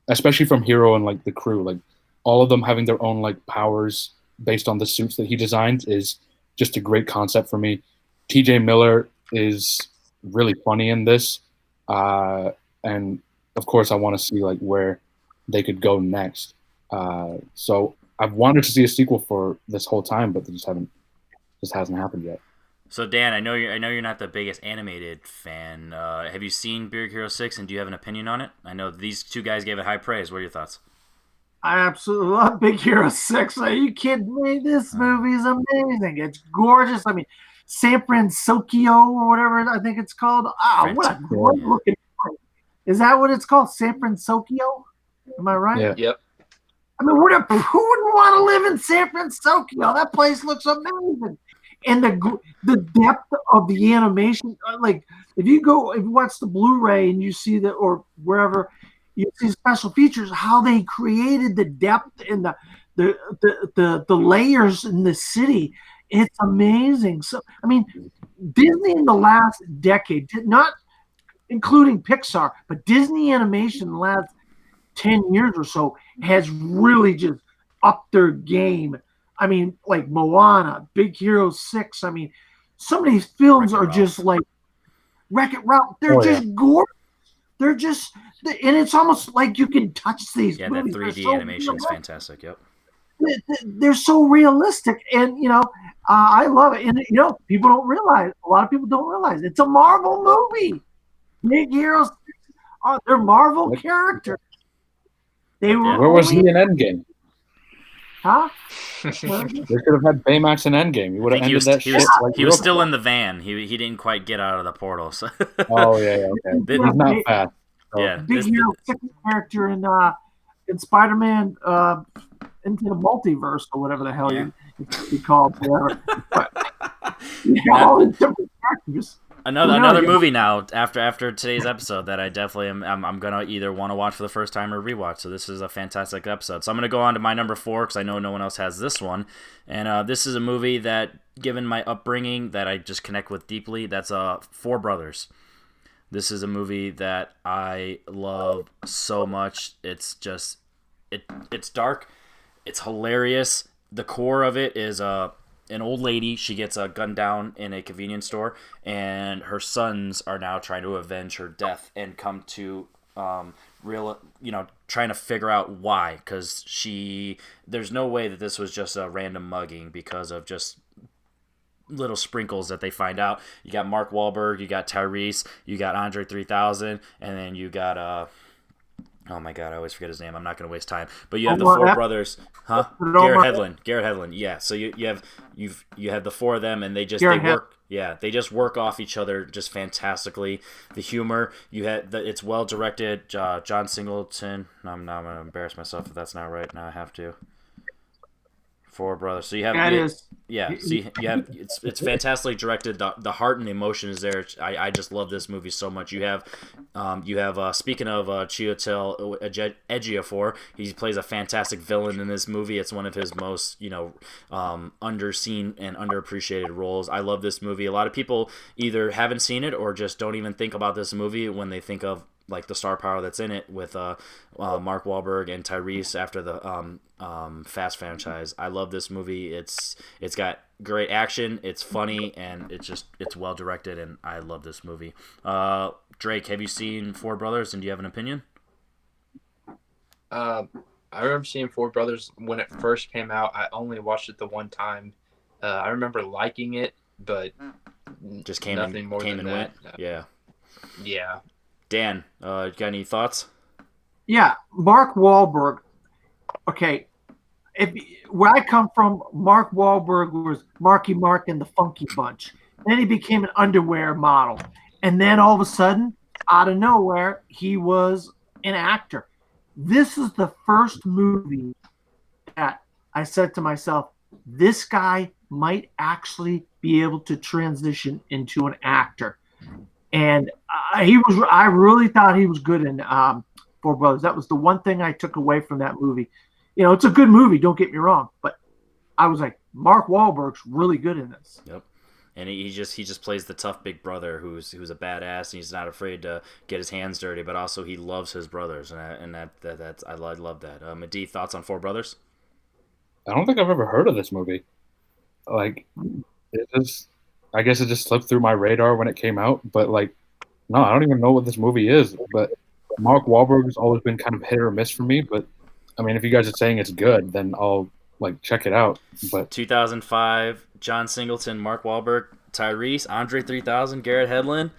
especially from Hero and like the crew. Like, all of them having their own like powers based on the suits that he designed is just a great concept for me. T.J. Miller is really funny in this, and of course I want to see like where they could go next. So I've wanted to see a sequel for this whole time, but just hasn't happened yet. So Dan, I know you're not the biggest animated fan. Have you seen Big Hero 6, and do you have an opinion on it? I know these 2 guys gave it high praise. What are your thoughts? I absolutely love Big Hero 6. Are you kidding me? This movie is amazing. It's gorgeous. I mean, San Francisco or whatever I think it's called. What a great looking place. Is that what it's called? San Francisco? Am I right? Yeah. Yep. I mean, who wouldn't want to live in San Francisco? That place looks amazing. And the depth of the animation, like if you watch the Blu-ray and you see that, or wherever, you see special features, how they created the depth and the layers in the city. It's amazing. So I mean, Disney in the last decade, not including Pixar, but Disney animation in the last 10 years or so has really just upped their game. I mean, like Moana, Big Hero 6. I mean, some of these films are just like Wreck-It Ralph. They're just gorgeous. They're just, and it's almost like you can touch these movies. That 3D animation is fantastic. Yep. They're so realistic, and I love it. And people don't realize. A lot of people don't realize it's a Marvel movie. Big Heroes, they're Marvel characters. They were. Where was he in Endgame? Huh? They could have had Baymax in Endgame. He would have ended that shit. He was still in the van. He didn't quite get out of the portal. So. Oh yeah, okay. He's not fast. So. Yeah, Big Hero, second character in Spider-Man into the multiverse or whatever the hell you call it. All the different characters. Another movie now after today's episode that I definitely I'm gonna either want to watch for the first time or rewatch. So this is a fantastic episode. So I'm gonna go on to my number 4 because I know no one else has this one, and this is a movie that, given my upbringing, that I just connect with deeply. That's Four Brothers. This is a movie that I love so much. It's just it's dark, it's hilarious. The core of it is an old lady. She gets gunned down in a convenience store, and her sons are now trying to avenge her death and come to trying to figure out why, because there's no way that this was just a random mugging because of just little sprinkles that they find out. You got Mark Wahlberg, you got Tyrese, you got Andre 3000, and then you got oh my god, I always forget his name. I'm not going to waste time. But you have the four brothers, huh? Garrett Hedlund. Yeah. So you have the four of them, and they work. Yeah, they just work off each other just fantastically. The humor, it's well directed. John Singleton. I'm going to embarrass myself if that's not right. Now I have to. Four Brothers. So you have yeah. So you have it's fantastically directed. The heart and the emotion is there. I just love this movie so much. You have speaking of Chiwetel Ejiofor, he plays a fantastic villain in this movie. It's one of his most underseen and underappreciated roles. I love this movie. A lot of people either haven't seen it or just don't even think about this movie when they think of like the star power that's in it with Mark Wahlberg and Tyrese after the Fast franchise. I love this movie. It's got great action. It's funny, and it's well directed, and I love this movie. Drake, have you seen Four Brothers, and do you have an opinion? I remember seeing Four Brothers when it first came out. I only watched it the one time. I remember liking it, but just came nothing and more came than and that. went. Yeah. Yeah. Dan, you got any thoughts? Yeah, Mark Wahlberg. Okay, where I come from, Mark Wahlberg was Marky Mark and the Funky Bunch. Then he became an underwear model, and then all of a sudden, out of nowhere, he was an actor. This is the first movie that I said to myself, this guy might actually be able to transition into an actor. And I really thought he was good in Four Brothers. That was the one thing I took away from that movie. It's a good movie, don't get me wrong, but I was like, Mark Wahlberg's really good in this. Yep. And he just plays the tough big brother who's a badass, and he's not afraid to get his hands dirty, but also he loves his brothers, and that's I love that. Mehdi, thoughts on Four Brothers? I don't think I've ever heard of this movie. Like, I guess it just slipped through my radar when it came out, but no, I don't even know what this movie is. But Mark Wahlberg has always been kind of hit or miss for me. But I mean, if you guys are saying it's good, then I'll check it out. But 2005, John Singleton, Mark Wahlberg, Tyrese, Andre 3000, Garrett Hedlund,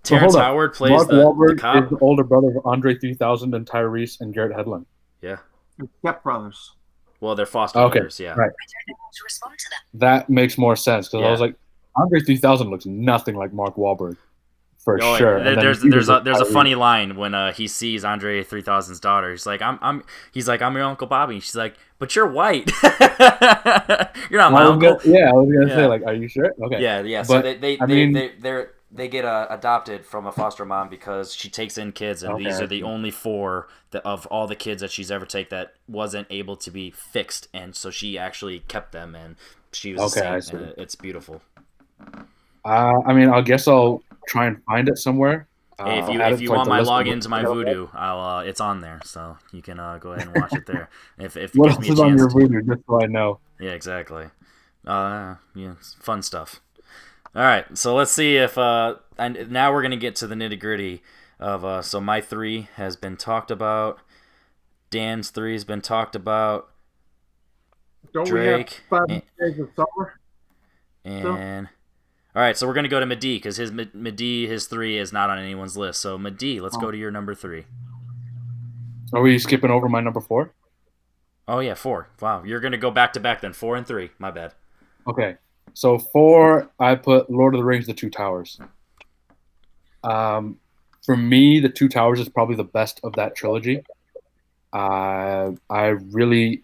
Terrence Howard plays Mark the Wahlberg cop. is the older brother of Andre 3000 and Tyrese and Garrett Hedlund. Yeah. Step brothers. Well, they're foster brothers, yeah. Right. That makes more sense because I was like, Andre 3000 looks nothing like Mark Wahlberg, for sure. There's a funny line when he sees Andre 3000's daughter. He's like, I'm your Uncle Bobby. She's like, but you're white. You're not my uncle. I was gonna say, are you sure? Okay. Yeah. But, So they're they get adopted from a foster mom because she takes in kids, and these are the only 4 of all the kids that she's ever taken that wasn't able to be fixed, and so she actually kept them, and she was a saint, and it's beautiful. I mean, I guess I'll try and find it somewhere. Hey, if you want my login to my Vudu, I'll it's on there, so you can go ahead and watch it there. If it what gives else me a is on chance your to. Vudu, just so I know. Yeah, exactly. Yeah, it's fun stuff. All right, so let's see if and now we're gonna get to the nitty gritty of so my 3 has been talked about, Dan's 3 has been talked about, Don't Drake, we have 5 days of summer? and all right, so we're gonna go to Madi because his 3 is not on anyone's list. So Madi, let's go to your number 3. Are we skipping over my number 4? Oh yeah, 4. Wow, you're gonna go back to back then. 4 and 3. My bad. Okay. So 4, I put Lord of the Rings: The Two Towers. For me, The Two Towers is probably the best of that trilogy. I really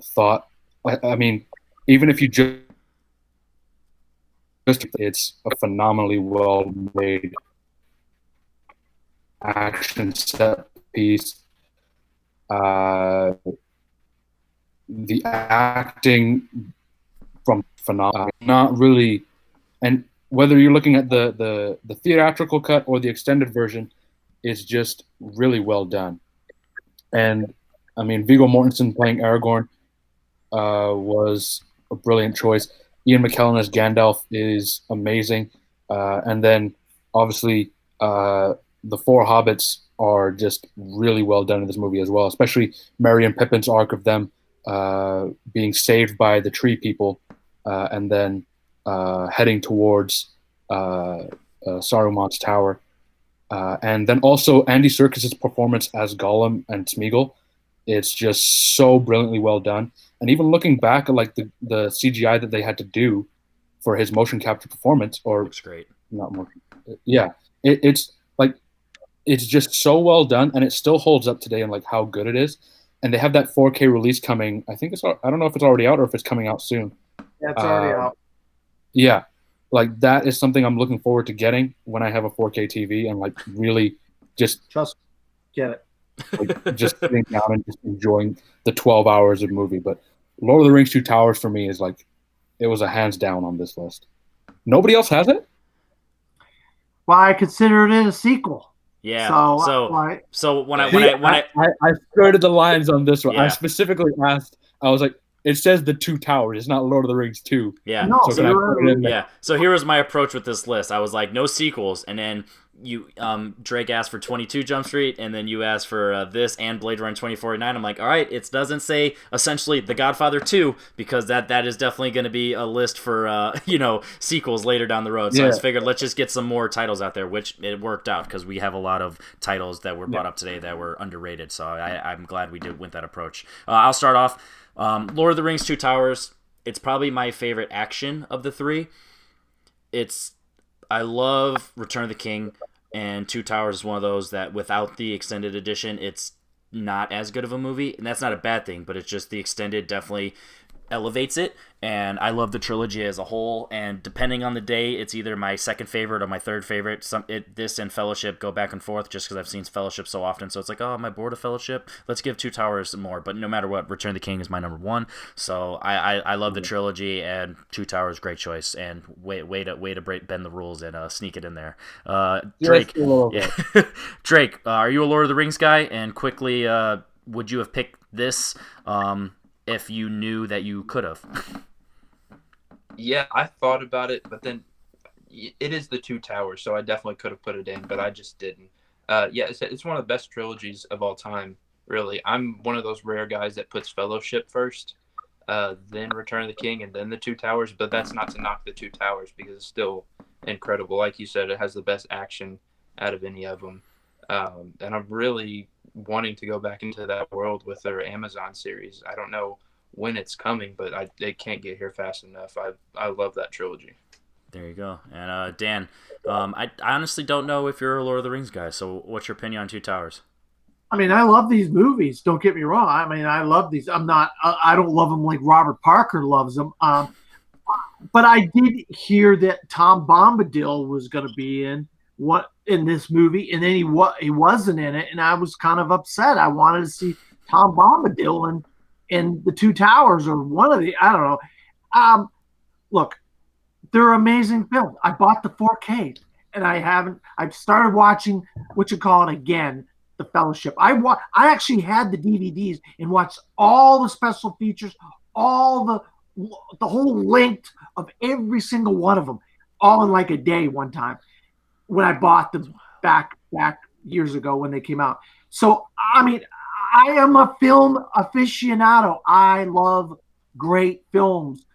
thought, I mean, even if you just it's a phenomenally well made action set piece. The acting from phenomenal, not really, and whether you're looking at the theatrical cut or the extended version, it's just really well done. And I mean, Viggo Mortensen playing Aragorn was a brilliant choice. Ian McKellen as Gandalf is amazing, and then obviously the 4 hobbits are just really well done in this movie as well, especially Merry and Pippin's arc of them being saved by the tree people and then heading towards Saruman's tower. And then also Andy Serkis's performance as Gollum and Smeagol. It's just so brilliantly well done. And even looking back at like the CGI that they had to do for his motion capture performance, or looks great. Not motion. Yeah, it's like it's just so well done, and it still holds up today and like how good it is. And they have that 4K release coming. I think I don't know if it's already out or if it's coming out soon. Yeah, it's already out. Yeah, like that is something I'm looking forward to getting when I have a 4K TV and like really just get it. Like just sitting down and just enjoying the 12 hours of movie. But Lord of the Rings: Two Towers for me is like, it was a hands down on this list. Nobody else has it? Well, I consider it a sequel. Yeah. So when I skirted the lines on this one. Yeah. I specifically asked. I was like, it says the Two Towers. It's not Lord of the Rings 2. Yeah. No, So can I put it in there? Yeah. So here was my approach with this list. I was like, no sequels, and then Drake asked for 22 Jump Street, and then you asked for this and Blade Runner 2049. I'm like, all right, it doesn't say essentially The Godfather 2 because that is definitely going to be a list for sequels later down the road. So I just figured let's just get some more titles out there, which it worked out because we have a lot of titles that were brought up today that were underrated. So I'm glad we went that approach. I'll start off. Lord of the Rings: Two Towers. It's probably my favorite action of the 3. I love Return of the King, and Two Towers is one of those that without the extended edition, it's not as good of a movie, and that's not a bad thing, but it's just the extended definitely elevates it, and I love the trilogy as a whole, and depending on the day, it's either my second favorite or my third favorite. This and Fellowship go back and forth just because I've seen Fellowship so often, so it's like, oh, am I bored of Fellowship? Let's give Two Towers more, but no matter what, Return of the King is my number 1, so I love the trilogy, and Two Towers, great choice, and way to bend the rules and sneak it in there. Drake, Drake, are you a Lord of the Rings guy? And quickly, would you have picked this if you knew that you could have? Yeah, I thought about it, but then it is the Two Towers, so I definitely could have put it in, but I just didn't. It's one of the best trilogies of all time, really. I'm one of those rare guys that puts Fellowship first, then Return of the King, and then the Two Towers, but that's not to knock the Two Towers because it's still incredible. Like you said, it has the best action out of any of them. And I'm really wanting to go back into that world with their Amazon series. I don't know when it's coming, but they can't get here fast enough. I love that trilogy. There you go. And Dan, I honestly don't know if you're a Lord of the Rings guy, so what's your opinion on Two Towers? I mean, I love these movies. Don't get me wrong. I mean, I love these. I don't love them like Robert Parker loves them. but I did hear that Tom Bombadil was going to be in this movie, and then he wasn't in it, and I was kind of upset. I wanted to see Tom Bombadil in the Two Towers or one of the I don't know. Look, they're amazing films. I bought the 4K, and I've started watching what you call it again, The Fellowship. I actually had the DVDs and watched all the special features, all the whole length of every single one of them, all in like a day one time when I bought them back years ago when they came out. So I mean, I am a film aficionado. I love great films.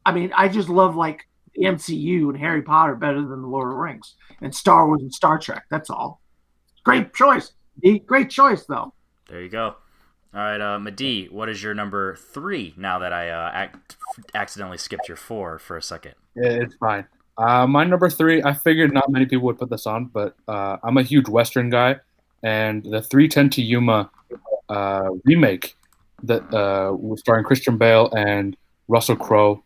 I mean, I just love like the MCU and Harry Potter better than the Lord of the Rings and Star Wars and Star Trek. That's all. Great choice. Great choice, though. There you go. All right, Madi, what is your number 3 now that I accidentally skipped your 4 for a second? Yeah, it's fine. My number 3, I figured not many people would put this on, but I'm a huge Western guy, and the 3:10 to Yuma remake that was starring Christian Bale and Russell Crowe,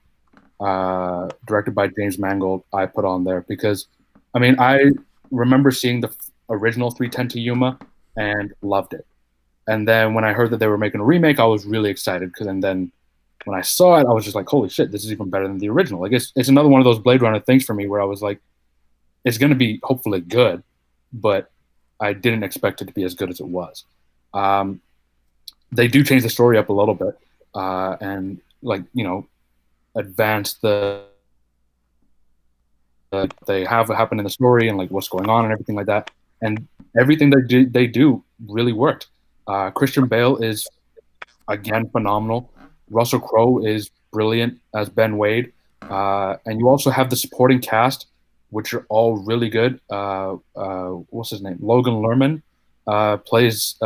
directed by James Mangold, I put on there because, I mean, I remember seeing the original 3:10 to Yuma and loved it. And then when I heard that they were making a remake, I was really excited because, and then when I saw it, I was just like, holy shit, this is even better than the original. Like it's another one of those Blade Runner things for me where I was like, it's going to be hopefully good, but I didn't expect it to be as good as it was. They do change the story up a little bit and like, you know, advance they have what happened in the story and like what's going on and everything like that. And everything they do really worked. Christian Bale is again phenomenal. Russell Crowe is brilliant as Ben Wade, and you also have the supporting cast, which are all really good. What's his name? Logan Lerman plays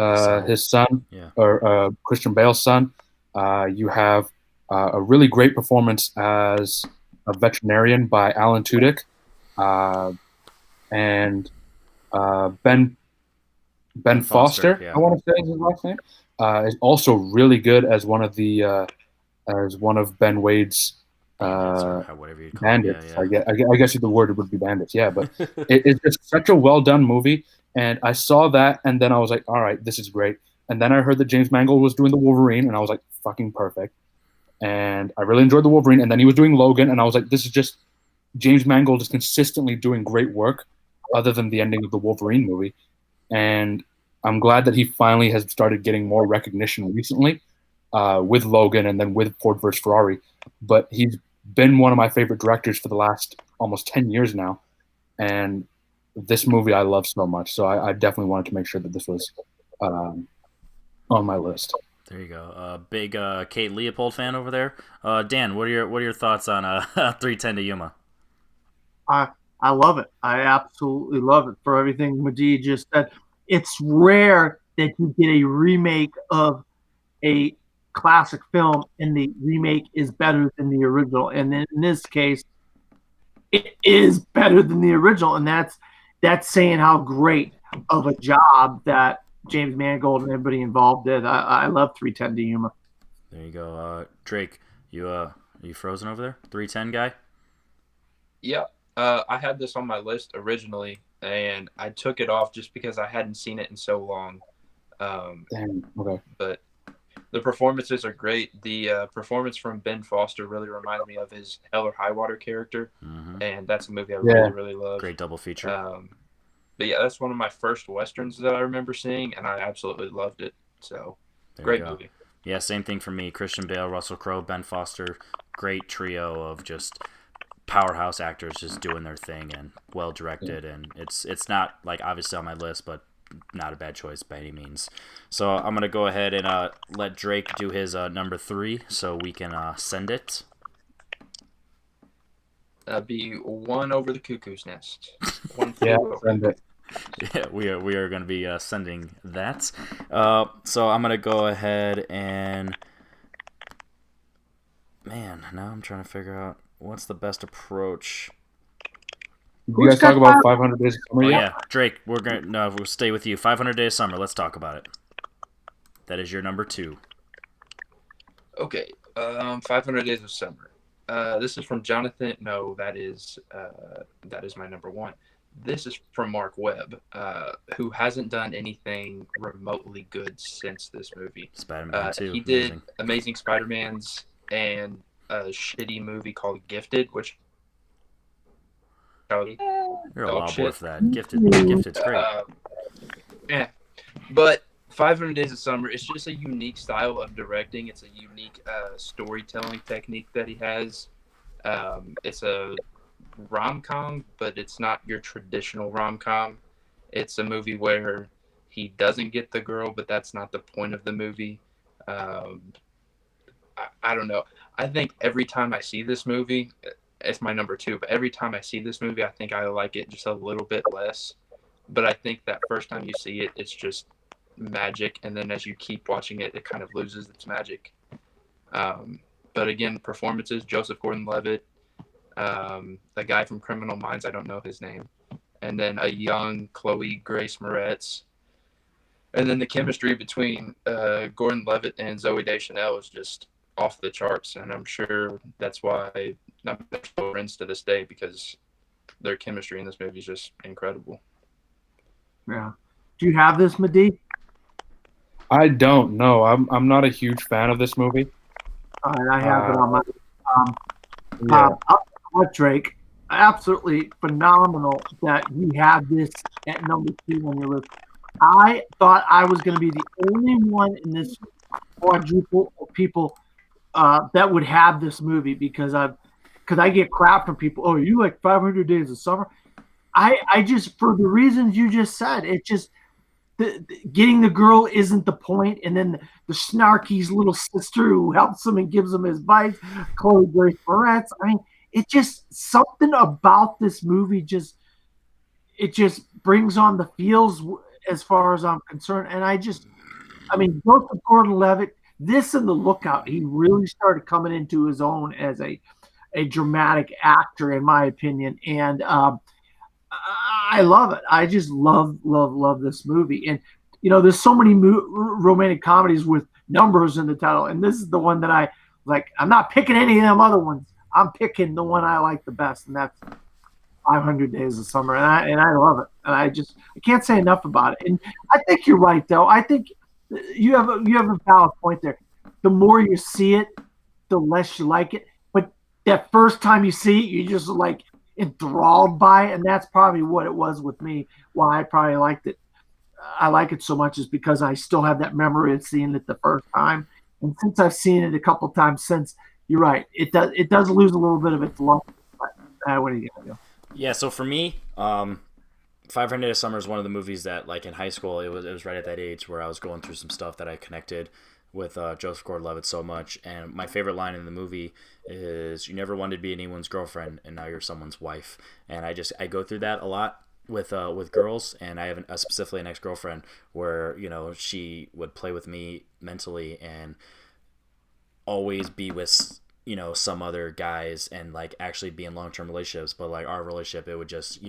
his son, or Christian Bale's son. You have a really great performance as a veterinarian by Alan Tudyk, and Ben Foster, yeah. I want to say is his last name, is also really good as one of Ben Wade's bandits. Yeah. I guess the word would be bandits. Yeah, but it's just such a well done movie. And I saw that, and then I was like, all right, this is great. And then I heard that James Mangold was doing the Wolverine, and I was like, fucking perfect. And I really enjoyed the Wolverine. And then he was doing Logan, and I was like, this is just James Mangold is consistently doing great work, other than the ending of the Wolverine movie. And I'm glad that he finally has started getting more recognition recently with Logan and then with Ford vs. Ferrari. But he's been one of my favorite directors for the last almost 10 years now. And this movie I love so much. So I definitely wanted to make sure that this was on my list. There you go. Big Kate Leopold fan over there. Dan, what are your thoughts on 3:10 to Yuma? I love it. I absolutely love it for everything Madi just said. It's rare that you get a remake of a classic film and the remake is better than the original. And in this case, it is better than the original. And that's saying how great of a job that James Mangold and everybody involved did. I love 3:10 to Yuma. There you go. Drake, are you frozen over there? 3:10 guy? Yeah. I had this on my list originally, and I took it off just because I hadn't seen it in so long. Damn. Okay. But the performances are great. The performance from Ben Foster really reminded me of his Hell or High Water character, and that's a movie I really, really love. Great double feature. But yeah, that's one of my first Westerns that I remember seeing, and I absolutely loved it. So, great movie. Yeah, same thing for me. Christian Bale, Russell Crowe, Ben Foster, great trio of just powerhouse actors just doing their thing and well directed, and it's not like obviously on my list, but not a bad choice by any means. So I'm gonna go ahead and let Drake do his number 3 so we can send it. That'd be One Over the Cuckoo's Nest. Send it. Yeah, we are going to be sending that. So I'm going to go ahead and now I'm trying to figure out what's the best approach. You guys talk about 500 Days of Summer yet? Yeah, Drake, we'll stay with you. 500 Days of Summer. Let's talk about it. That is your number 2. Okay, 500 Days of Summer. This is from Jonathan. No, that is my number one. This is from Mark Webb, who hasn't done anything remotely good since this movie. Spider-Man 2. He did Amazing Spider-Mans and a shitty movie called Gifted, which You're a wild boy for that. Gifted's great. Yeah, but 500 Days of Summer, it's just a unique style of directing. It's a unique storytelling technique that he has. It's a rom-com, but it's not your traditional rom-com. It's a movie where he doesn't get the girl, but that's not the point of the movie. I don't know. I think every time I see this movie, it's my number two, but every time I see this movie, I think I like it just a little bit less. But I think that first time you see it, it's just magic, and then as you keep watching it, it kind of loses its magic. But again, performances, Joseph Gordon-Levitt, the guy from Criminal Minds, I don't know his name, and then a young Chloe Grace Moretz, and then the chemistry between Gordon-Levitt and Zooey Deschanel is just off the charts, and I'm sure that's why I'm friends to this day, because their chemistry in this movie is just incredible. Yeah. Do you have this, Madi? I don't know. I'm not a huge fan of this movie. All right, I have it on my. Yeah. What, Drake? Absolutely phenomenal that you have this at number 2 on your list. I thought I was going to be the only one in this quadruple of people that would have this movie, because I get crap from people. Oh, you like 500 Days of Summer? I just, for the reasons you just said, it just. Getting the girl isn't the point, and then the snarky's little sister who helps him and gives him his advice, Chloe Grace Moretz. I mean, it just, something about this movie just brings on the feels as far as I'm concerned. And Joseph Gordon-Levitt, this and The Lookout, he really started coming into his own as a dramatic actor, in my opinion. And I love it. I just love this movie. And, there's so many romantic comedies with numbers in the title. And this is the one that I like. I'm not picking any of them other ones. I'm picking the one I like the best, and that's 500 Days of Summer. And I love it. And I can't say enough about it. And I think you're right, though. I think you have a valid point there. The more you see it, the less you like it. But that first time you see it, you just like enthralled by it, and that's probably what it was with me. Why I probably liked it. I like it so much is because I still have that memory of seeing it the first time, and since I've seen it a couple times since, you're right. It does lose a little bit of its love. But what are you gonna do? Yeah. So for me, 500 Days of Summer is one of the movies that, like in high school, it was right at that age where I was going through some stuff that I connected with Joseph Gordon-Levitt so much. And my favorite line in the movie is, "You never wanted to be anyone's girlfriend, and now you're someone's wife." And I go through that a lot with girls, and I have specifically an ex-girlfriend where she would play with me mentally and always be with some other guys and like actually be in long-term relationships, but like our relationship, it would just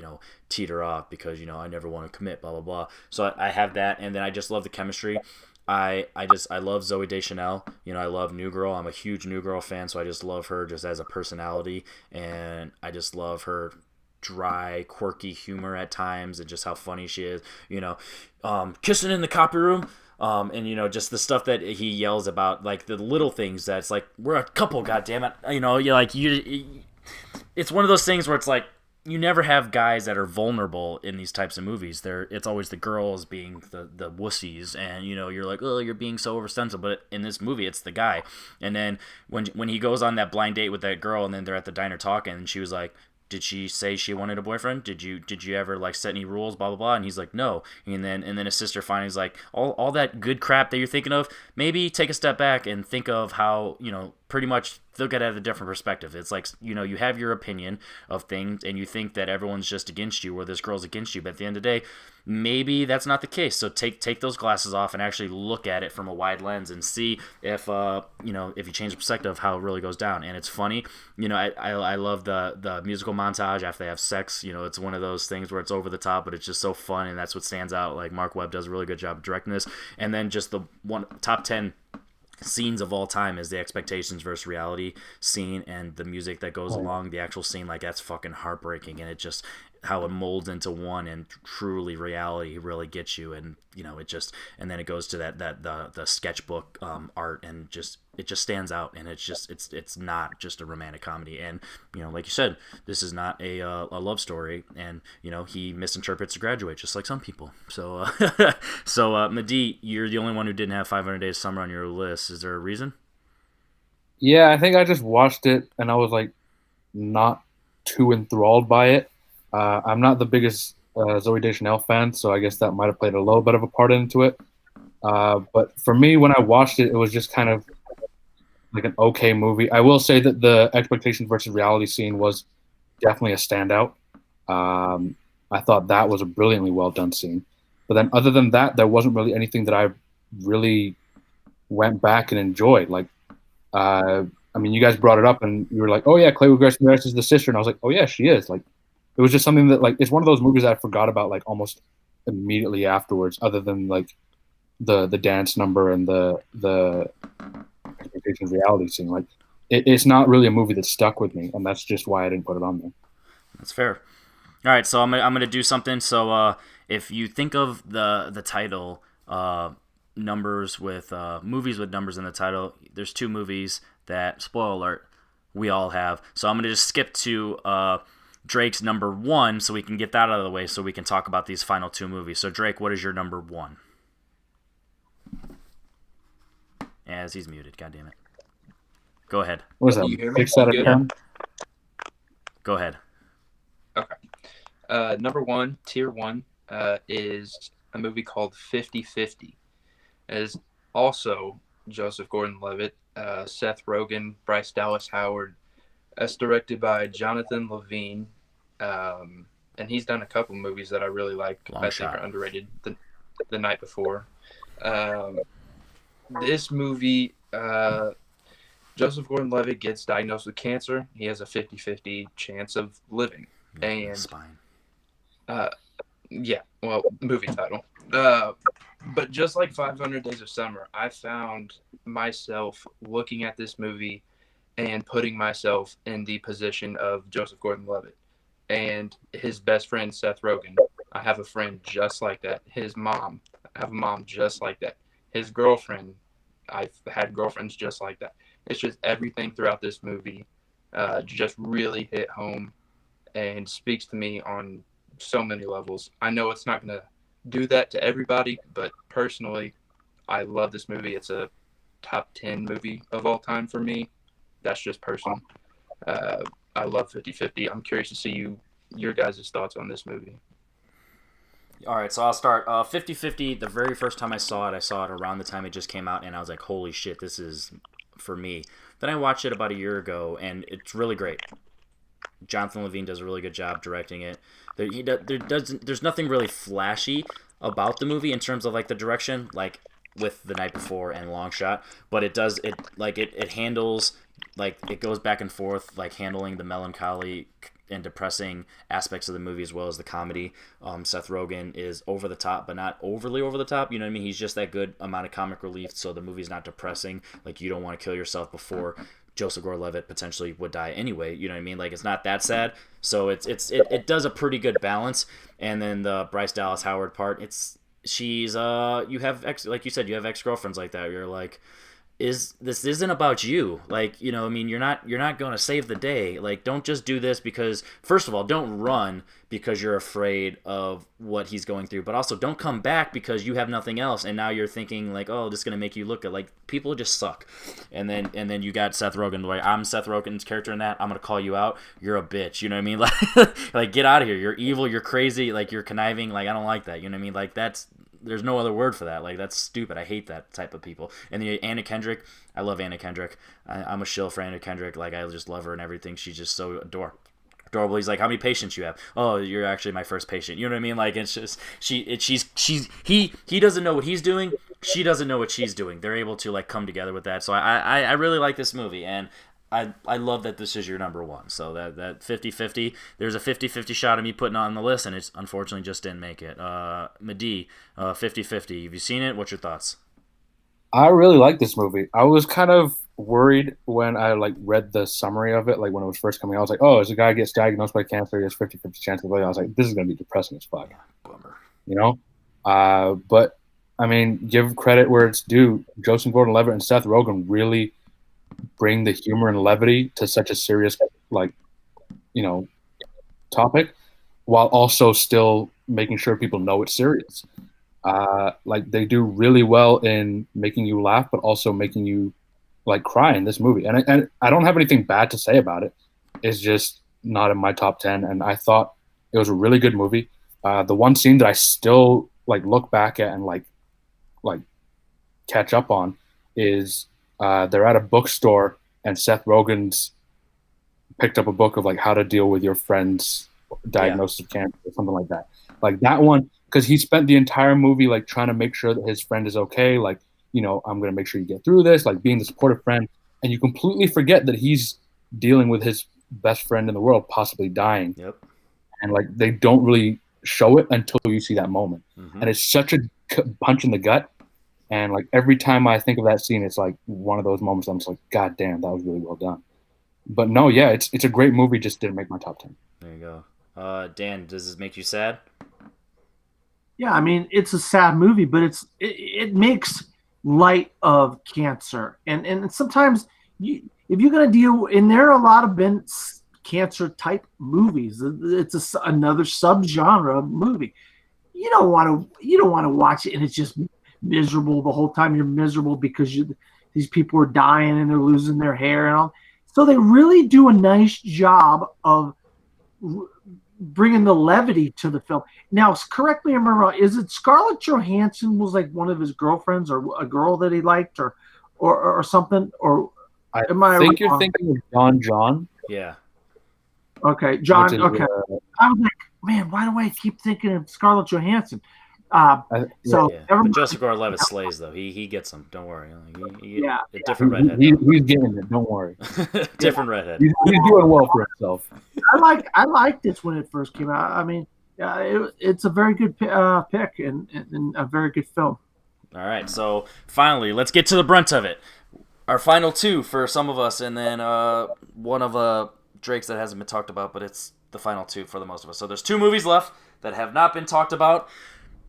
teeter off because I never want to commit, blah blah blah. So I have that, and then I just love the chemistry. I love Zooey Deschanel. I love New Girl. I'm a huge New Girl fan, so I just love her just as a personality, and I just love her dry, quirky humor at times, and just how funny she is. Kissing in the copy room. And just the stuff that he yells about, like the little things that's like, we're a couple, goddammit. It's one of those things where it's like, you never have guys that are vulnerable in these types of movies. It's always the girls being the wussies, and you're like, oh, you're being so oversensitive. But in this movie, it's the guy. And then when he goes on that blind date with that girl, and then they're at the diner talking, and she was like, did she say she wanted a boyfriend? Did you ever like set any rules? Blah blah blah. And he's like, no. And then his sister finally is like, all that good crap that you're thinking of, maybe take a step back and think of how pretty much look at it at a different perspective. It's like you have your opinion of things, and you think that everyone's just against you, or this girl's against you. But at the end of the day, maybe that's not the case. So take those glasses off and actually look at it from a wide lens and see if if you change the perspective, how it really goes down. And it's funny. I love the musical montage after they have sex. It's one of those things where it's over the top, but it's just so fun, and that's what stands out. Like Mark Webb does a really good job of directing this. And then just the top 10 scenes of all time is the expectations versus reality scene, and the music that goes along the actual scene. Like, that's fucking heartbreaking, and it just how it molds into one, and truly reality really gets you. And it just, and then it goes to the sketchbook art, and just it just stands out. And it's not just a romantic comedy. And like you said, this is not a love story, and he misinterprets to graduate just like some people. So Madi, you're the only one who didn't have 500 Days of Summer on your list. Is there a reason? Yeah, I think I just watched it and I was like not too enthralled by it. I'm not the biggest Zoe Deschanel fan, so I guess that might have played a little bit of a part into it. But for me, when I watched it, it was just kind of like an okay movie. I will say that the expectations versus reality scene was definitely a standout. I thought that was a brilliantly well done scene. But then, other than that, there wasn't really anything that I really went back and enjoyed. Like, I mean, you guys brought it up, and you were like, "Oh yeah, Chloe Grace Moretz is the sister," and I was like, "Oh yeah, she is." Like, it was just something that, like, it's one of those movies that I forgot about like almost immediately afterwards. Other than like the dance number and the expectations reality scene, like it's not really a movie that stuck with me, and that's just why I didn't put it on there. That's fair. All right, so I'm gonna do something. So if you think of the title, numbers with movies with numbers in the title, there's two movies that, spoiler alert, we all have. So I'm gonna just skip to Drake's number one, so we can get that out of the way, so we can talk about these final two movies. So Drake, what is your number one? As he's muted, God damn it. Go ahead. What was that? Can you hear me? 6 out of Good. 10. Go ahead. Okay. Number one, tier one, is a movie called 50-50. It is also Joseph Gordon-Levitt, Seth Rogen, Bryce Dallas Howard. It's directed by Jonathan Levine, and he's done a couple movies that I really like. I think are underrated. The Night Before. This movie, Joseph Gordon-Levitt gets diagnosed with cancer. He has a 50-50 chance of living. And Spine. yeah, well, movie title. But just like 500 Days of Summer, I found myself looking at this movie and putting myself in the position of Joseph Gordon-Levitt and his best friend, Seth Rogen. I have a friend just like that. His mom, I have a mom just like that. His girlfriend, I've had girlfriends just like that. It's just everything throughout this movie just really hit home and speaks to me on so many levels. I know it's not going to do that to everybody, but personally, I love this movie. It's a top 10 movie of all time for me. That's just personal. I love 50-50. I'm curious to see your guys' thoughts on this movie. All right, so I'll start. 50-50, the very first time I saw it around the time it just came out, and I was like, holy shit, this is for me. Then I watched it about a year ago, and it's really great. Jonathan Levine does a really good job directing it. There's nothing really flashy about the movie in terms of like the direction, like with The Night Before and Long Shot, but it handles, like, it goes back and forth, like handling the melancholy and depressing aspects of the movie as well as the comedy. Seth Rogen is over the top, but not overly over the top. You know what I mean? He's just that good amount of comic relief, so the movie's not depressing. Like, you don't want to kill yourself before Joseph Gordon-Levitt potentially would die anyway. You know what I mean? Like, it's not that sad. So it does a pretty good balance. And then the Bryce Dallas Howard part, you have like you said, you have ex-girlfriends like that. You're like, this isn't about you. Like, you know, I mean, you're not going to save the day. Like, don't just do this because, first of all, don't run because you're afraid of what he's going through, but also don't come back because you have nothing else, and now you're thinking like, oh, this is gonna make you look good. Like, people just suck. And then you got Seth Rogen. Like, I'm Seth Rogen's character in that. I'm gonna call you out. You're a bitch. You know what I mean? Like get out of here. You're evil. You're crazy. Like, you're conniving. Like, I don't like that. You know what I mean? Like, there's no other word for that. Like, that's stupid. I hate that type of people. And then Anna Kendrick. I love Anna Kendrick. I'm a shill for Anna Kendrick. Like, I just love her and everything. She's just so adorable. He's like, how many patients you have? Oh, you're actually my first patient. You know what I mean? Like, it's just he doesn't know what he's doing. She doesn't know what she's doing. They're able to like come together with that. So I really like this movie, and I love that this is your number one. So that 50-50, there's a 50-50 shot of me putting it on the list, and it's unfortunately just didn't make it. Madi, 50-50. Have you seen it? What's your thoughts? I really like this movie. I was kind of worried when I like read the summary of it, like when it was first coming out. I was like, oh, as a guy gets diagnosed by cancer, he has 50-50 chance of living. I was like, this is gonna be depressing as fuck. Bummer. You know? But I mean, give credit where it's due. Joseph Gordon-Levitt and Seth Rogen really bring the humor and levity to such a serious, like, you know, topic, while also still making sure people know it's serious. Like they do really well in making you laugh, but also making you like cry in this movie. And I don't have anything bad to say about it. It's just not in my top 10. And I thought it was a really good movie. The one scene that I still like look back at and like catch up on is they're at a bookstore and Seth Rogen's picked up a book of like how to deal with your friend's diagnosis of cancer or something like that. Like that one, because he spent the entire movie like trying to make sure that his friend is okay. Like, you know, I'm gonna make sure you get through this, like being the supportive friend, and you completely forget that he's dealing with his best friend in the world possibly dying. Yep. And like they don't really show it until you see that moment, Mm-hmm. and it's such a punch in the gut. And like every time I think of that scene, it's like one of those moments I'm just like, God damn, that was really well done. But no, yeah, it's a great movie. Just didn't make my top 10. There you go. Dan, does this make you sad? Yeah, I mean, it's a sad movie, but it makes light of cancer, and sometimes if you're gonna deal, and there are a lot of been cancer type movies. It's another subgenre movie. You don't want to watch it, and it's just miserable the whole time. You're miserable because these people are dying and they're losing their hair and all. So they really do a nice job of bringing the levity to the film. Now, correct me if I'm wrong. Is it Scarlett Johansson was like one of his girlfriends, or a girl that he liked, or something? Or I am I think you're wrong? thinking of John. Yeah. Okay, John. Which is, Okay, I was like, man, why do I keep thinking of Scarlett Johansson? So Yeah. everybody, But Joseph Gordon-Levitt slays though. He gets them. Don't worry. Yeah. A different redhead. He's getting it. Don't worry. Different redhead. He's doing well for himself. I liked this when it first came out. I mean, it's a very good pick and a very good film. All right. So finally, let's get to the brunt of it. Our final two for some of us, and then one of Drake's that hasn't been talked about, but it's the final two for the most of us. So there's two movies left that have not been talked about.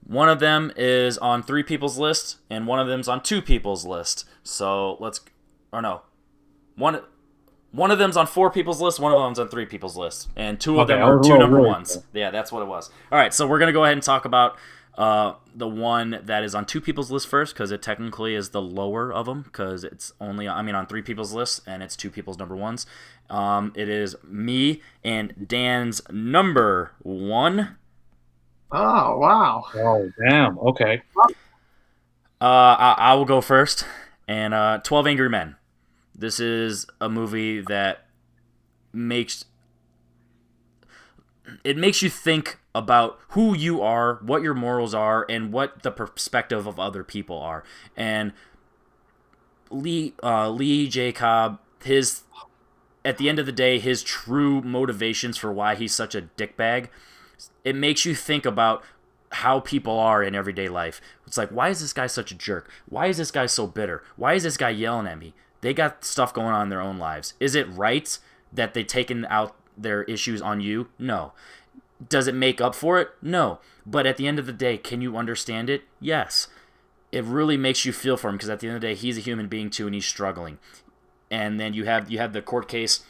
One of them is on 3 people's list, and one of them's on 2 people's list. So one of them's on 4 people's list, one of them's on 3 people's list, and two of them are 2 number ones. Yeah, that's what it was. All right, so we're gonna go ahead and talk about the one that is on 2 people's list first, because it technically is the lower of them, because it's only on 3 people's list, and it's 2 people's number ones. It is me and Dan's number 1. Oh wow! Oh damn. Okay. I will go first. And 12 Angry Men. This is a movie that makes you think about who you are, what your morals are, and what the perspective of other people are. And Lee J. Cobb, at the end of the day, his true motivations for why he's such a dickbag, it makes you think about how people are in everyday life. It's like, why is this guy such a jerk? Why is this guy so bitter? Why is this guy yelling at me? They got stuff going on in their own lives. Is it right that they've taken out their issues on you? No. Does it make up for it? No. But at the end of the day, can you understand it? Yes. It really makes you feel for him, because at the end of the day, he's a human being too, and he's struggling. And then you have the court case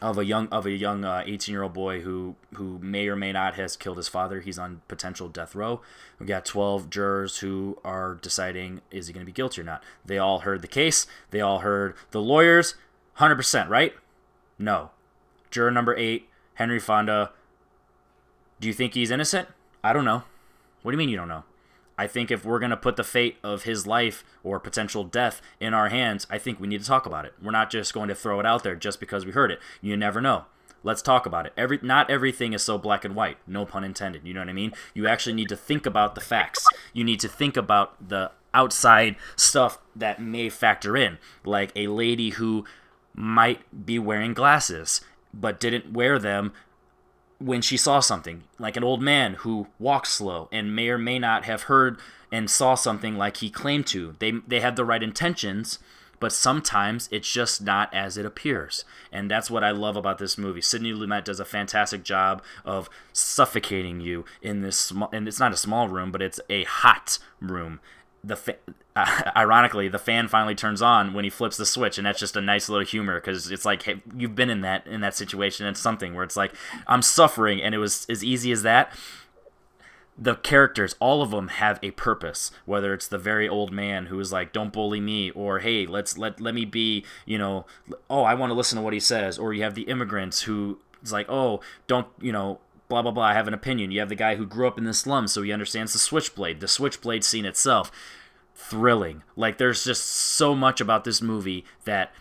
of a young 18-year-old boy who may or may not has killed his father. He's on potential death row. We got 12 jurors who are deciding, is he going to be guilty or not. They all heard the case. They all heard the lawyers. 100%, right? No. Juror number 8, Henry Fonda. Do you think he's innocent? I don't know. What do you mean you don't know? I think if we're going to put the fate of his life or potential death in our hands, I think we need to talk about it. We're not just going to throw it out there just because we heard it. You never know. Let's talk about it. Not everything is so black and white. No pun intended. You know what I mean? You actually need to think about the facts. You need to think about the outside stuff that may factor in, like a lady who might be wearing glasses but didn't wear them when she saw something, like an old man who walks slow and may or may not have heard and saw something like he claimed to. They have the right intentions, but sometimes it's just not as it appears. And that's what I love about this movie. Sidney Lumet does a fantastic job of suffocating you in this small, and it's not a small room, but it's a hot room. Ironically, the fan finally turns on when he flips the switch, and that's just a nice little humor, because it's like, hey, you've been in that situation. It's something where it's like, I'm suffering, and it was as easy as that. The characters, all of them have a purpose, whether it's the very old man who is like, don't bully me, or hey, let me be, I want to listen to what he says, or you have the immigrants who is like, oh, don't, blah, blah, blah, I have an opinion. You have the guy who grew up in the slums, so he understands the switchblade scene itself. Thrilling. Like, there's just so much about this movie that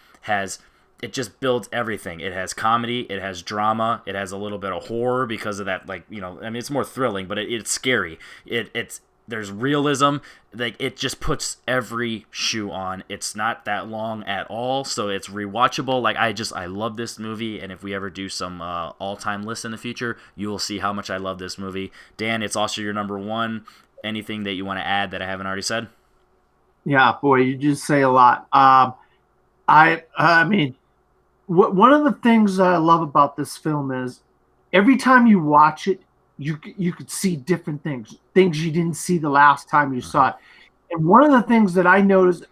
it just builds everything. It has comedy, it has drama, it has a little bit of horror because of that, it's more thrilling, but it's scary. There's realism. Like, it just puts every shoe on. It's not that long at all, so it's rewatchable. Like, I love this movie, and if we ever do some all-time lists in the future, you will see how much I love this movie. Dan, it's also your number one. Anything that you want to add that I haven't already said? Yeah, boy, you just say a lot. I mean, one of the things I love about this film is every time you watch it, you could see different things you didn't see the last time you saw it. And one of the things that I noticed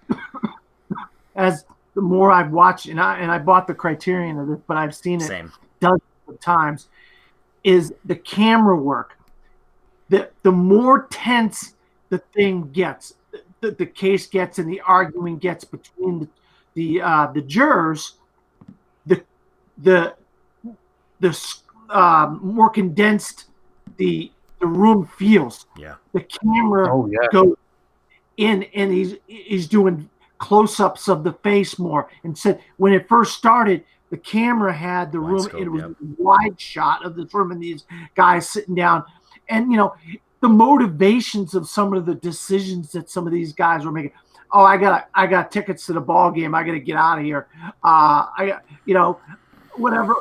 as the more I've watched, and I bought the Criterion of this, but I've seen it dozens of times, is the camera work. The more tense the thing gets, the case gets, and the arguing gets between the jurors, the more condensed the room feels. Yeah. The camera goes in, and he's doing close-ups of the face more. And said when it first started, the camera had the room. It was a wide shot of this room and these guys sitting down, and the motivations of some of the decisions that some of these guys were making. Oh, I got tickets to the ball game. I got to get out of here. I got, whatever,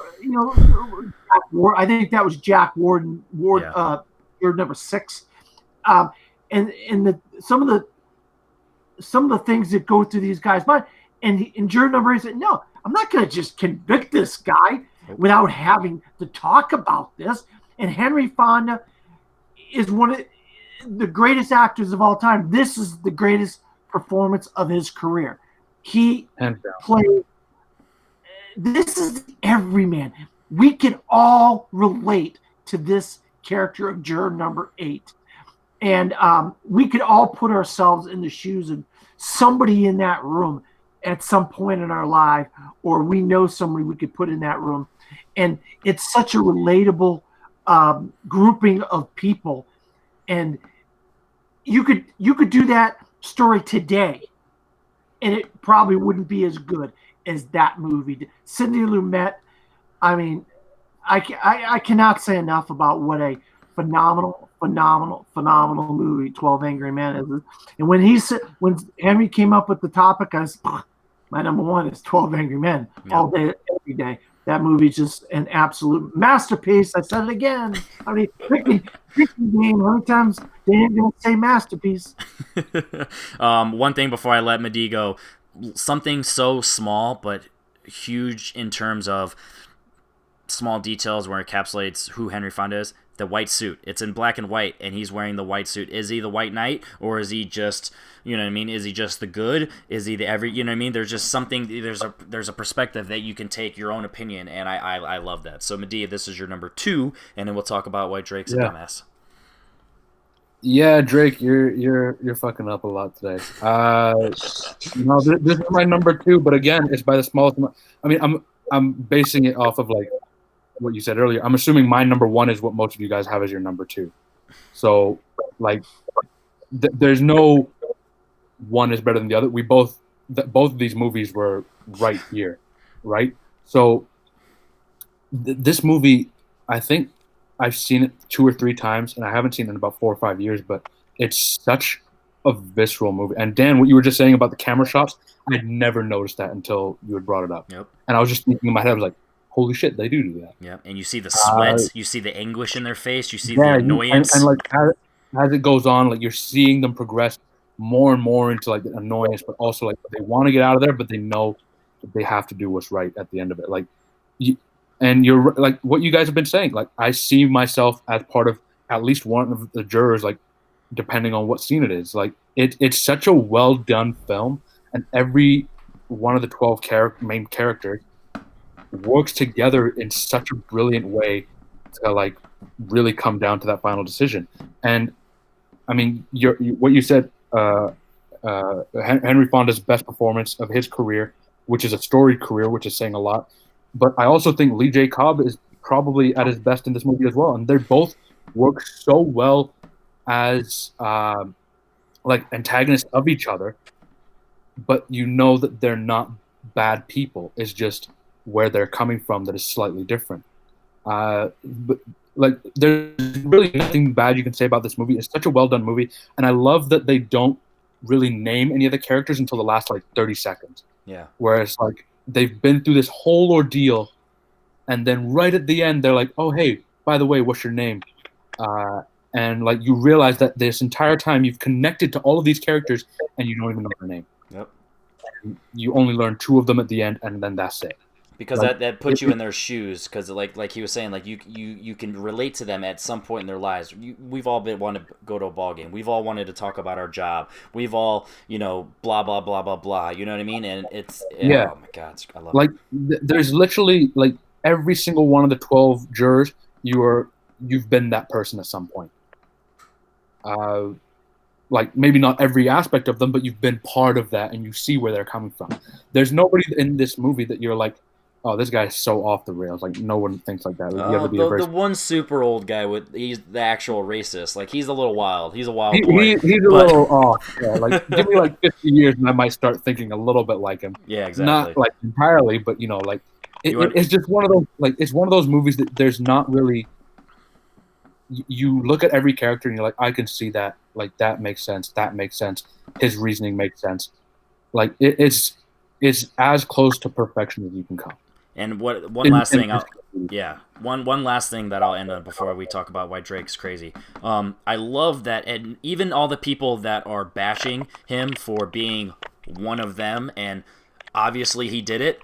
I think that was Jack Ward, your number 6. And some of the things that go through these guys' mind, and juror number 8 said, no, I'm not going to just convict this guy without having to talk about this. And Henry Fonda is one of the greatest actors of all time. This is the greatest performance of his career. He played. This is everyman. We can all relate to this character of juror number 8. And we could all put ourselves in the shoes of somebody in that room at some point in our life, or we know somebody we could put in that room. And it's such a relatable grouping of people. And you could do that story today, and it probably wouldn't be as good as that movie. Sidney Lumet, I mean, I cannot say enough about what a phenomenal movie 12 Angry Men is. And when Henry came up with the topic, I was, my number one is 12 Angry Men all day, every day. That movie's just an absolute masterpiece. I said it again. I mean, drinking game, how many times they ain't going to say masterpiece? One thing before I let Mehdi go, something so small but huge in terms of small details where it encapsulates who Henry Fonda is. The white suit. It's in black and white, and he's wearing the white suit. Is he the White Knight, or is he just, is he just the good? Is he the There's just something, there's a perspective that you can take your own opinion, and I love that. So, Mehdi, this is your number 2, and then we'll talk about why Drake's a dumbass. Yeah, Drake, you're fucking up a lot today. This is my number 2, but again, it's by the smallest amount. I mean, I'm basing it off of like what you said earlier. I'm assuming my number 1 is what most of you guys have as your number 2. So, like, there's no one is better than the other. We both of these movies were right here, right? So, this movie, I think I've seen it 2 or 3 times, and I haven't seen it in about 4 or 5 years. But it's such a visceral movie. And Dan, what you were just saying about the camera shots, I'd never noticed that until you had brought it up. Yep. And I was just thinking in my head, I was like, holy shit, they do that. Yeah, and you see the sweat, you see the anguish in their face, you see the Yeah, annoyance. and like as it goes on, like you're seeing them progress more and more into like the annoyance, but also like they want to get out of there, but they know that they have to do what's right at the end of it. Like, and you're like what you guys have been saying. Like, I see myself as part of at least one of the jurors. Like, depending on what scene it is, like it's such a well done film, and every one of the 12 main characters works together in such a brilliant way to like really come down to that final decision. And I mean, what you said, Henry Fonda's best performance of his career, which is a storied career, which is saying a lot. But I also think Lee J. Cobb is probably at his best in this movie as well, and they both work so well as like antagonists of each other. But you know that they're not bad people. It's just where they're coming from that is slightly different. But like, there's really nothing bad you can say about this movie. It's such a well done movie, and I love that they don't really name any of the characters until the last like 30 seconds. Yeah. Whereas like they've been through this whole ordeal, and then right at the end they're like, "Oh hey, by the way, what's your name?" And like you realize that this entire time you've connected to all of these characters, and you don't even know their name. Yep. And you only learn 2 of them at the end, and then that's it. Because Like, that puts you in their shoes. Because like he was saying, like you can relate to them at some point in their lives. We've all wanted to go to a ball game. We've all wanted to talk about our job. We've all blah blah blah blah blah. You know what I mean? And Yeah. Oh my God, I love like it. there's literally like every single one of the 12 jurors, you've been that person at some point. Like maybe not every aspect of them, but you've been part of that, and you see where they're coming from. There's nobody in this movie that you're like, oh, this guy's so off the rails. Like, no one thinks like that. The one super old guy he's the actual racist. Like, he's a little wild. He's a wild boy. He's a little off. Yeah. Like, give me like 50 years, and I might start thinking a little bit like him. Yeah, exactly. Not like entirely, but like it's just one of those it's one of those movies that there's not really. You look at every character and you're like, I can see that. Like, that makes sense. That makes sense. His reasoning makes sense. Like, it's as close to perfection as you can come. And one last thing that I'll end on before we talk about why Drake's crazy. I love that, and even all the people that are bashing him for being one of them, and obviously he did it,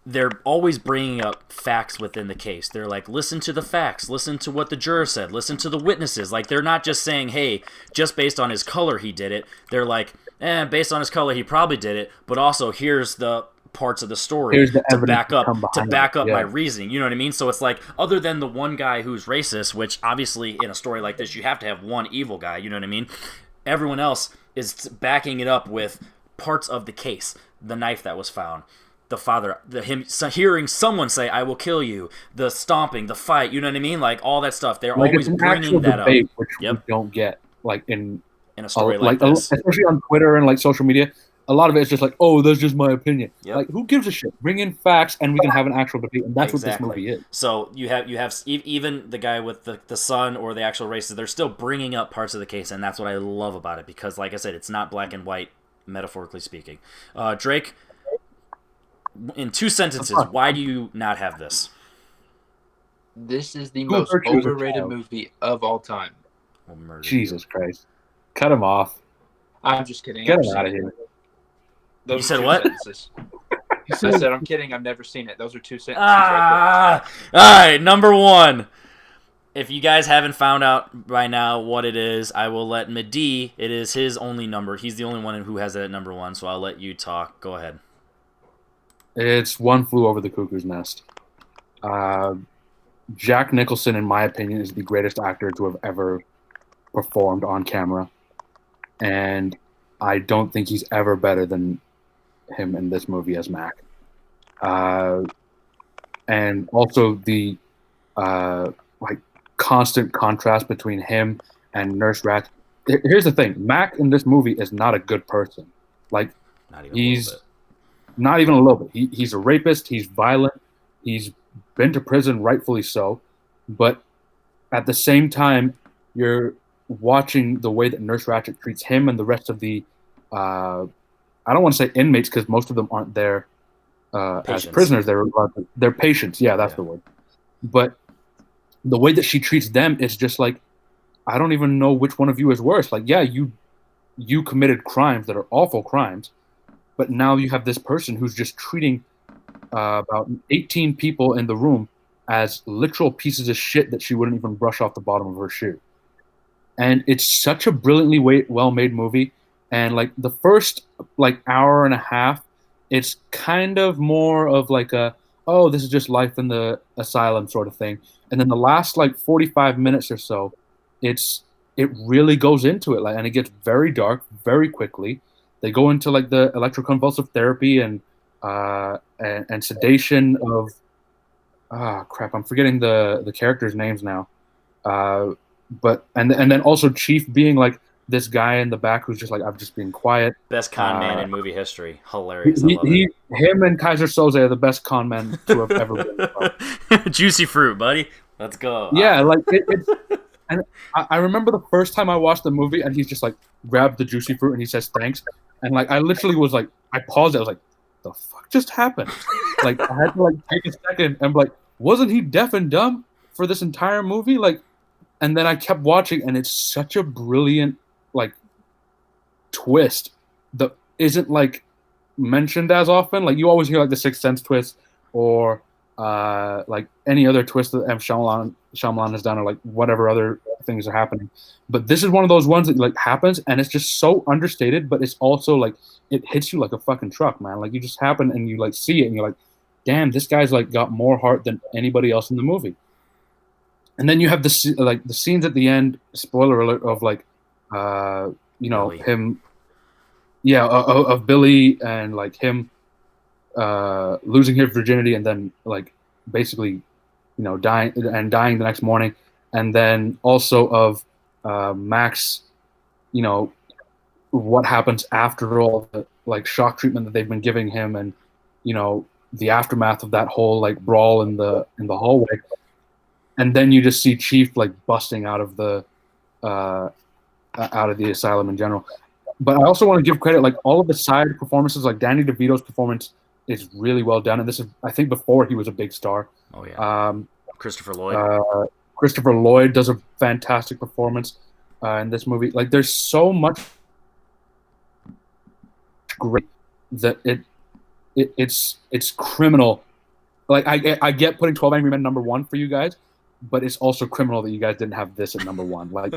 they're always bringing up facts within the case. They're like, listen to the facts, listen to what the juror said, listen to the witnesses. Like, they're not just saying, hey, just based on his color he did it. They're like, based on his color he probably did it, but also here's the parts of the story to back up my reasoning. You know what I mean? So it's like, other than the one guy who's racist, which obviously in a story like this you have to have one evil guy, you know what I mean? Everyone else is backing it up with parts of the case. The knife that was found, the father, hearing someone say, I will kill you, the stomping, the fight, you know what I mean? Like, all that stuff. They're like, always bringing that up. Which we don't get, like, in a story like this. Especially on Twitter and, like, social media. A lot of it is just like, oh, that's just my opinion. Yep. Like, who gives a shit? Bring in facts, and we can have an actual debate, and that's what this movie is. So you have even the guy with the son or the actual races, they're still bringing up parts of the case, and that's what I love about it, because, like I said, it's not black and white, metaphorically speaking. Drake, in 2 sentences, why do you not have this? This is the most overrated movie of all time. Jesus Christ. Cut him off. I'm just kidding. Get him out of here. You said what? I said, I'm kidding. I've never seen it. Those are 2 sentences. All right, number 1. If you guys haven't found out by now what it is, I will let Mehdi. It is his only number. He's the only one who has it at number 1, so I'll let you talk. Go ahead. It's One Flew Over the Cuckoo's Nest. Jack Nicholson, in my opinion, is the greatest actor to have ever performed on camera. And I don't think he's ever better than him in this movie as Mac. And also the like constant contrast between him and Nurse Ratched. Here's the thing: Mac in this movie is not a good person. Like, he's not even a little bit. He's a rapist. He's violent. He's been to prison, rightfully so. But at the same time, you're watching the way that Nurse Ratched treats him and the rest of the I don't want to say inmates, because most of them aren't there as Patients. prisoners. They're patients. Yeah, that's the word. But the way that she treats them is just like, I don't even know which one of you is worse. Like, yeah, you committed crimes that are awful crimes, but now you have this person who's just treating about 18 people in the room as literal pieces of shit that she wouldn't even brush off the bottom of her shoe. And it's such a brilliantly well-made movie. And like the first like hour and a half, it's kind of more of like a, oh, this is just life in the asylum sort of thing. And then the last like 45 minutes or so, it really goes into it, like, and it gets very dark very quickly. They go into like the electroconvulsive therapy and sedation of crap, I'm forgetting the characters' names now. But then also Chief being like this guy in the back who's just like, I've just been quiet. Best con man in movie history. Hilarious. I love it. Him and Kaiser Soze are the best con men to have ever been. Juicy fruit, buddy. Let's go. Yeah, like it's. And I remember the first time I watched the movie, and he's just like grabbed the juicy fruit and he says thanks, and like I literally was like, I paused it. I was like, the fuck just happened? Like I had to like take a second and be like, wasn't he deaf and dumb for this entire movie? Like, and then I kept watching, and it's such a brilliant like twist that isn't like mentioned as often. Like you always hear like the Sixth Sense twist or like any other twist that M. Shyamalan has done, or like whatever other things are happening. But this is one of those ones that like happens, and it's just so understated, but it's also like it hits you like a fucking truck, man. Like you just happen and you like see it, and you're like, damn, this guy's like got more heart than anybody else in the movie. And then you have the scenes at the end, spoiler alert, of like Billy. Him, of Billy and like him losing his virginity and then like basically dying the next morning, and then also of Max, what happens after all the like shock treatment that they've been giving him, and the aftermath of that whole like brawl in the hallway, and then you just see Chief like busting out of the asylum in general. But I also want to give credit, like all of the side performances, like Danny DeVito's performance is really well done, and this is, I think, before he was a big star. Oh yeah. Christopher Lloyd. Christopher Lloyd does a fantastic performance in this movie. Like, there's so much great that it's criminal. Like, I get putting 12 Angry Men number one for you guys, but it's also criminal that you guys didn't have this at number one. Like,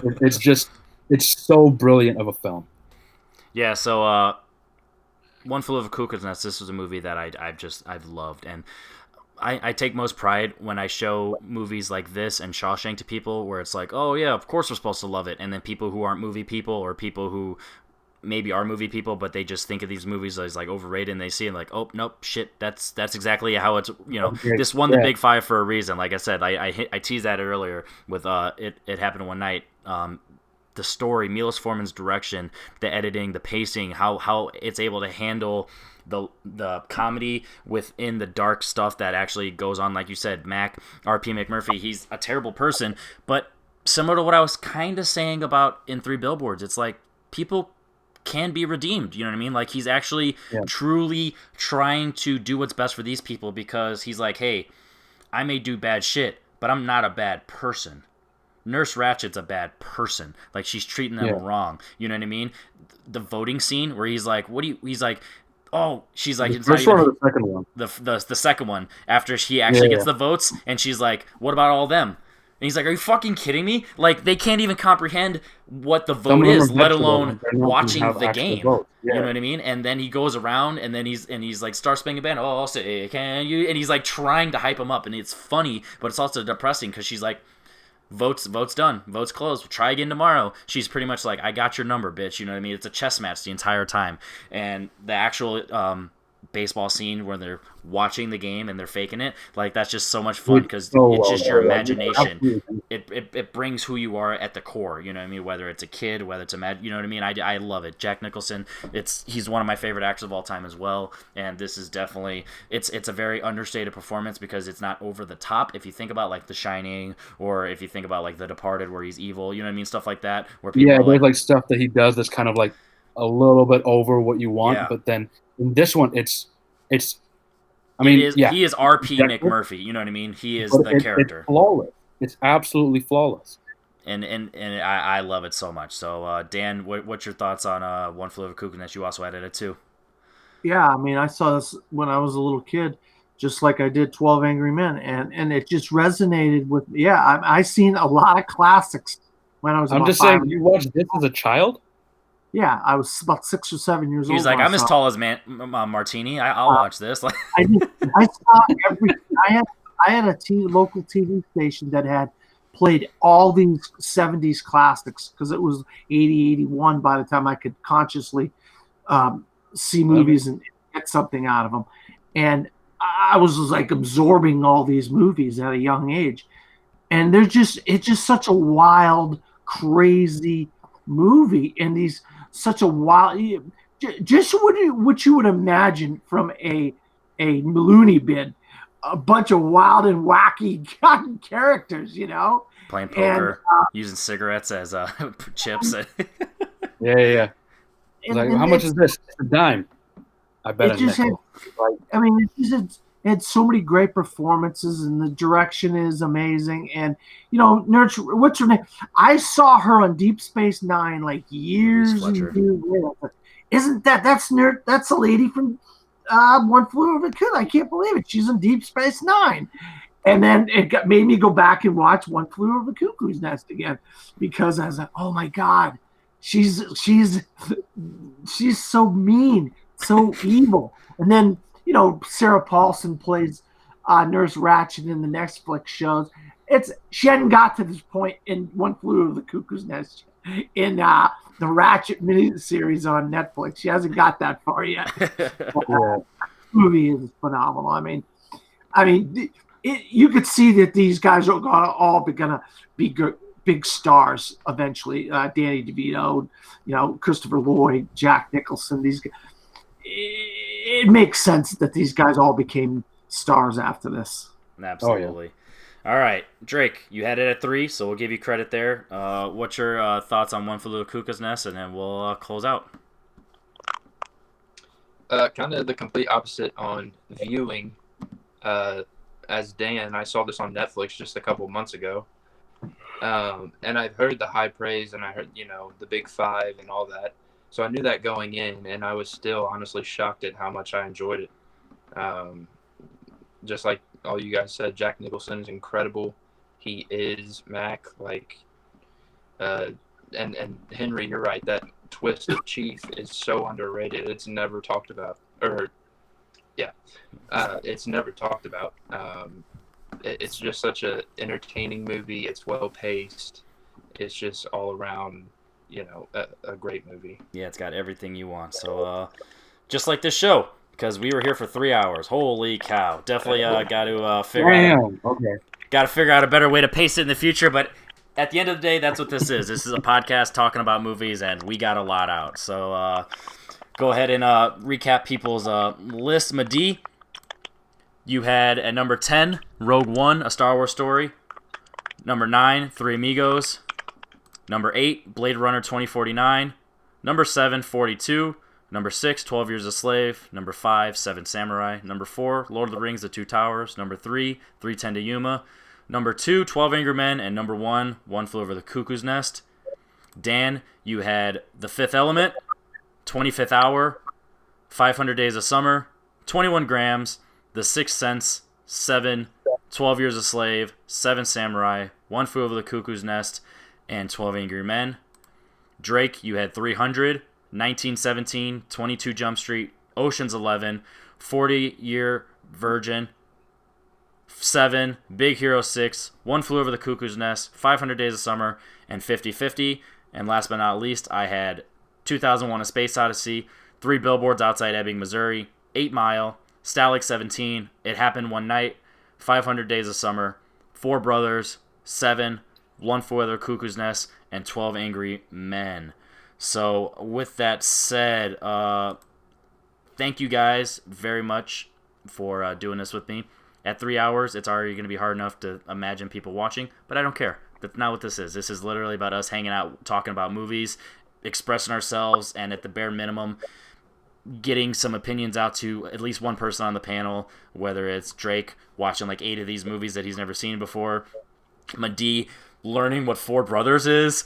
it's so brilliant of a film. Yeah. So, One Flew Over Cuckoo's Nest. This was a movie that I've loved, and I take most pride when I show movies like this and Shawshank to people, where it's like, oh yeah, of course we're supposed to love it, and then people who aren't movie people, or people who maybe are movie people, but they just think of these movies as like overrated, and they see it like, oh nope, shit, that's exactly how it's, this won the Big Five for a reason. Like I said, I teased that earlier with it happened one night. The story, Milos Forman's direction, the editing, the pacing, how it's able to handle the comedy within the dark stuff that actually goes on. Like you said, R.P. McMurphy, he's a terrible person, but similar to what I was kind of saying about in Three Billboards, it's like people can be redeemed, you know what I mean? Like, he's actually truly trying to do what's best for these people, because he's like, hey, I may do bad shit, but I'm not a bad person. Nurse Ratchet's a bad person. Like, she's treating them wrong. You know what I mean? The voting scene where he's like, he's like, oh, she's like, it's first not even, one or the second one? The second one, after she actually gets the votes, and she's like, what about all them? And he's like, are you fucking kidding me? Like, they can't even comprehend what the vote is, let alone watching the game. You know what I mean? And then he goes around, and then he's like, Star Spangled Banner, oh, say, can you? And he's like trying to hype him up, and it's funny, but it's also depressing, because she's like, votes done, votes closed, try again tomorrow. She's pretty much like, I got your number, bitch. You know what I mean? It's a chess match the entire time. And the actual baseball scene where they're watching the game and they're faking it, like, that's just so much fun, because it's just your imagination. It brings who you are at the core, you know what I mean? Whether it's a kid, whether it's you know what I mean? I love it. Jack Nicholson, he's one of my favorite actors of all time as well, and this is definitely, it's a very understated performance, because it's not over the top. If you think about like The Shining, or if you think about like The Departed, where he's evil, you know what I mean? Stuff like that, where people there's like stuff that he does that's kind of like a little bit over what you want, but then in this one, it's I mean, he is R.P. Exactly. McMurphy. You know what I mean? He is But the character. It's flawless. It's absolutely flawless. And I love it so much. So Dan, what's your thoughts on One Flew Over the Cuckoo's Nest? You also added it too. Yeah, I mean, I saw this when I was a little kid, just like I did 12 Angry Men, and it just resonated with me. Yeah, I seen a lot of classics when I was. I'm just saying, you watched this as a child? Yeah, I was about 6 or 7 years old. He was like, I'm as tall as Martini. I'll watch this. I saw every. I had a local TV station that had played all these 70s classics because it was 80, 81 by the time I could consciously see movies and get something out of them. And I was like absorbing all these movies at a young age. And it's just such a wild, crazy movie. And such a wild, just what you would imagine from a loony bin. A bunch of wild and wacky characters, playing poker, using cigarettes as chips. Yeah. Like, how much is this? It's a dime. I bet. It had so many great performances, and the direction is amazing. And Nurse, what's her name? I saw her on Deep Space Nine like years and years later. Isn't that's Nurse? That's a lady from One Flew Over the Cuckoo's. I can't believe it. She's in Deep Space Nine. And then made me go back and watch One Flew Over the Cuckoo's Nest again, because I was like, oh my God, she's so mean, so evil. And then, Sarah Paulson plays Nurse Ratched in the Netflix shows. She hadn't got to this point in One Flew Over the Cuckoo's Nest in the Ratched miniseries on Netflix. She hasn't got that far yet. The movie is phenomenal. I mean, you could see that these guys are all gonna be big stars eventually. Danny DeVito, Christopher Lloyd, Jack Nicholson. These guys. It makes sense that these guys all became stars after this. Absolutely. Oh, yeah. All right, Drake, you had it at 3, so we'll give you credit there. What's your thoughts on One Flew Over the Cuckoo's Nest, and then we'll close out. Kind of the complete opposite on viewing. As Dan, I saw this on Netflix just a couple months ago, and I've heard the high praise, and I heard the big 5 and all that. So I knew that going in, and I was still honestly shocked at how much I enjoyed it. Just like all you guys said, Jack Nicholson is incredible. He is Mac, and Henry, you're right. That twist of Chief is so underrated. It's never talked about, it's never talked about. It's just such a entertaining movie. It's well paced. It's just all around. A great movie. Yeah, it's got everything you want. So, just like this show, because we were here for 3 hours. Holy cow! Definitely got to figure out a better way to pace it in the future. But at the end of the day, that's what this is. This is a podcast talking about movies, and we got a lot out. So, go ahead and recap people's list. Madi, you had at number 10, Rogue One, A Star Wars Story. Number 9, Three Amigos. Number 8, Blade Runner 2049. Number 7, 42. Number 6, 12 Years a Slave. Number 5, Seven Samurai. Number 4, Lord of the Rings, The Two Towers. Number 3, 3:10 to Yuma. Number 2, 12 Angry Men. And number 1, One Flew Over the Cuckoo's Nest. Dan, you had The Fifth Element, 25th Hour, 500 Days of Summer, 21 Grams, The Sixth Sense, 7, 12 Years a Slave, Seven Samurai, One Flew Over the Cuckoo's Nest, and 12 Angry Men. Drake, you had 300, 1917, 22 Jump Street, Ocean's 11, 40-Year Virgin, 7, Big Hero 6, One Flew Over the Cuckoo's Nest, 500 Days of Summer, and 50-50. And last but not least, I had 2001: A Space Odyssey, 3 Billboards Outside Ebbing, Missouri, 8 Mile, Stalag 17, It Happened One Night, 500 Days of Summer, 4 Brothers, 7, One Flew Over the Cuckoo's Nest, and 12 Angry Men. So with that said, thank you guys very much for doing this with me. At 3 hours, it's already going to be hard enough to imagine people watching, but I don't care. That's not what this is. This is literally about us hanging out, talking about movies, expressing ourselves, and at the bare minimum, getting some opinions out to at least one person on the panel, whether it's Drake watching like 8 of these movies that he's never seen before, Madi learning what Four Brothers is,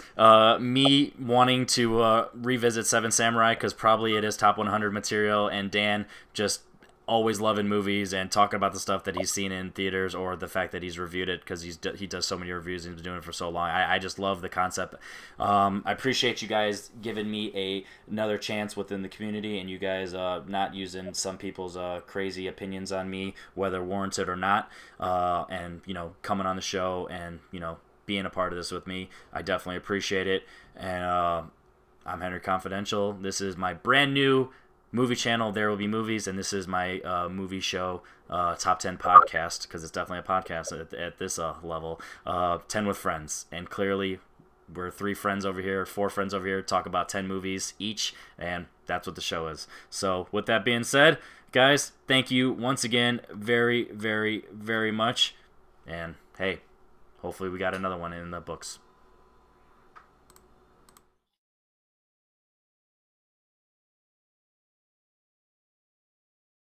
me wanting to revisit Seven Samurai because probably it is top 100 material, and Dan just always loving movies and talking about the stuff that he's seen in theaters or the fact that he's reviewed it because he does so many reviews and he's been doing it for so long. I just love the concept. I appreciate you guys giving me another chance within the community, and you guys not using some people's crazy opinions on me, whether warranted or not, and coming on the show and being a part of this with me. I definitely appreciate it. And I'm Henry Confidential. This is my brand new movie channel, There Will Be Movies, and this is my movie show, Top 10 podcast, because it's definitely a podcast at this level. 10 with friends, and clearly we're 3 friends over here, 4 friends over here, talk about 10 movies each, and that's what the show is. So with that being said, guys, thank you once again very, very, very much, and hey, hopefully we got another one in the books.